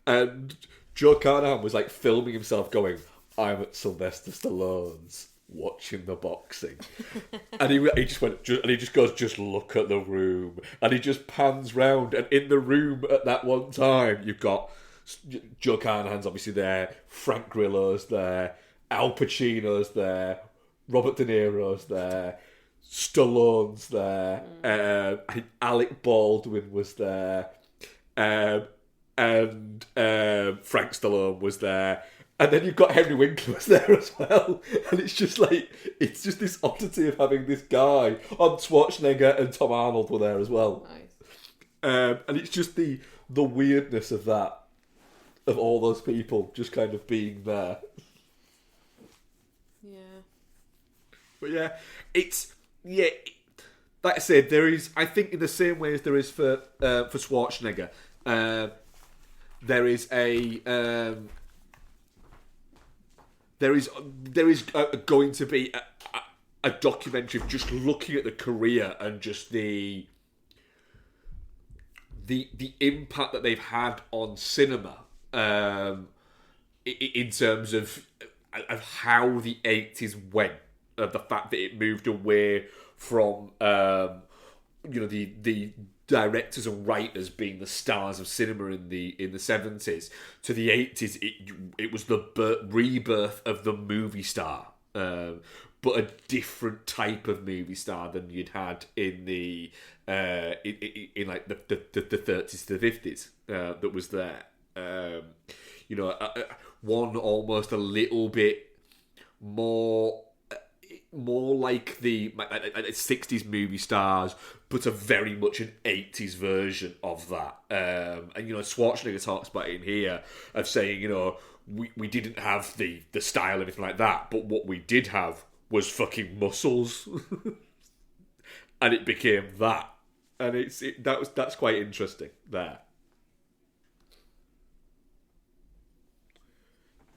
and Joe Carnahan was like filming himself going, "I'm at Sylvester Stallone's watching the boxing," and he just went, and he just goes, "Just look at the room," and he just pans round, and in the room at that one time you've got Joe Carnahan's obviously there, Frank Grillo's there, Al Pacino's there, Robert De Niro's there, Stallone's there, I think Alec Baldwin was there, and Frank Stallone was there. And then you've got Henry Winkler was there as well. And it's just this oddity of having this guy. Schwarzenegger and Tom Arnold were there as well. Nice. And it's just the weirdness of that, of all those people just kind of being there. Yeah. But like I said, there is, I think in the same way as there is for Schwarzenegger, there is going to be a documentary of just looking at the career and just the impact that they've had on cinema, in terms of how the 80s went, of the fact that it moved away from the directors and writers being the stars of cinema in the 70s to the 80s. It was the rebirth of the movie star, but a different type of movie star than you'd had in the in like the 30s to the 50s that was there. One almost a little bit more like the 60s movie stars, but a very much an 80s version of that. And Schwarzenegger talks about it in here, of saying, we didn't have the style or anything like that, but what we did have was fucking muscles. And it became that. And that's quite interesting there.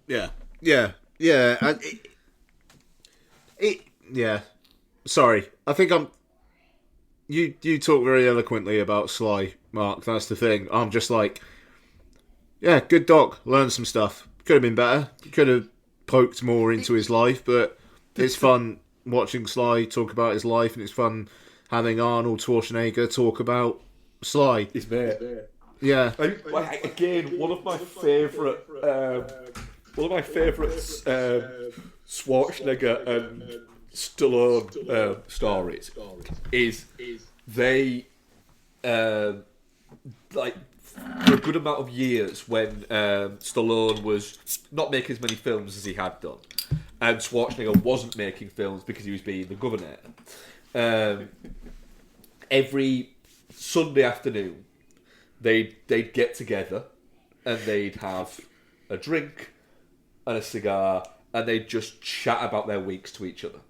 Yeah. Yeah. Sorry, I think I'm. You talk very eloquently about Sly, Mark. That's the thing. I'm just like, yeah, good doc. Learned some stuff. Could have been better. Could have poked more into his life, but it's fun watching Sly talk about his life, and it's fun having Arnold Schwarzenegger talk about Sly. His mate. Yeah. Again, one of my favourite Schwarzenegger and Stallone stories is they like for a good amount of years when Stallone was not making as many films as he had done, and Schwarzenegger wasn't making films because he was being the governor. Every Sunday afternoon, they'd get together and they'd have a drink and a cigar, and they'd just chat about their weeks to each other.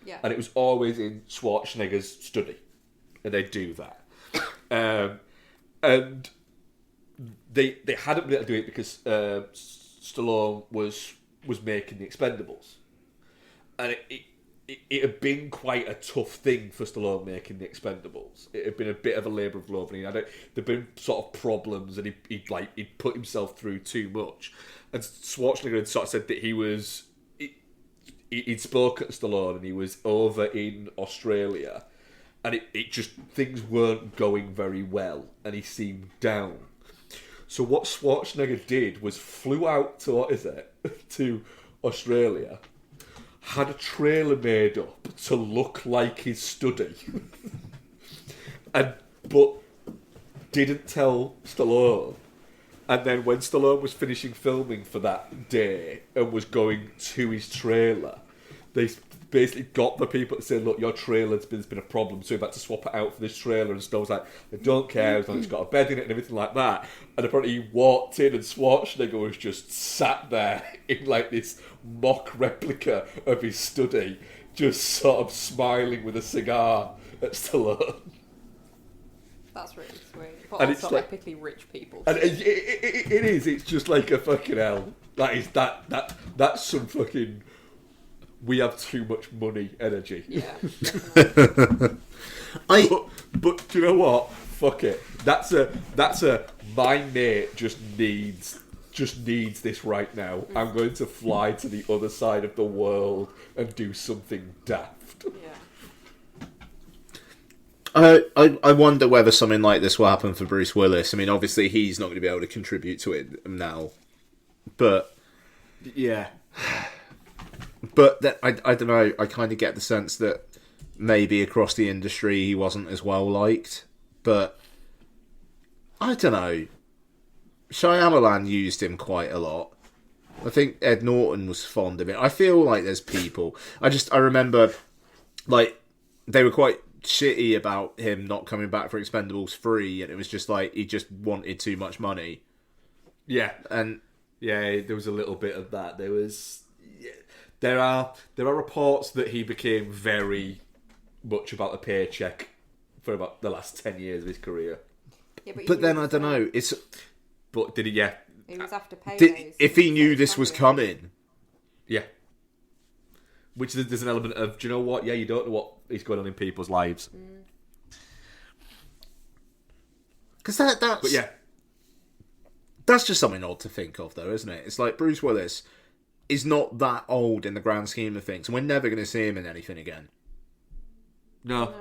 Yeah. And it was always in Schwarzenegger's study, and they'd do that. And they hadn't been able to do it because Stallone was making The Expendables, and it had been quite a tough thing for Stallone making The Expendables. It had been a bit of a labour of love, and there'd been sort of problems, and he'd put himself through too much. And Schwarzenegger had sort of said that he'd spoken to Stallone, and he was over in Australia, and it just, things weren't going very well, and he seemed down. So what Schwarzenegger did was flew out to Australia, had a trailer made up to look like his study, but didn't tell Stallone. And then when Stallone was finishing filming for that day and was going to his trailer, they basically got the people to say, look, your trailer's been a problem, so we've had to swap it out for this trailer. And Stallone's like, I don't care, as long as it's got a bed in it and everything like that. And apparently he walked in and Schwarzenegger was just sat there in like this mock replica of his study, just sort of smiling with a cigar at Stallone. That's really sweet. But And also it's like- epically rich people. And it is, it's just like a fucking hell. That's some fucking, we have too much money energy. Yeah. But do you know what? Fuck it. That's a my mate just needs this right now. I'm going to fly to the other side of the world and do something daft. Yeah. I wonder whether something like this will happen for Bruce Willis. I mean, obviously he's not going to be able to contribute to it now, but Yeah. But I don't know. I kind of get the sense that maybe across the industry he wasn't as well liked. But I don't know. Shyamalan used him quite a lot. I think Ed Norton was fond of it. I feel like there's people. I remember, like, they were quite shitty about him not coming back for Expendables 3, and it was just like he just wanted too much money. Yeah. And Yeah, there was a little bit of that. There are reports that he became very much about a paycheck for about the last 10 years of his career. Yeah, but then I don't know. It's But did he? Yeah, He was after paydays. if he knew this was coming. yeah. Which there's an element of, do you know what? Yeah, you don't know what is going on in people's lives. Because that's But yeah, that's just something odd to think of, though, isn't it? It's like Bruce Willis is not that old in the grand scheme of things, and we're never going to see him in anything again. no. No.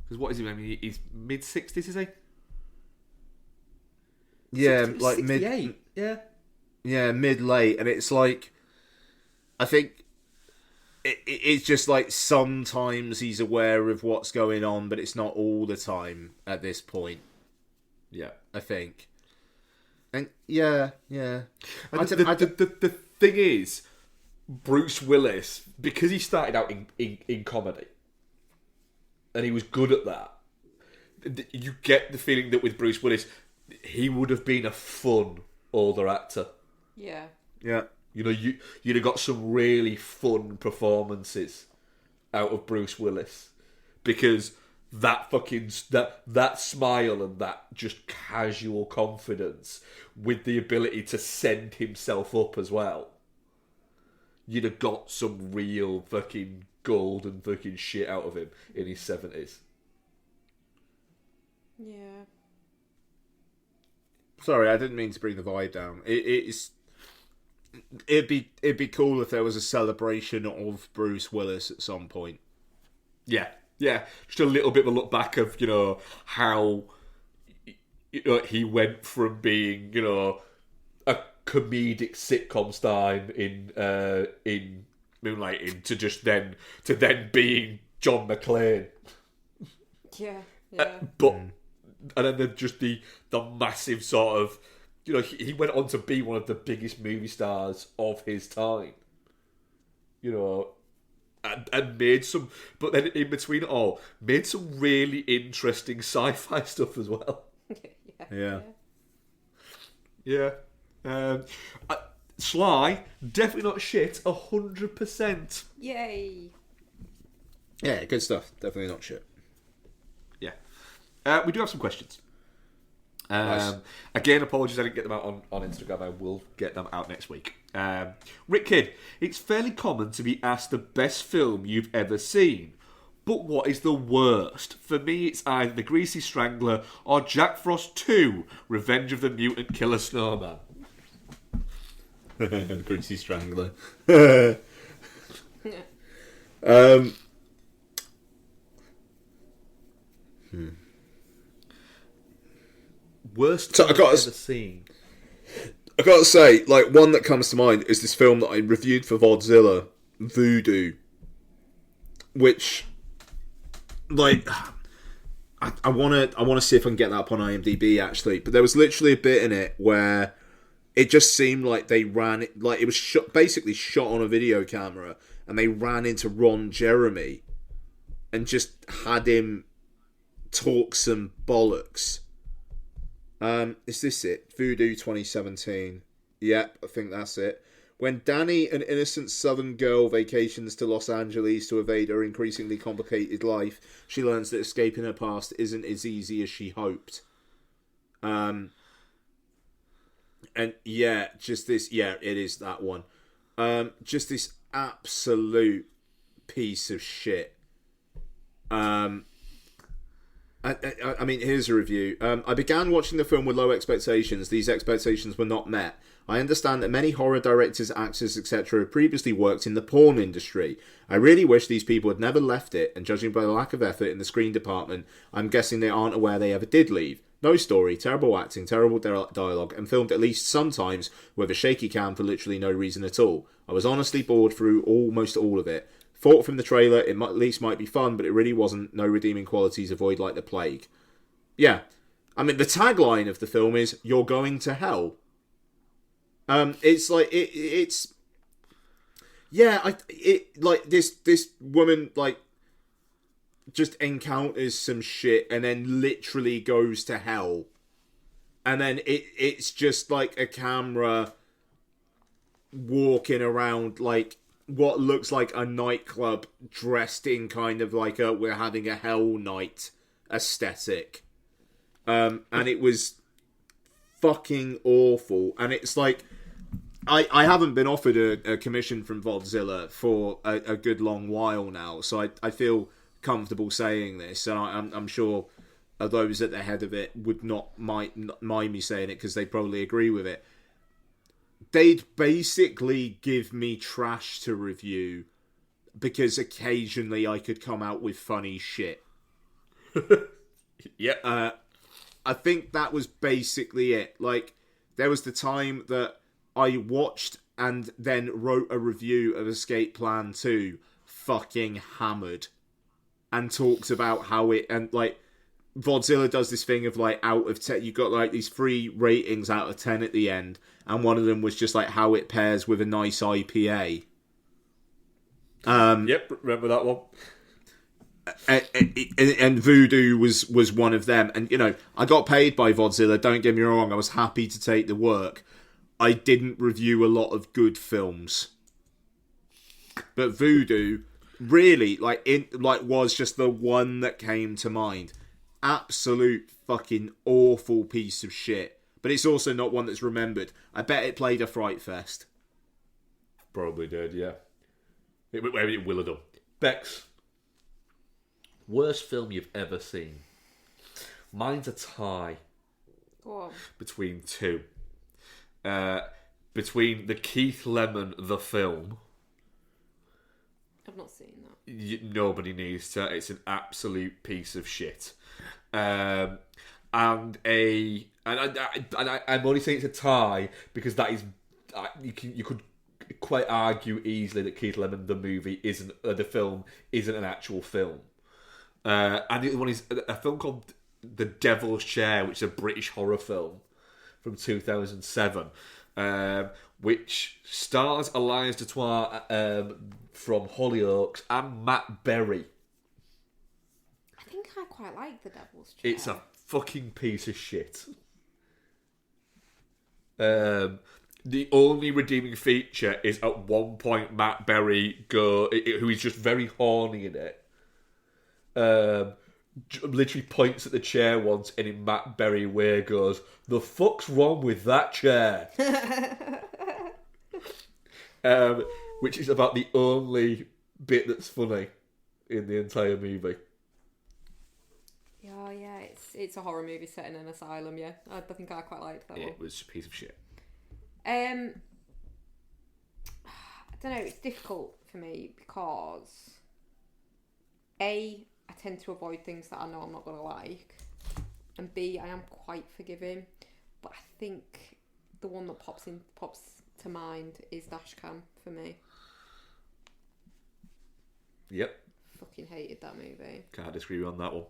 Because what is he? I mean, he's mid-60s, is he? Yeah, 60, like 68. mid-late, and it's like, I think it's just like sometimes he's aware of what's going on, but it's not all the time at this point. Yeah. I think. And yeah. And the thing is, Bruce Willis, because he started out in comedy, and he was good at that, you get the feeling that with Bruce Willis, he would have been a fun older actor. Yeah. Yeah. You know, you'd have got some really fun performances out of Bruce Willis, because that fucking that smile and that just casual confidence with the ability to send himself up as well. You'd have got some real fucking golden fucking shit out of him in his 70s. Yeah. Sorry, I didn't mean to bring the vibe down. It'd be cool if there was a celebration of Bruce Willis at some point. Yeah. Just a little bit of a look back of, you know, how he went from being, you know, a comedic sitcom star in moonlighting to then being John McClane. Yeah. Yeah. But and then the massive sort of, you know, he went on to be one of the biggest movie stars of his time. You know, and made some, but then in between it all, made some really interesting sci-fi stuff as well. Yeah. Sly, definitely not shit, 100%. Yay. Yeah, good stuff. Definitely not shit. Yeah. We do have some questions. Nice. Again, apologies I didn't get them out on Instagram. I will get them out next week. Rick Kidd, it's fairly common to be asked the best film you've ever seen. But what is the worst? For me, it's either The Greasy Strangler or Jack Frost 2, Revenge of the Mutant Killer Snowman. Greasy Strangler. Worst So film I gotta- I've ever seen. I gotta say, like, one that comes to mind is this film that I reviewed for Vodzilla, Voodoo, which, like, I wanna see if I can get that up on IMDb actually, but there was literally a bit in it where it just seemed like they ran it, like it was basically shot on a video camera, and they ran into Ron Jeremy and just had him talk some bollocks. Is this it? Voodoo 2017. Yep, I think that's it. When Danny, an innocent southern girl, vacations to Los Angeles to evade her increasingly complicated life, she learns that escaping her past isn't as easy as she hoped. And yeah, just this, yeah, it is that one. Just this absolute piece of shit. I mean, here's a review. I began watching the film with low expectations. These expectations were not met. I understand that many horror directors, actors, etc. have previously worked in the porn industry. I really wish these people had never left it, and judging by the lack of effort in the screen department, I'm guessing they aren't aware they ever did leave. No story, terrible acting, terrible dialogue, and filmed at least sometimes with a shaky cam for literally no reason at all. I was honestly bored through almost all of it. Thought from the trailer it at least might be fun, but it really wasn't. No redeeming qualities, avoid like the plague. Yeah. I mean, the tagline of the film is, "You're going to hell." It's like, it's... Yeah, like, this woman, like, just encounters some shit and then literally goes to hell. And then it's just, like, a camera walking around, like, what looks like a nightclub dressed in kind of like a we're having a hell night aesthetic. And it was fucking awful. And it's like, I haven't been offered a commission from Vodzilla for a good long while now, so I feel comfortable saying this, and I'm sure those at the head of it would not mind me saying it because they probably agree with it. They'd basically give me trash to review because occasionally I could come out with funny shit. Yep. I think that was basically it. Like, there was the time that I watched and then wrote a review of Escape Plan 2 fucking hammered and talks about how it, and like, Vodzilla does this thing of like out of 10, you got like these 3 ratings out of 10 at the end, and one of them was just like how it pairs with a nice IPA. Yep, remember that one. And Voodoo was one of them. And, you know, I got paid by Vodzilla, don't get me wrong, I was happy to take the work. I didn't review a lot of good films. But Voodoo really, was just the one that came to mind. Absolute fucking awful piece of shit. But it's also not one that's remembered. I bet it played a Fright Fest. Probably did, yeah. It will have done. Bex, worst film you've ever seen? Mine's a tie. Go on. Between 2. Between the Keith Lemon The Film. I've not seen that. Nobody needs to. It's an absolute piece of shit. And I'm only saying it's a tie because that is you could quite argue easily that Keith Lemon the film isn't an actual film. And the other one is a film called The Devil's Chair, which is a British horror film from 2007, which stars Elias Dutoit from Hollyoaks and Matt Berry. I think I quite like The Devil's Chair. It's a fucking piece of shit. The only redeeming feature is at one point Matt Berry who is just very horny in it, literally points at the chair once and in Matt Berry way goes, "The fuck's wrong with that chair?" Which is about the only bit that's funny in the entire movie. Oh yeah, it's a horror movie set in an asylum. Yeah, I think I quite liked that one. It was a piece of shit. I don't know. It's difficult for me because A, I tend to avoid things that I know I'm not going to like, and B, I am quite forgiving. But I think the one that pops to mind is Dashcam for me. Yep. Fucking hated that movie. Can't disagree on that one.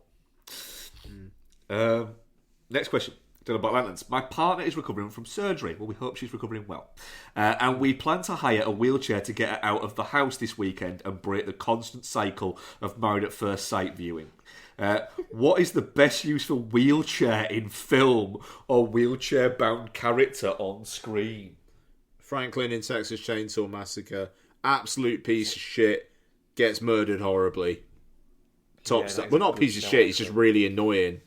Next question. Don't know about Lanterns. My partner is recovering from surgery. Well, we hope she's recovering well. And we plan to hire a wheelchair to get her out of the house this weekend and break the constant cycle of Married at First Sight viewing. What is the best use for wheelchair in film or wheelchair-bound character on screen? Franklin in Texas Chainsaw Massacre. Absolute piece of shit. Gets murdered horribly. Top stuff. Well, not a piece of shit. He's just really annoying.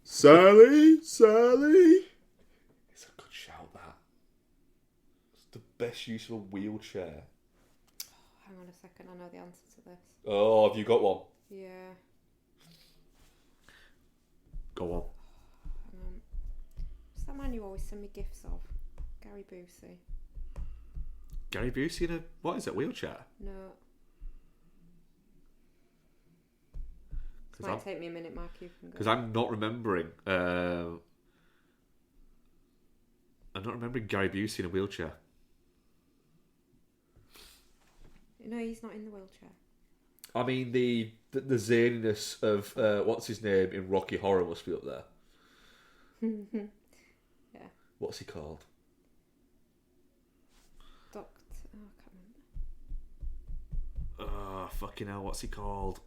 Sally. It's a good shout, that. It's the best use of a wheelchair. Hang on a second, I know the answer to this. Oh, have you got one? Yeah. Go on. Hang on. What's that man you always send me gifs of? Gary Busey. Gary Busey in a, what is it, wheelchair? No. This might take me a minute, Mark. You can go. Because I'm not remembering. I'm not remembering Gary Busey in a wheelchair. No, he's not in the wheelchair. I mean, the zaniness of what's his name in Rocky Horror must be up there. Yeah. What's he called? I can't remember. Oh, fucking hell, what's he called?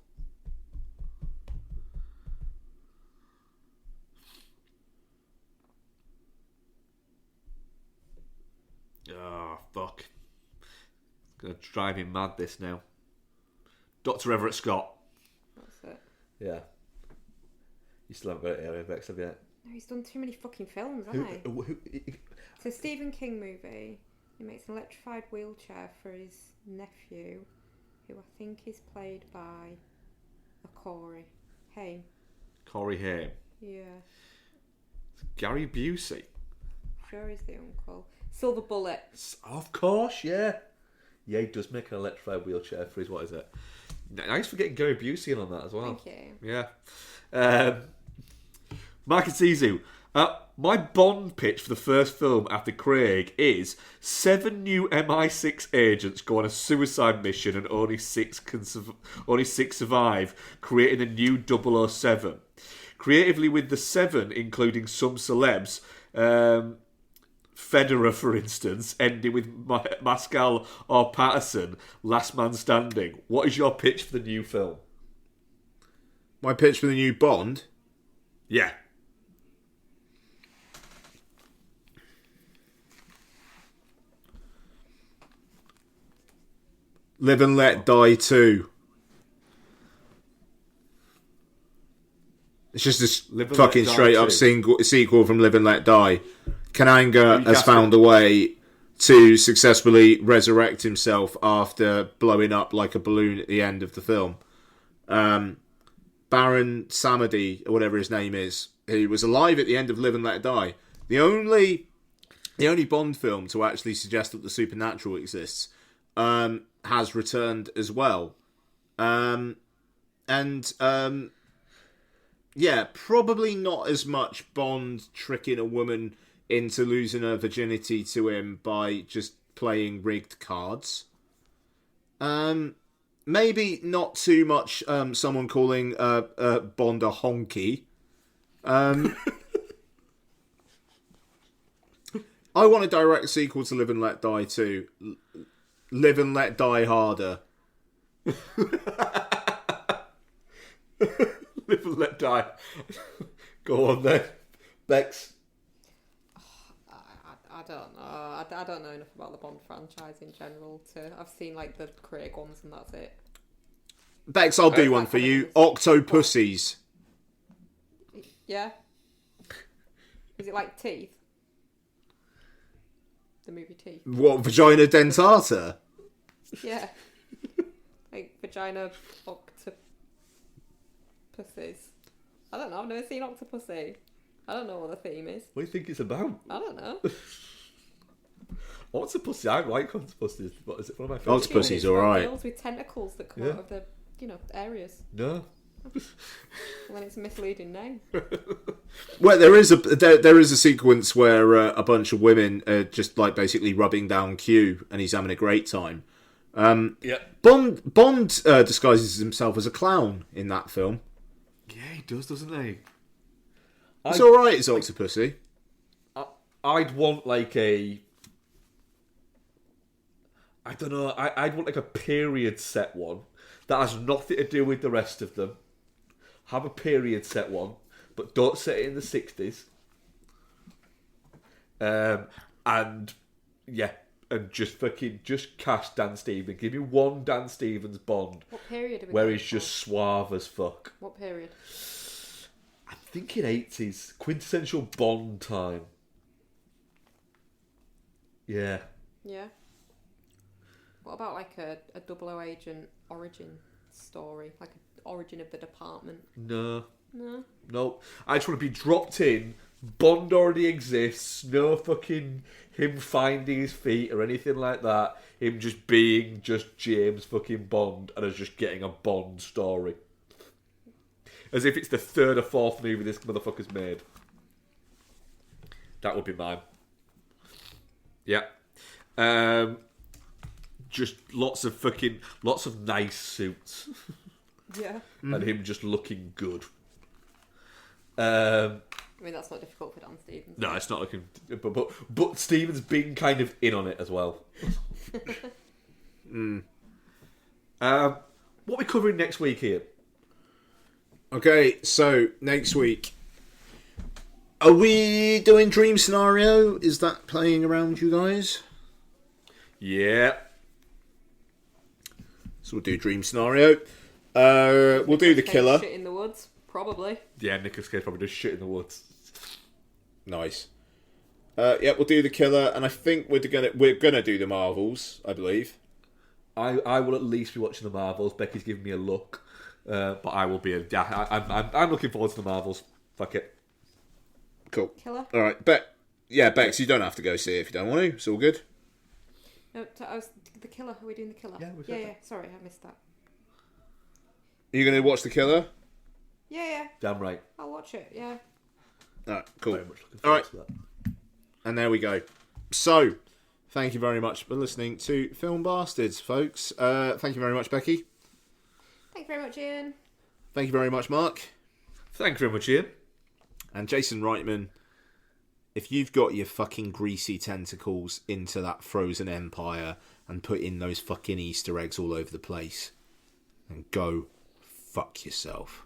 Oh, fuck. It's going to drive me mad, this now. Dr. Everett Scott. That's it. Yeah. You still haven't got it here, Vex, have you? No, he's done too many fucking films, hasn't he? It's a Stephen King movie. He makes an electrified wheelchair for his nephew, who I think is played by a Corey Haim. Corey Haim. Yeah. Gary Busey. Sure is the uncle. Silver Bullet. Of course, yeah. Yeah, he does make an electrified wheelchair for his, what is it? Thanks for getting Gary Busey in on that as well. Thank you. Yeah. Marcus Zizu. My Bond pitch for the first film after Craig is 7 new MI6 agents go on a suicide mission and only six survive, creating a new 007. Creatively with the 7, including some celebs, Federer, for instance, ending with Pascal or Patterson, last man standing. What is your pitch for the new film? My pitch for the new Bond? Yeah. Live and Let Die 2. It's just this fucking straight up sequel from Live and Let Die. Kananga has found a way to successfully resurrect himself after blowing up like a balloon at the end of the film. Baron Samedi, or whatever his name is, who was alive at the end of Live and Let Die. The only Bond film to actually suggest that the supernatural exists has returned as well. Yeah, probably not as much Bond tricking a woman into losing her virginity to him by just playing rigged cards. Maybe not too much someone calling Bond a honky. I want a direct sequel to Live and Let Die 2. Live and Let Die Harder. Live and let die. Go on then. Bex. I don't know. I don't know enough about the Bond franchise in general. I've seen like the Craig ones and that's it. Bex, I'll do one for you. Octopussies. Yeah. Is it like Teeth? The movie Teeth. What, vagina dentata? Yeah. Like vagina octopuses. I don't know. I've never seen Octopussy. I don't know what the theme is. What do you think it's about? I don't know. Octopussy. I like octopuses. What is it? One of my favourite. Octopussy's alright. Girls with tentacles that come out of the, areas. No. Well, then it's a misleading name. Well, there is a sequence where a bunch of women are just like basically rubbing down Q, and he's having a great time. Yeah. Bond disguises himself as a clown in that film. Yeah, he does, doesn't he? It's all right. It's Octopussy. I'd want like a. I don't know. I'd want like a period set one that has nothing to do with the rest of them. Have a period set one, but don't set it in the 60s. And just cast Dan Stevens. Give me one Dan Stevens Bond. What period are we where going he's for? just suave as fuck. What period? I'm thinking 80s. Quintessential Bond time. Yeah. Yeah. What about like a 00 agent origin story? Like an origin of the department? No. No? I just want to be dropped in. Bond already exists. No fucking him finding his feet or anything like that. Him just being just James fucking Bond and us just getting a Bond story. As if it's the third or fourth movie this motherfucker's made. That would be mine. Yeah. Just lots of nice suits. Yeah. And him just looking good. I mean, that's not difficult for Dan Stevens. No, it's not looking... But Stevens being kind of in on it as well. What are we covering next week here? Okay, so next week, are we doing Dream Scenario? Is that playing around you guys? Yeah. So we'll do Dream Scenario. We'll do The Killer. Shit in the woods, probably. Yeah, Nicolas Cage probably does shit in the woods. Nice. Yeah, we'll do The Killer, and I think we're gonna do the Marvels, I believe. I will at least be watching the Marvels. Becky's giving me a look, but I will be. I'm looking forward to the Marvels. Fuck it. Cool. Killer. All right, Bex, you don't have to go see it if you don't want to. It's all good. No, I was The Killer. Are we doing The Killer? Yeah, we said that. Sorry, I missed that. Are you going to watch The Killer? Yeah. Damn right. I'll watch it. Yeah. All right, cool. Very much looking forward to that. And there we go. So, thank you very much for listening to Film Bastards, folks. Thank you very much, Becky. Thank you very much, Ian. Thank you very much, Mark. Thank you very much, Ian. And Jason Reitman, if you've got your fucking greasy tentacles into that frozen empire and put in those fucking Easter eggs all over the place, then go fuck yourself.